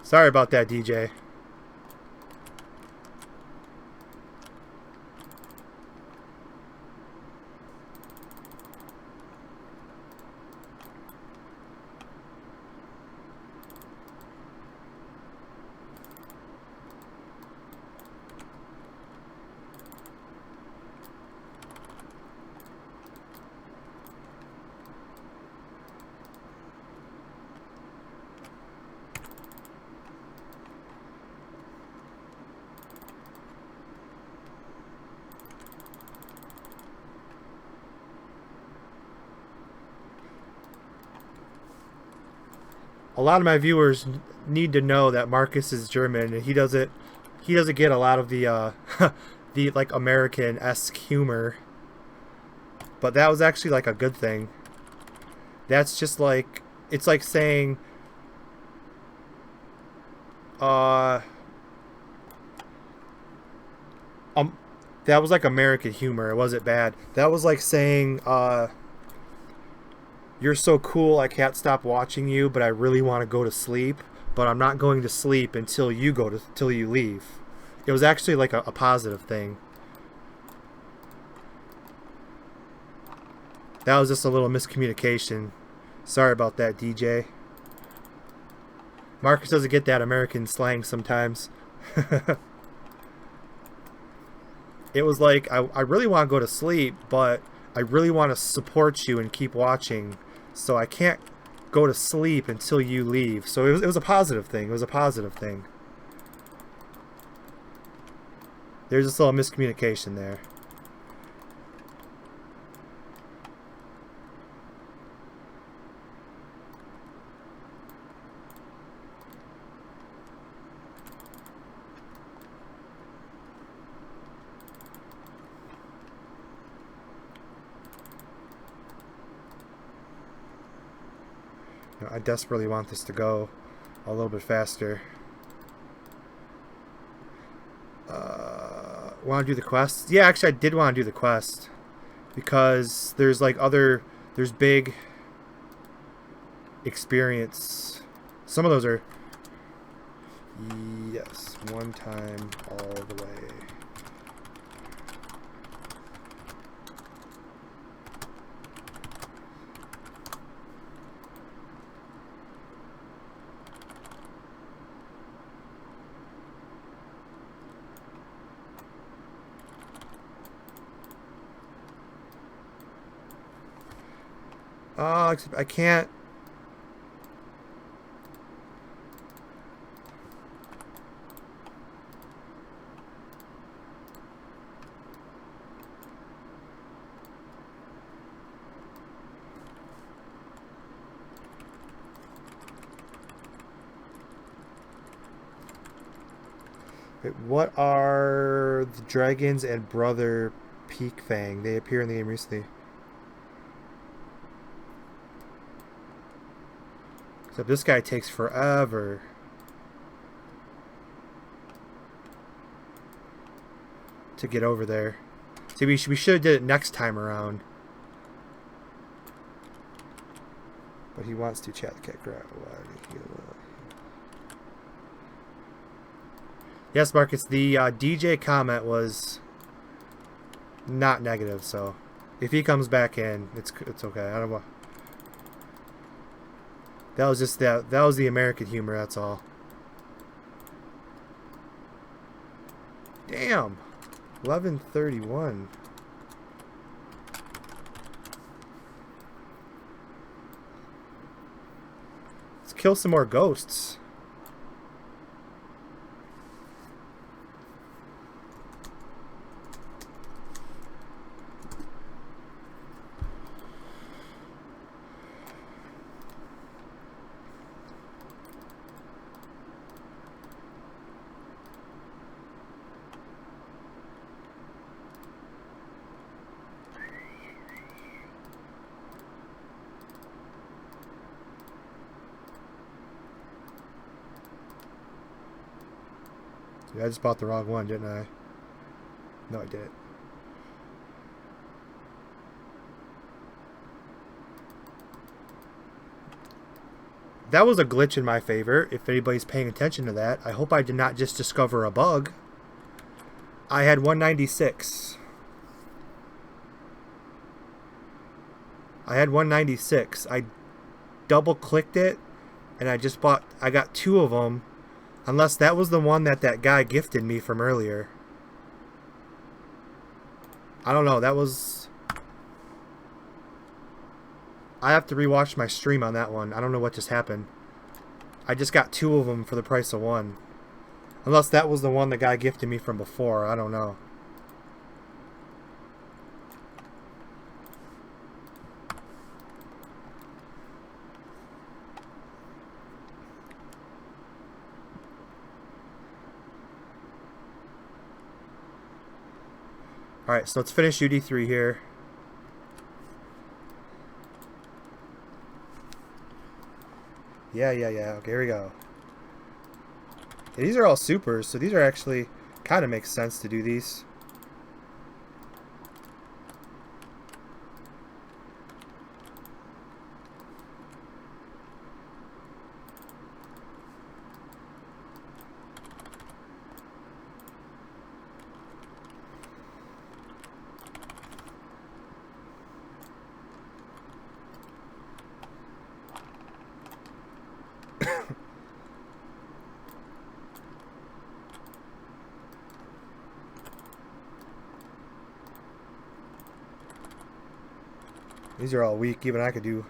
Sorry about that, DJ. A lot of my viewers need to know that Marcus is German, and he doesn't get a lot of the the like American-esque humor. But that was actually like a good thing. That's just like, it's like saying that was like American humor. It wasn't bad. That was like saying you're so cool, I can't stop watching you, but I really want to go to sleep, but I'm not going to sleep until you leave. It was actually like a positive thing. That was just a little miscommunication. Sorry about that, DJ. Marcus doesn't get that American slang sometimes. It was like, I really want to go to sleep, but I really want to support you and keep watching, so I can't go to sleep until you leave. So it was a positive thing. It was a positive thing. There's this little miscommunication there. I desperately want this to go a little bit faster. Want to do the quest? Yeah, actually I did want to do the quest. Because there's like there's big experience. Some of those are, yes, one time all the way. Except I can't. Wait, what are the dragons and brother Peak Fang? They appear in the game recently. Except this guy takes forever. To get over there. See, we should have did it next time around. But he wants to chat the cat crowd. Yes, Marcus, the DJ comment was not negative, so if he comes back in, it's okay. I don't know. That was just that was the American humor, that's all. Damn. 11:31. Let's kill some more ghosts. Yeah, I just bought the wrong one, didn't I? No, I didn't. That was a glitch in my favor, if anybody's paying attention to that. I hope I did not just discover a bug. I had 196. I had 196. I double-clicked it, and I got 2 of them. Unless that was the one that guy gifted me from earlier. I don't know, that was... I have to rewatch my stream on that one. I don't know what just happened. I just got 2 of them for the price of 1. Unless that was the one the guy gifted me from before. I don't know. Alright, so let's finish UD3 here. Yeah. Okay, here we go. Yeah, these are all supers, so these are actually... kind of makes sense to do these. These are all weak. Even I could do...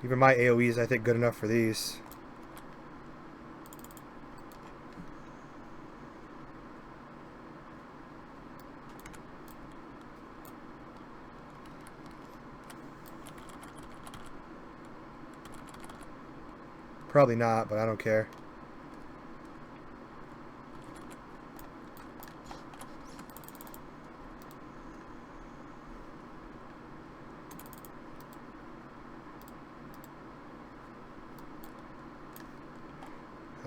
even my AoE is, I think, good enough for these. Probably not, but I don't care.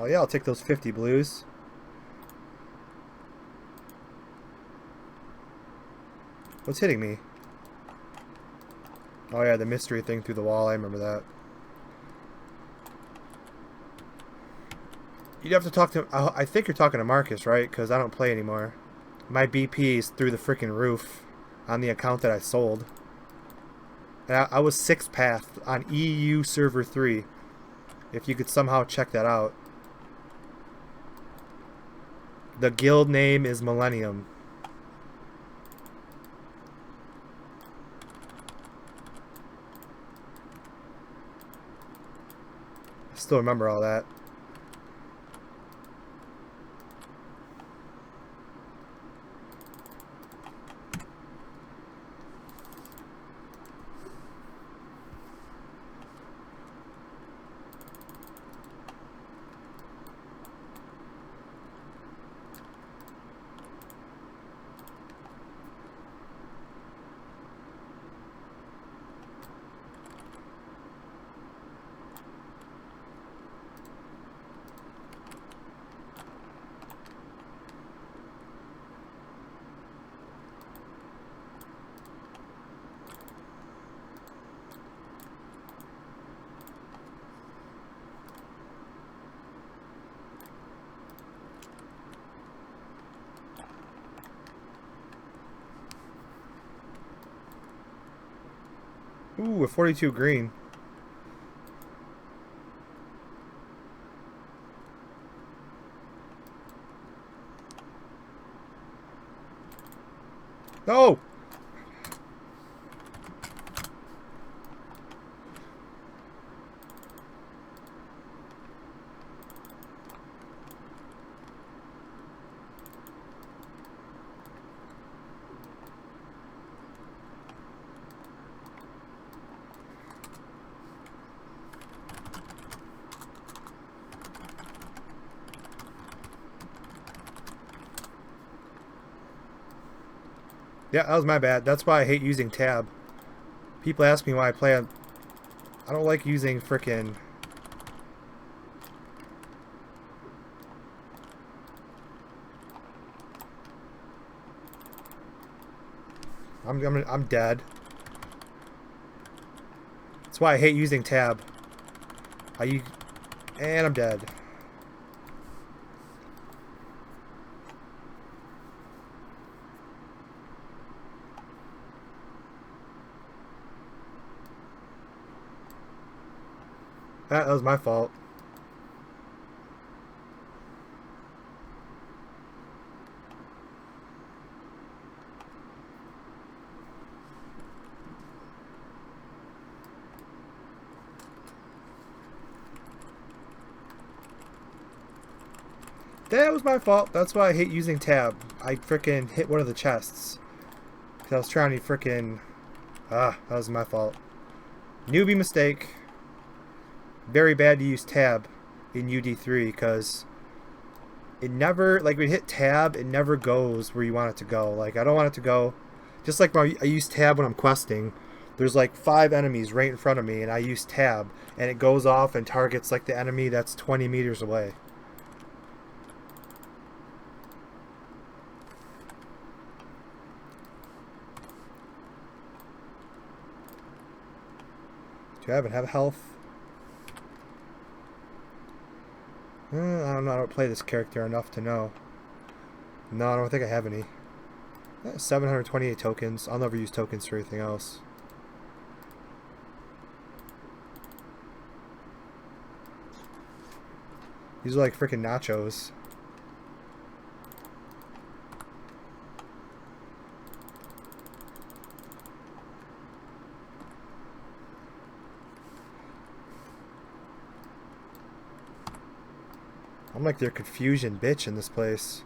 Oh yeah, I'll take those 50 blues. What's hitting me? Oh yeah, the mystery thing through the wall, I remember that. You'd have to talk to... I think you're talking to Marcus, right? Because I don't play anymore. My BP is through the freaking roof on the account that I sold. And I was 6th path on EU Server 3. If you could somehow check that out. The guild name is Millennium. I still remember all that. Ooh, a 42 green. No! Yeah, that was my bad. That's why I hate using tab. People ask me why I play on... I don't like using frickin'... I'm dead. That's why I hate using tab. And I'm dead. That was my fault. That was my fault. That's why I hate using tab. I frickin' hit one of the chests. Because I was trying to frickin'... that was my fault. Newbie mistake. Very bad to use tab in UD3 because it never... Like, when you hit tab, it never goes where you want it to go. Like, I don't want it to go... Just like when I use tab when I'm questing. There's like 5 enemies right in front of me and I use tab. And it goes off and targets like the enemy that's 20 meters away. Do I even have health? I don't know. I don't play this character enough to know. No, I don't think I have any. 728 tokens. I'll never use tokens for anything else. These are like freaking nachos. I'm like their confusion bitch in this place.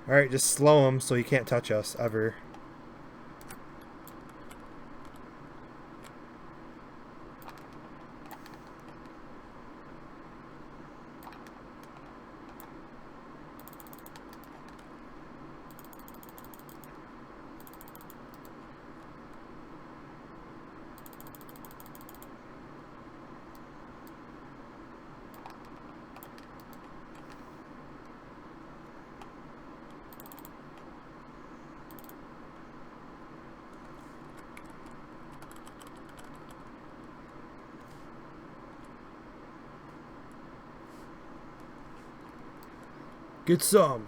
Alright, just slow him so he can't touch us, ever. Get some.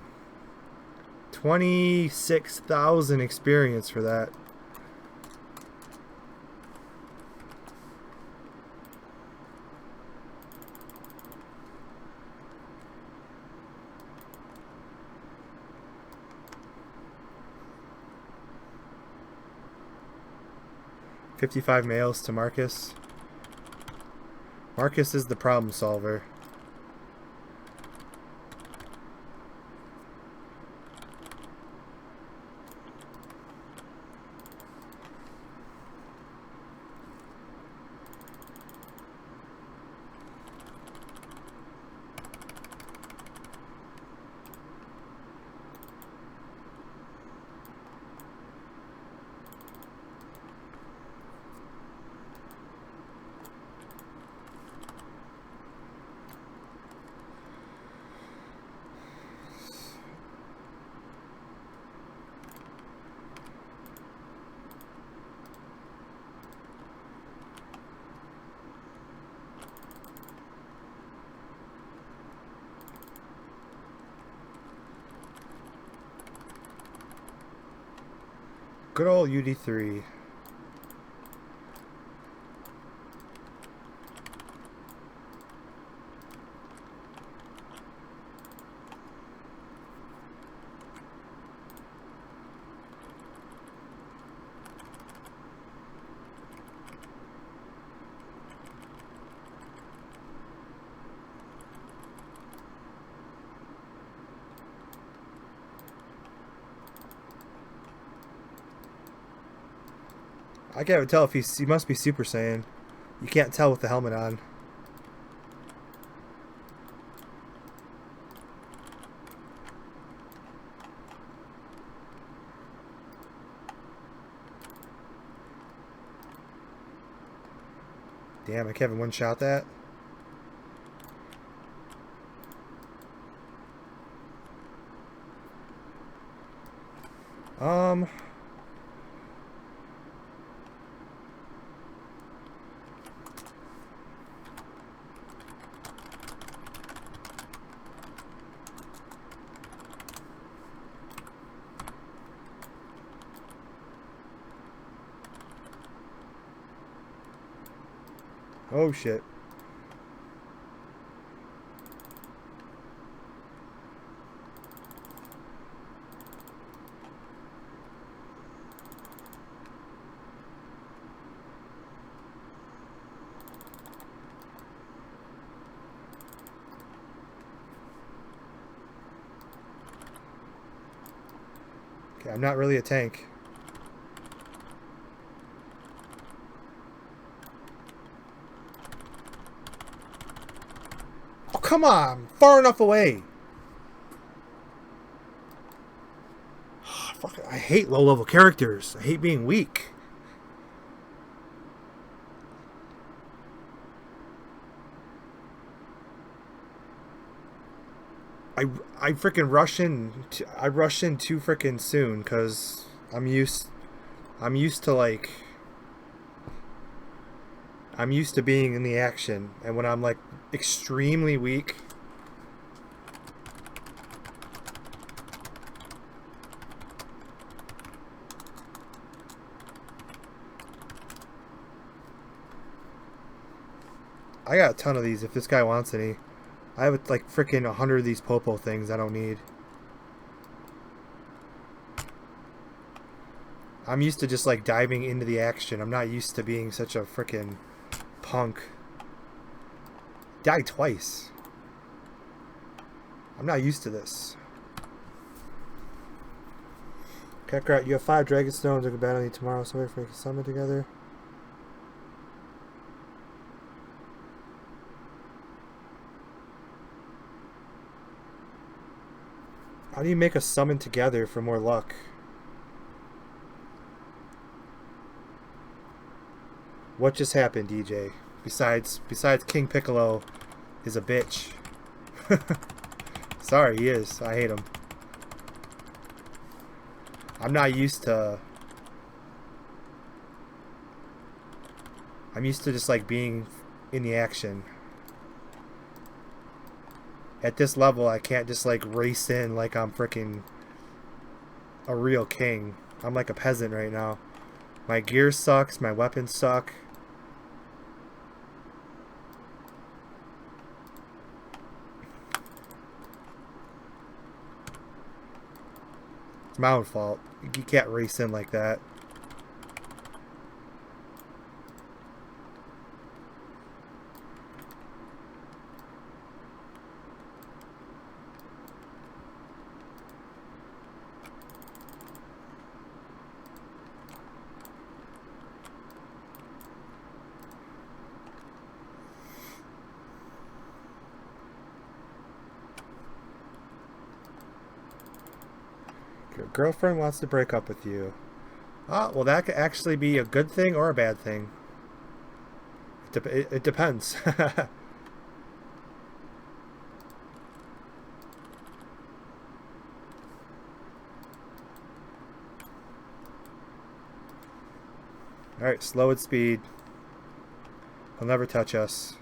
26,000 experience for that. $55 mails to Marcus. Marcus is the problem solver. Good old UD3. I can't tell if he must be Super Saiyan. You can't tell with the helmet on. Damn, I can't even one-shot that. Oh shit. Okay, I'm not really a tank. Oh, come on! Far enough away! I hate low-level characters. I hate being weak. I freaking rush in. I rush in too freaking soon because I'm used to like. I'm used to being in the action, and when I'm like extremely weak. I got a ton of these if this guy wants any. I have like freaking 100 of these Popo things I don't need. I'm used to just like diving into the action. I'm not used to being such a freaking punk. Died twice. I'm not used to this. Kakarot, you have 5 Dragon Stones. I can battle you tomorrow, so wait for we can summon together. How do you make a summon together for more luck? What just happened, DJ? Besides King Piccolo is a bitch. Sorry, he is. I hate him. I'm not used to... I'm used to just like being in the action. At this level, I can't just like race in like I'm freaking a real king. I'm like a peasant right now. My gear sucks, my weapons suck. It's my own fault. You can't race in like that. Your girlfriend wants to break up with you. Ah, well, that could actually be a good thing or a bad thing. It depends. Alright, slow at speed. He'll never touch us.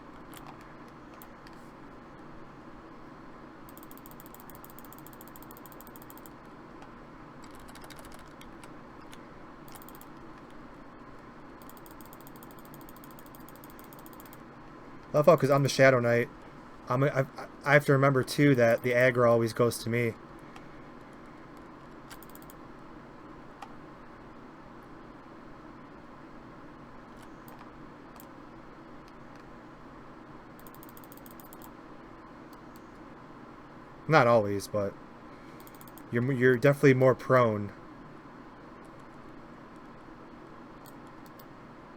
Love how, because I'm the Shadow Knight, I have to remember too that the aggro always goes to me. Not always, but you're definitely more prone.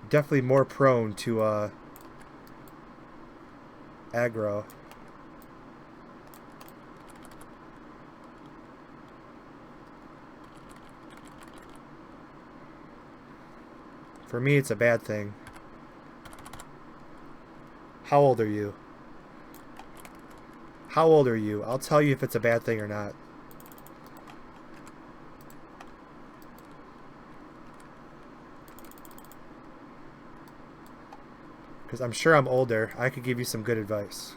definitely more prone to aggro. For me, it's a bad thing. How old are you? How old are you? I'll tell you if it's a bad thing or not. Because I'm sure I'm older. I could give you some good advice.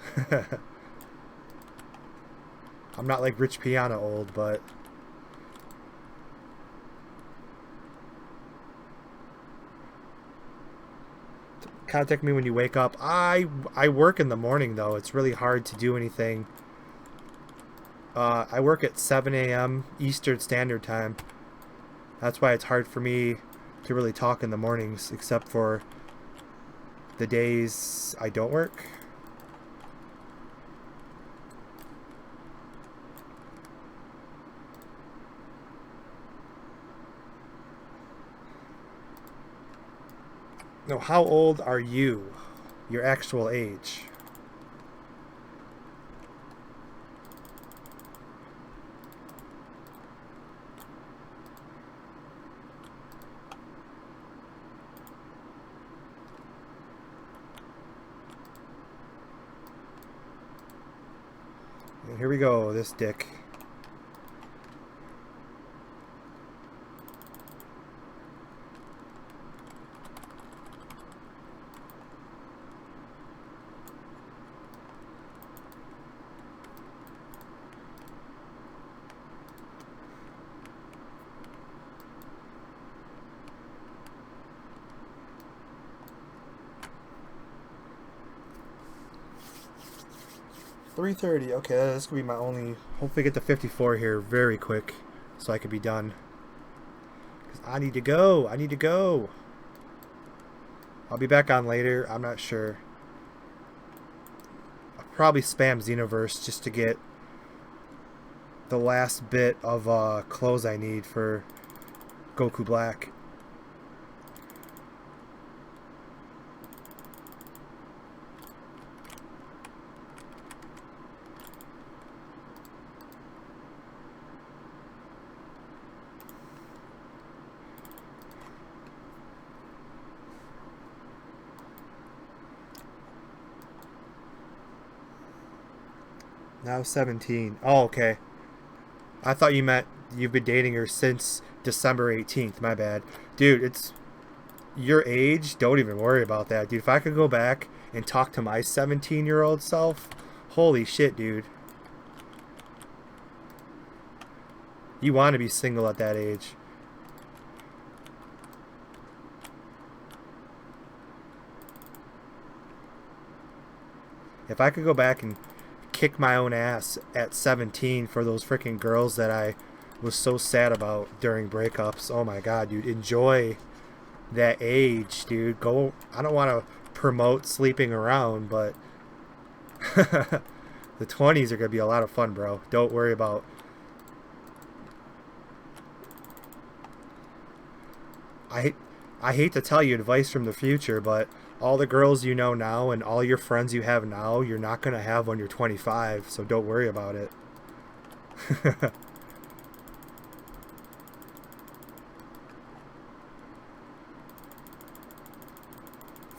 I'm not like Rich Piana old, but... Contact me when you wake up. I work in the morning, though. It's really hard to do anything. I work at 7 a.m. Eastern Standard Time. That's why it's hard for me to really talk in the mornings, except for the days I don't work. No, how old are you? Your actual age. And here we go, this dick. $3:30. Okay, this could be my only. Hopefully, get to 54 here very quick, so I could be done. Cause I need to go. I need to go. I'll be back on later. I'm not sure. I'll probably spam Xenoverse just to get the last bit of clothes I need for Goku Black. Now 17. Oh, okay. I thought you meant you've been dating her since December 18th. My bad. Dude, it's your age. Don't even worry about that, dude. If I could go back and talk to my 17-year-old self, holy shit, dude. You want to be single at that age. If I could go back and kick my own ass at 17 for those freaking girls that I was so sad about during breakups. Oh my god, dude. Enjoy that age, dude. Go. I don't want to promote sleeping around, but the 20s are going to be a lot of fun, bro. Don't worry about... I hate to tell you advice from the future, but all the girls you know now and all your friends you have now, you're not going to have when you're 25, so don't worry about it.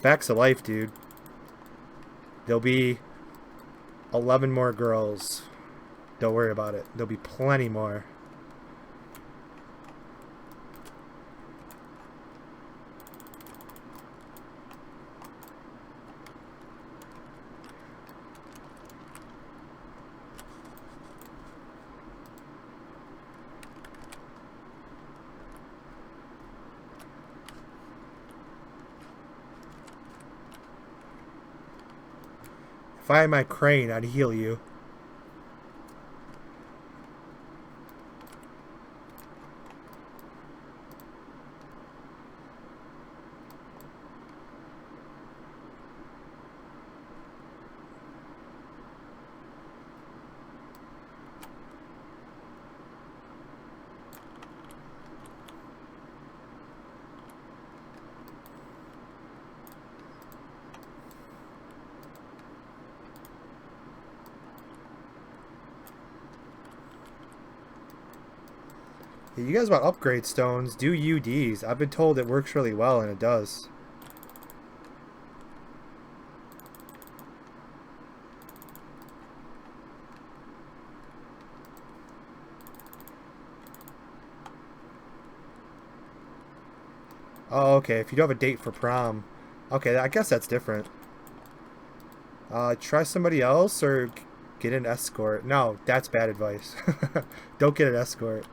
Facts of life, dude. There'll be 11 more girls. Don't worry about it. There'll be plenty more. If I had my crane, I'd heal you. You guys want upgrade stones, do UDs. I've been told it works really well, and it does. Oh, okay, if you don't have a date for prom. Okay, I guess that's different. Try somebody else or get an escort. No, that's bad advice. Don't get an escort.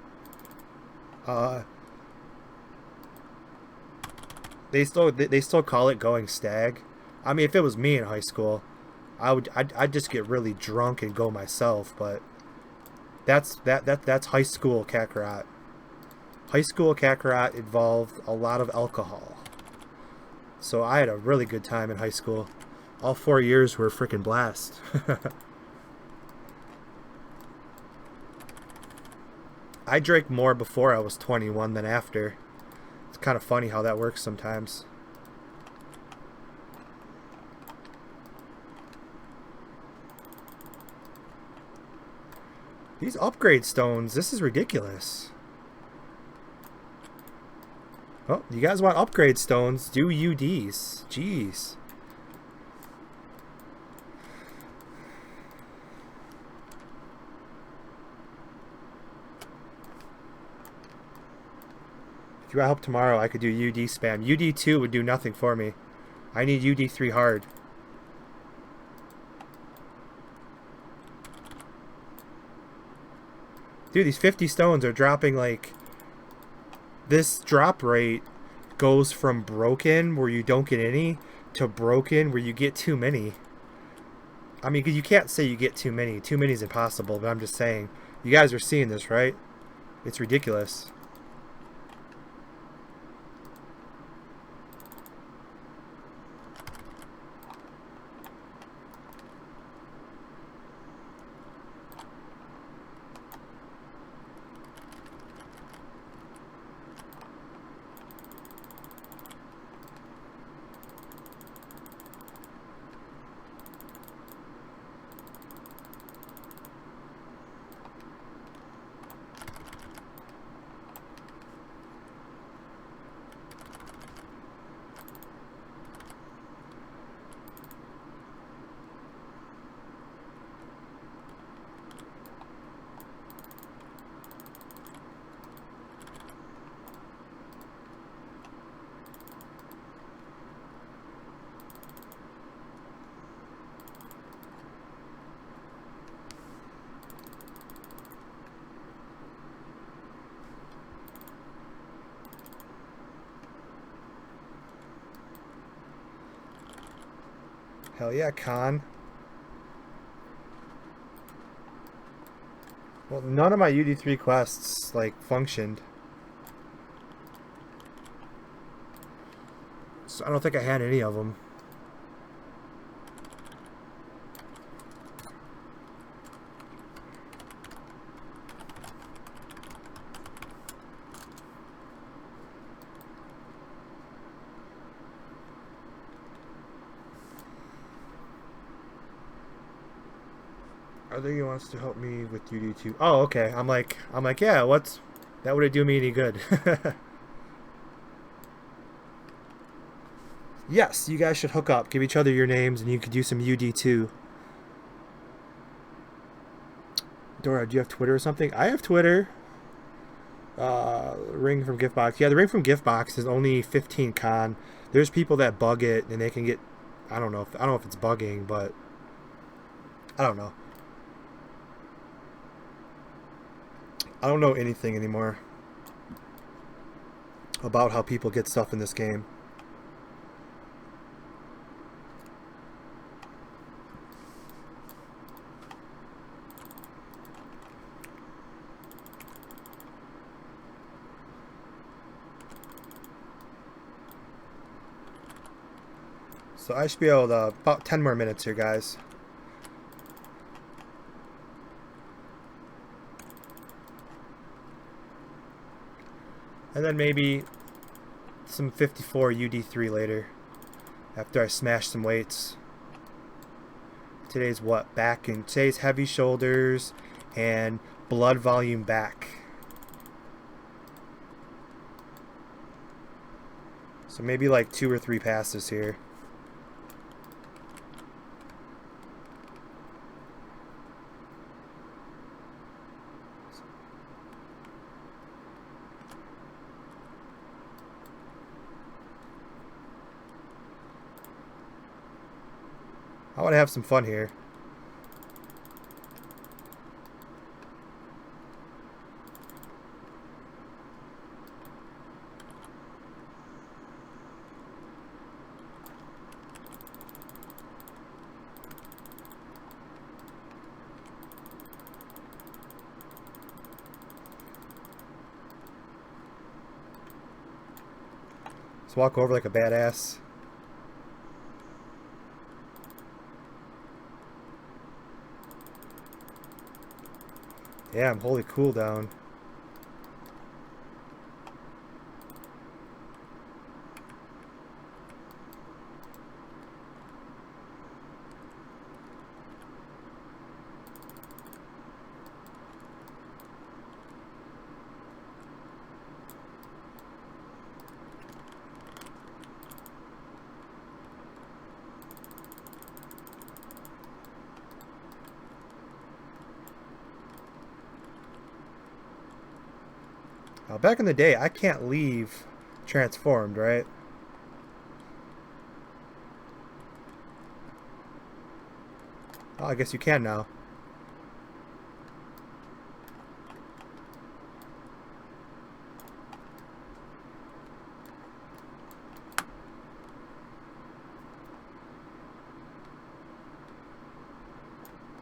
They still call it going stag. I mean, if it was me in high school, I'd just get really drunk and go myself. But that's high school Kakarot. High school Kakarot involved a lot of alcohol. So I had a really good time in high school. All 4 years were a freaking blast. I drank more before I was 21 than after. It's kind of funny how that works sometimes. These upgrade stones, this is ridiculous. Oh, you guys want upgrade stones? Do UDs. Jeez. If you want help tomorrow, I could do UD spam. UD2 would do nothing for me. I need UD3 hard. Dude, these 50 stones are dropping like... This drop rate goes from broken, where you don't get any, to broken, where you get too many. I mean, you can't say you get too many. Too many is impossible, but I'm just saying. You guys are seeing this, right? It's ridiculous. Hell yeah, Con. Well, none of my UD3 quests, like, functioned. So I don't think I had any of them. I think he wants to help me with UD2. Oh, okay. I'm like, yeah, that would do me any good? Yes, you guys should hook up. Give each other your names and you could do some UD2. Dora, do you have Twitter or something? I have Twitter. Ring from Giftbox. Yeah, the ring from Giftbox is only 15 con. There's people that bug it and they can get, I don't know if it's bugging, but I don't know. I don't know anything anymore about how people get stuff in this game. So I should be able to, about 10 more minutes here, guys. And then maybe some 54 UD3 later, after I smash some weights. Today's what? Back, and today's heavy shoulders and blood volume back. So maybe like 2 or 3 passes here. I want to have some fun here. Let's walk over like a badass. Yeah, I'm holy cooldown. Back in the day, I can't leave transformed, right? Oh, I guess you can now.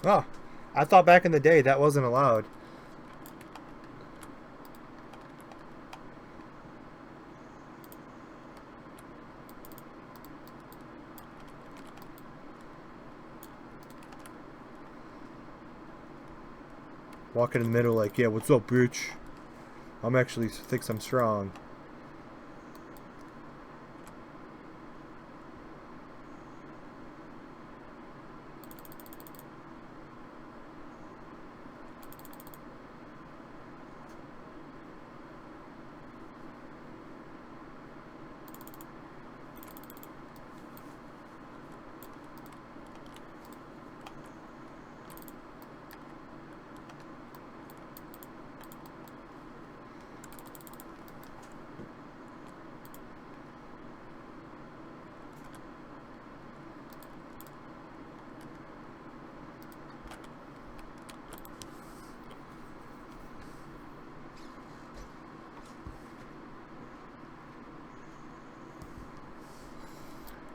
Oh, I thought back in the day that wasn't allowed. Walking in the middle like, yeah, what's up, bitch? I'm actually thinks I'm strong.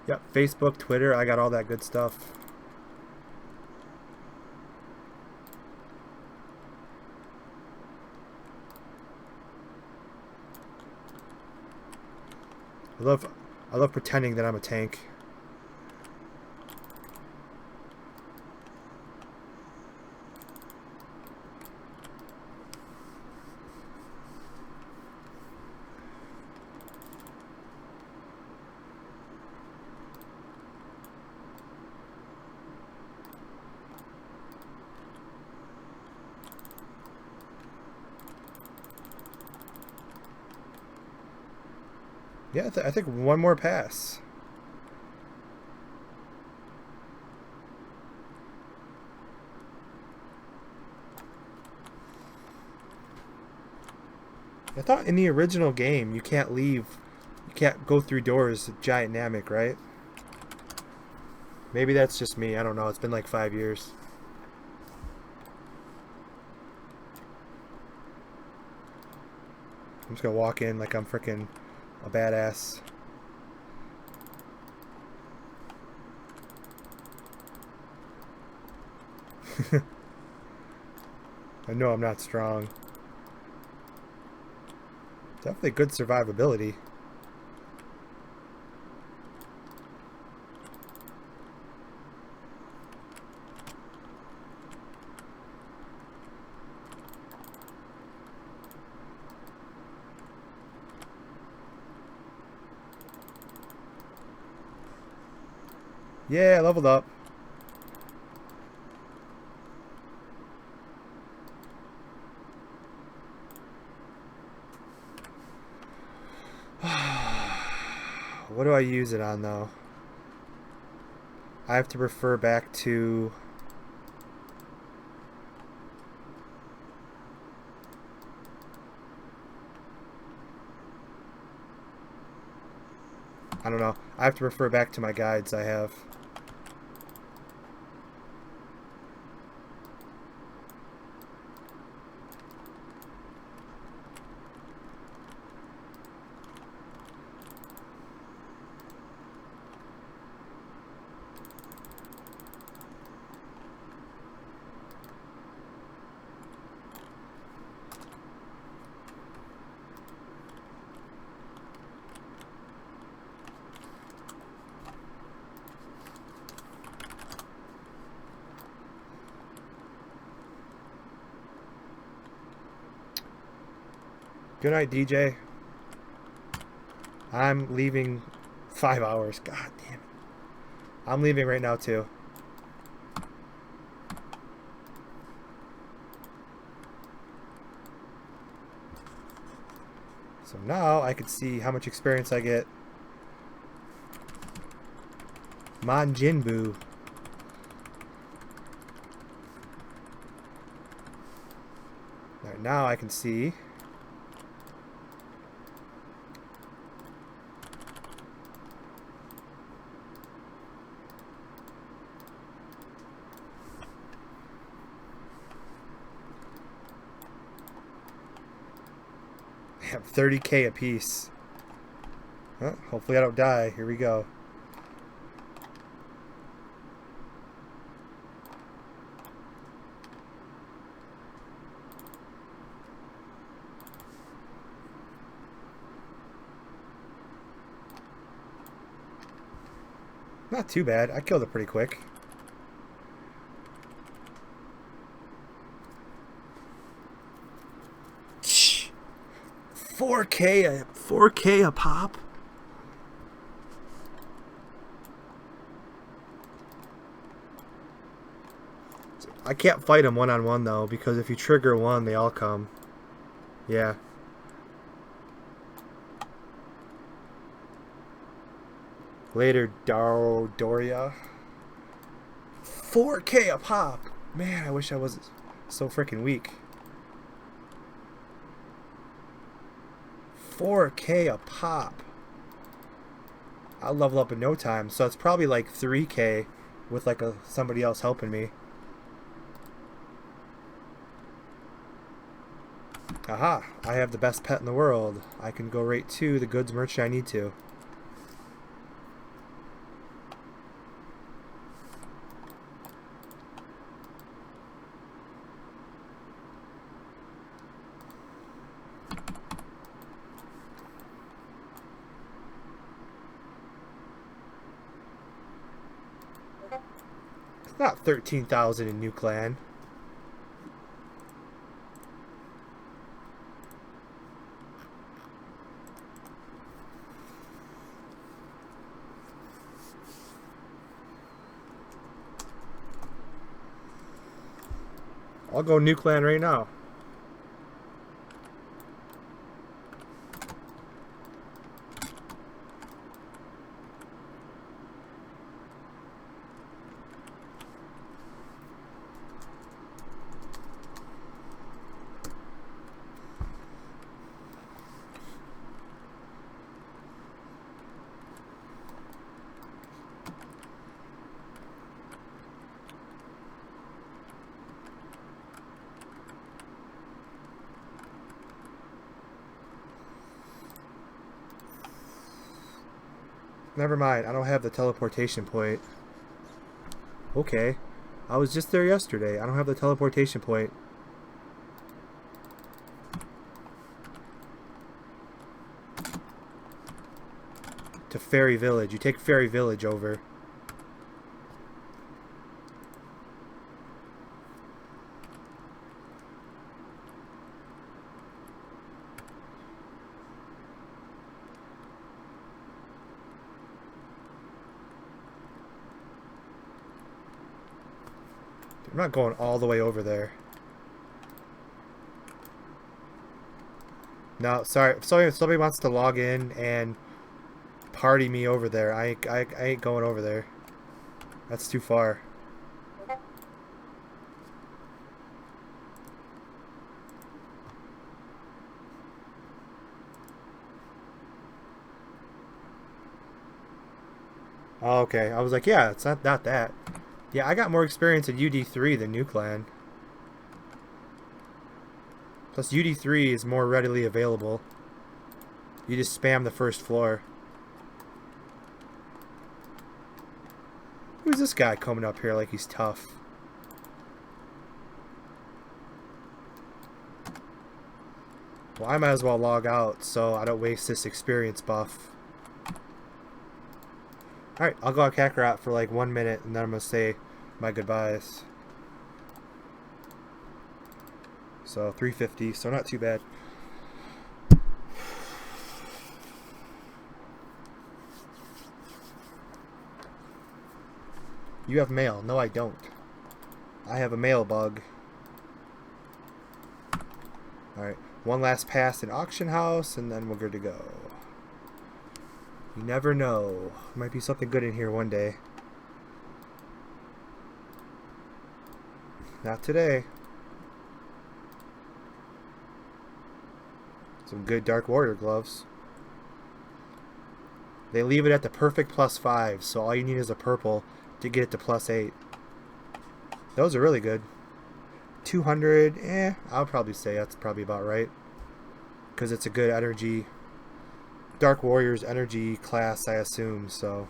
Yep, Facebook, Twitter, I got all that good stuff. I love pretending that I'm a tank. Yeah, I think one more pass. I thought in the original game you can't go through doors with giant Namek, right? Maybe that's just me, I don't know, it's been like 5 years. I'm just gonna walk in like I'm freaking a badass. I know I'm not strong. Definitely good survivability. Yeah, I leveled up. What do I use it on, though? I have to refer back to... I don't know. I have to refer back to my guides I have. Good night, DJ. I'm leaving 5 hours. God damn it. I'm leaving right now, too. So now I can see how much experience I get. Manjinbu. Right, now I can see... I have 30k apiece. Well, hopefully I don't die. Here we go. Not too bad. I killed it pretty quick. Shh. 4K a pop. I can't fight them one-on-one though, because if you trigger one, they all come. Yeah. Later, Doria. 4K a pop. Man, I wish I wasn't so freaking weak. 4K a pop. I'll level up in no time. So it's probably like 3K with like somebody else helping me. Aha! I have the best pet in the world. I can go right to the goods merchant I need to. It's not 13,000 in New Clan. I'll go New Clan right now. Never mind, I don't have the teleportation point. Okay. I was just there yesterday. I don't have the teleportation point. To Fairy Village. You take Fairy Village over. I'm not going all the way over there. No, sorry. If somebody wants to log in and party me over there. I ain't going over there. That's too far. Oh, okay. I was like, yeah, it's not that. Yeah, I got more experience at UD3 than New Clan. Plus, UD3 is more readily available. You just spam the first floor. Who's this guy coming up here like he's tough? Well, I might as well log out so I don't waste this experience buff. Alright, I'll go on Kakarot for like 1 minute and then I'm going to say my goodbyes. So 350, so not too bad. You have mail. No, I don't. I have a mail bug. Alright, one last pass in auction house and then we're good to go. You never know. Might be something good in here one day. Not today. Some good Dark Warrior gloves. They leave it at the perfect +5, so all you need is a purple to get it to +8. Those are really good. 200, I'll probably say that's probably about right. Because it's a good energy. Dark Warriors energy class, I assume, so.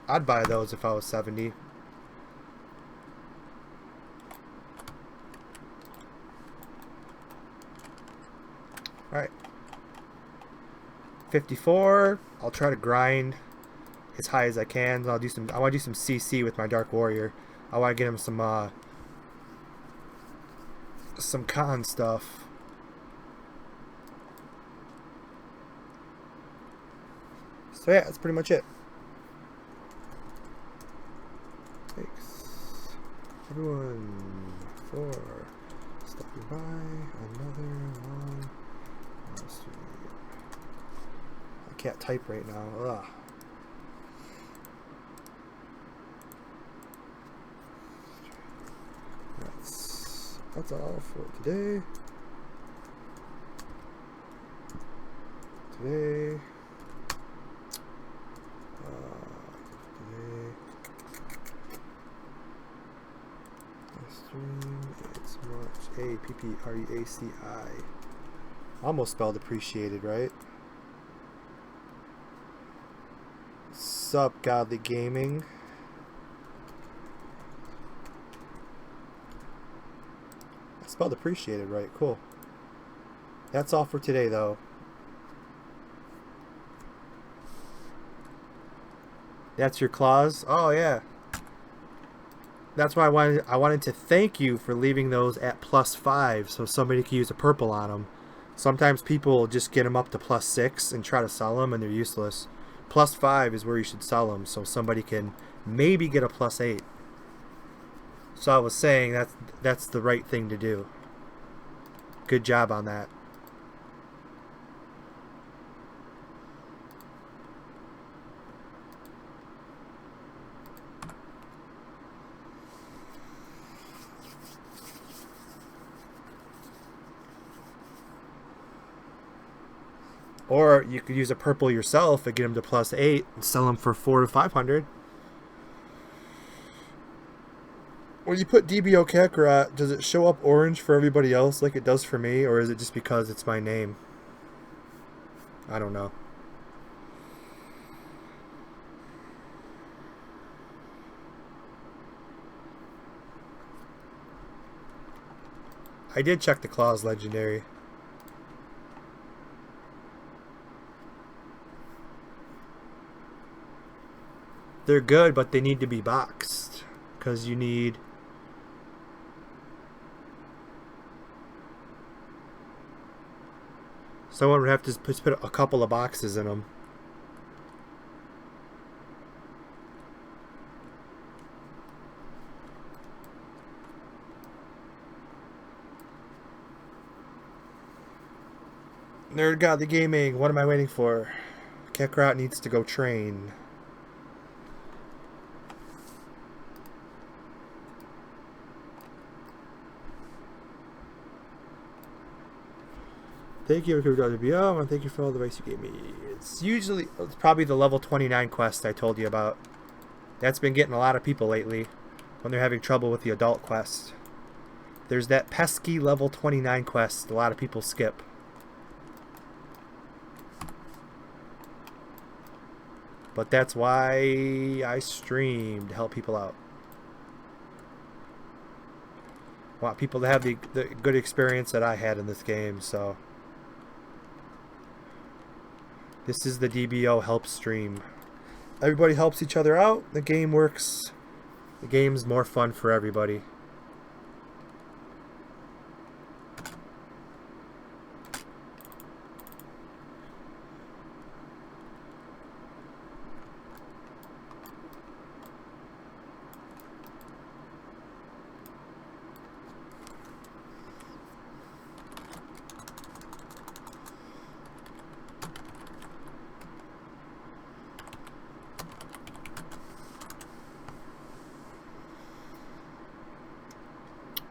I'd buy those if I was 70. Alright. 54. I'll try to grind as high as I can. I want to do some CC with my Dark Warrior. I want to get him some con stuff. So yeah, that's pretty much it. Thanks everyone for stopping by another long stream. I can't type right now. Ugh. That's all for today. Today. Stream, it's March. APPREACI. Almost spelled appreciated, right? Sup, Godly Gaming. I spelled appreciated right. Cool. That's all for today, though. That's your claws? Oh, yeah. That's why I wanted to thank you for leaving those at +5 so somebody could use a purple on them. Sometimes people just get them up to +6 and try to sell them and they're useless. +5 is where you should sell them so somebody can maybe get a +8. So I was saying that's the right thing to do. Good job on that. Or you could use a purple yourself and get them to +8 and sell them for 400 to 500. When you put DBO Kakarot, does it show up orange for everybody else like it does for me, or is it just because it's my name? I don't know. I did check the claws legendary. They're good, but they need to be boxed. Because you need... Someone would have to just put a couple of boxes in them. Nerd Godly Gaming, what am I waiting for? CritRate needs to go train. Thank you for WBO, and thank you for all the advice you gave me. It's probably the level 29 quest I told you about. That's been getting a lot of people lately when they're having trouble with the adult quest. There's that pesky level 29 quest a lot of people skip. But that's why I stream, to help people out. I want people to have the good experience that I had in this game, so this is the DBO help stream. Everybody helps each other out. The game works. The game's more fun for everybody.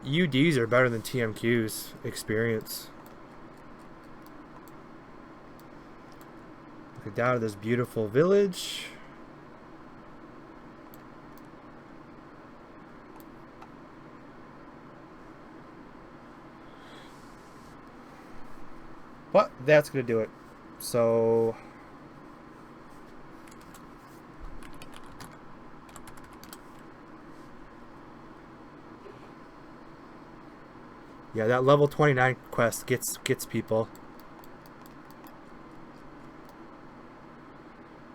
UDs are better than TMQs experience. Look down to this beautiful village. But that's gonna do it. So yeah, that level 29 quest gets people.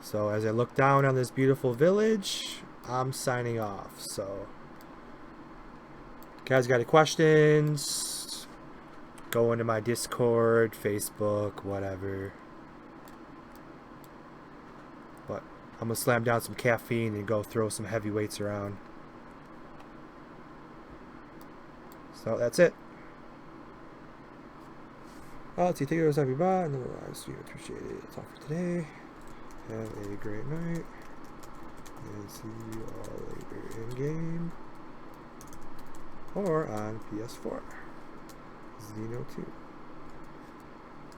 So as I look down on this beautiful village, I'm signing off. So guys, got any questions? Go into my Discord, Facebook, whatever. But I'm gonna slam down some caffeine and go throw some heavy weights around. So that's it. Let's see, thank you for bye. Another live stream, appreciate it. That's all for today. Have a great night. And see you all later in game. Or on PS4. Xeno 2.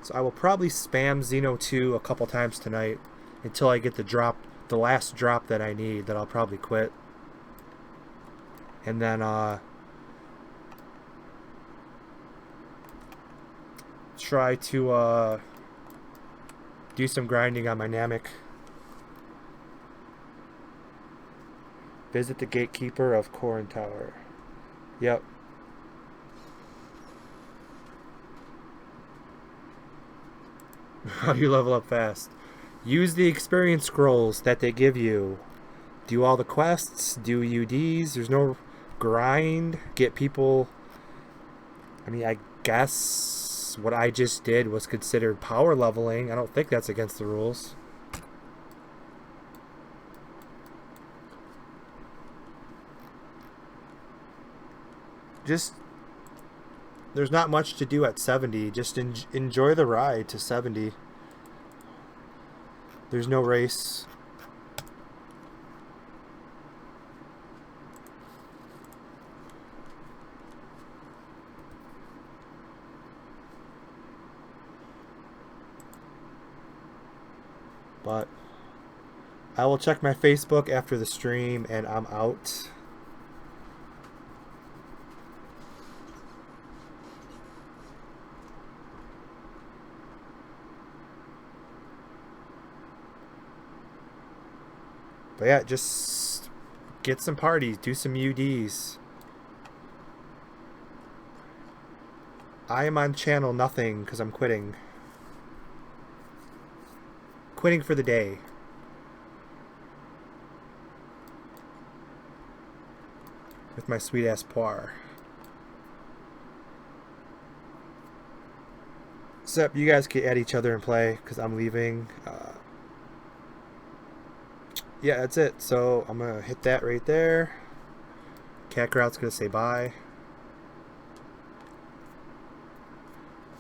So I will probably spam Xeno 2 a couple times tonight until I get the last drop that I need. That I'll probably quit. And then try to do some grinding on my Namek. Visit the gatekeeper of Corrin Tower. Yep. How do you level up fast? Use the experience scrolls that they give you. Do all the quests. Do UDs. There's no grind. Get people. I mean, I guess what I just did was considered power leveling. I don't think that's against the rules. There's not much to do at 70. Just enjoy the ride to 70. There's no race. But I will check my Facebook after the stream, and I'm out. But yeah, just get some parties, do some UDs. I am on channel nothing because I'm quitting. Quitting for the day. With my sweet ass Poir. Except you guys can add each other and play because I'm leaving. Yeah, that's it. So I'm gonna hit that right there. CritRate's gonna say bye.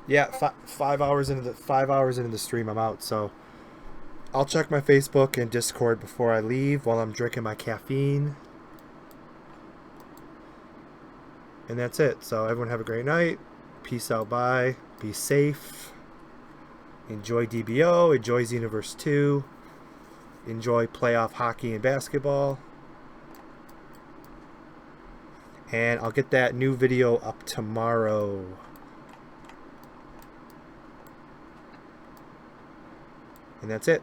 Yeah, 5 hours into the stream, I'm out. So I'll check my Facebook and Discord before I leave while I'm drinking my caffeine. And that's it. So everyone have a great night. Peace out. Bye. Be safe. Enjoy DBO. Enjoy Xenoverse 2. Enjoy playoff hockey and basketball. And I'll get that new video up tomorrow. And that's it.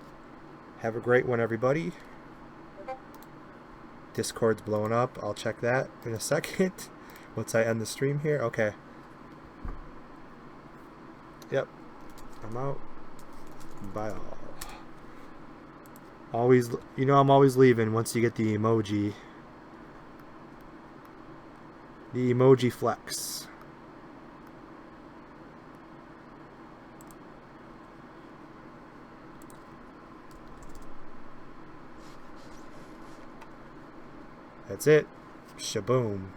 Have a great one, everybody. Discord's blowing up. I'll check that in a second. Once I end the stream here. Okay. Yep. I'm out. Bye all. Always, you know, I'm always leaving once you get the emoji. The emoji flex. That's it. Shaboom.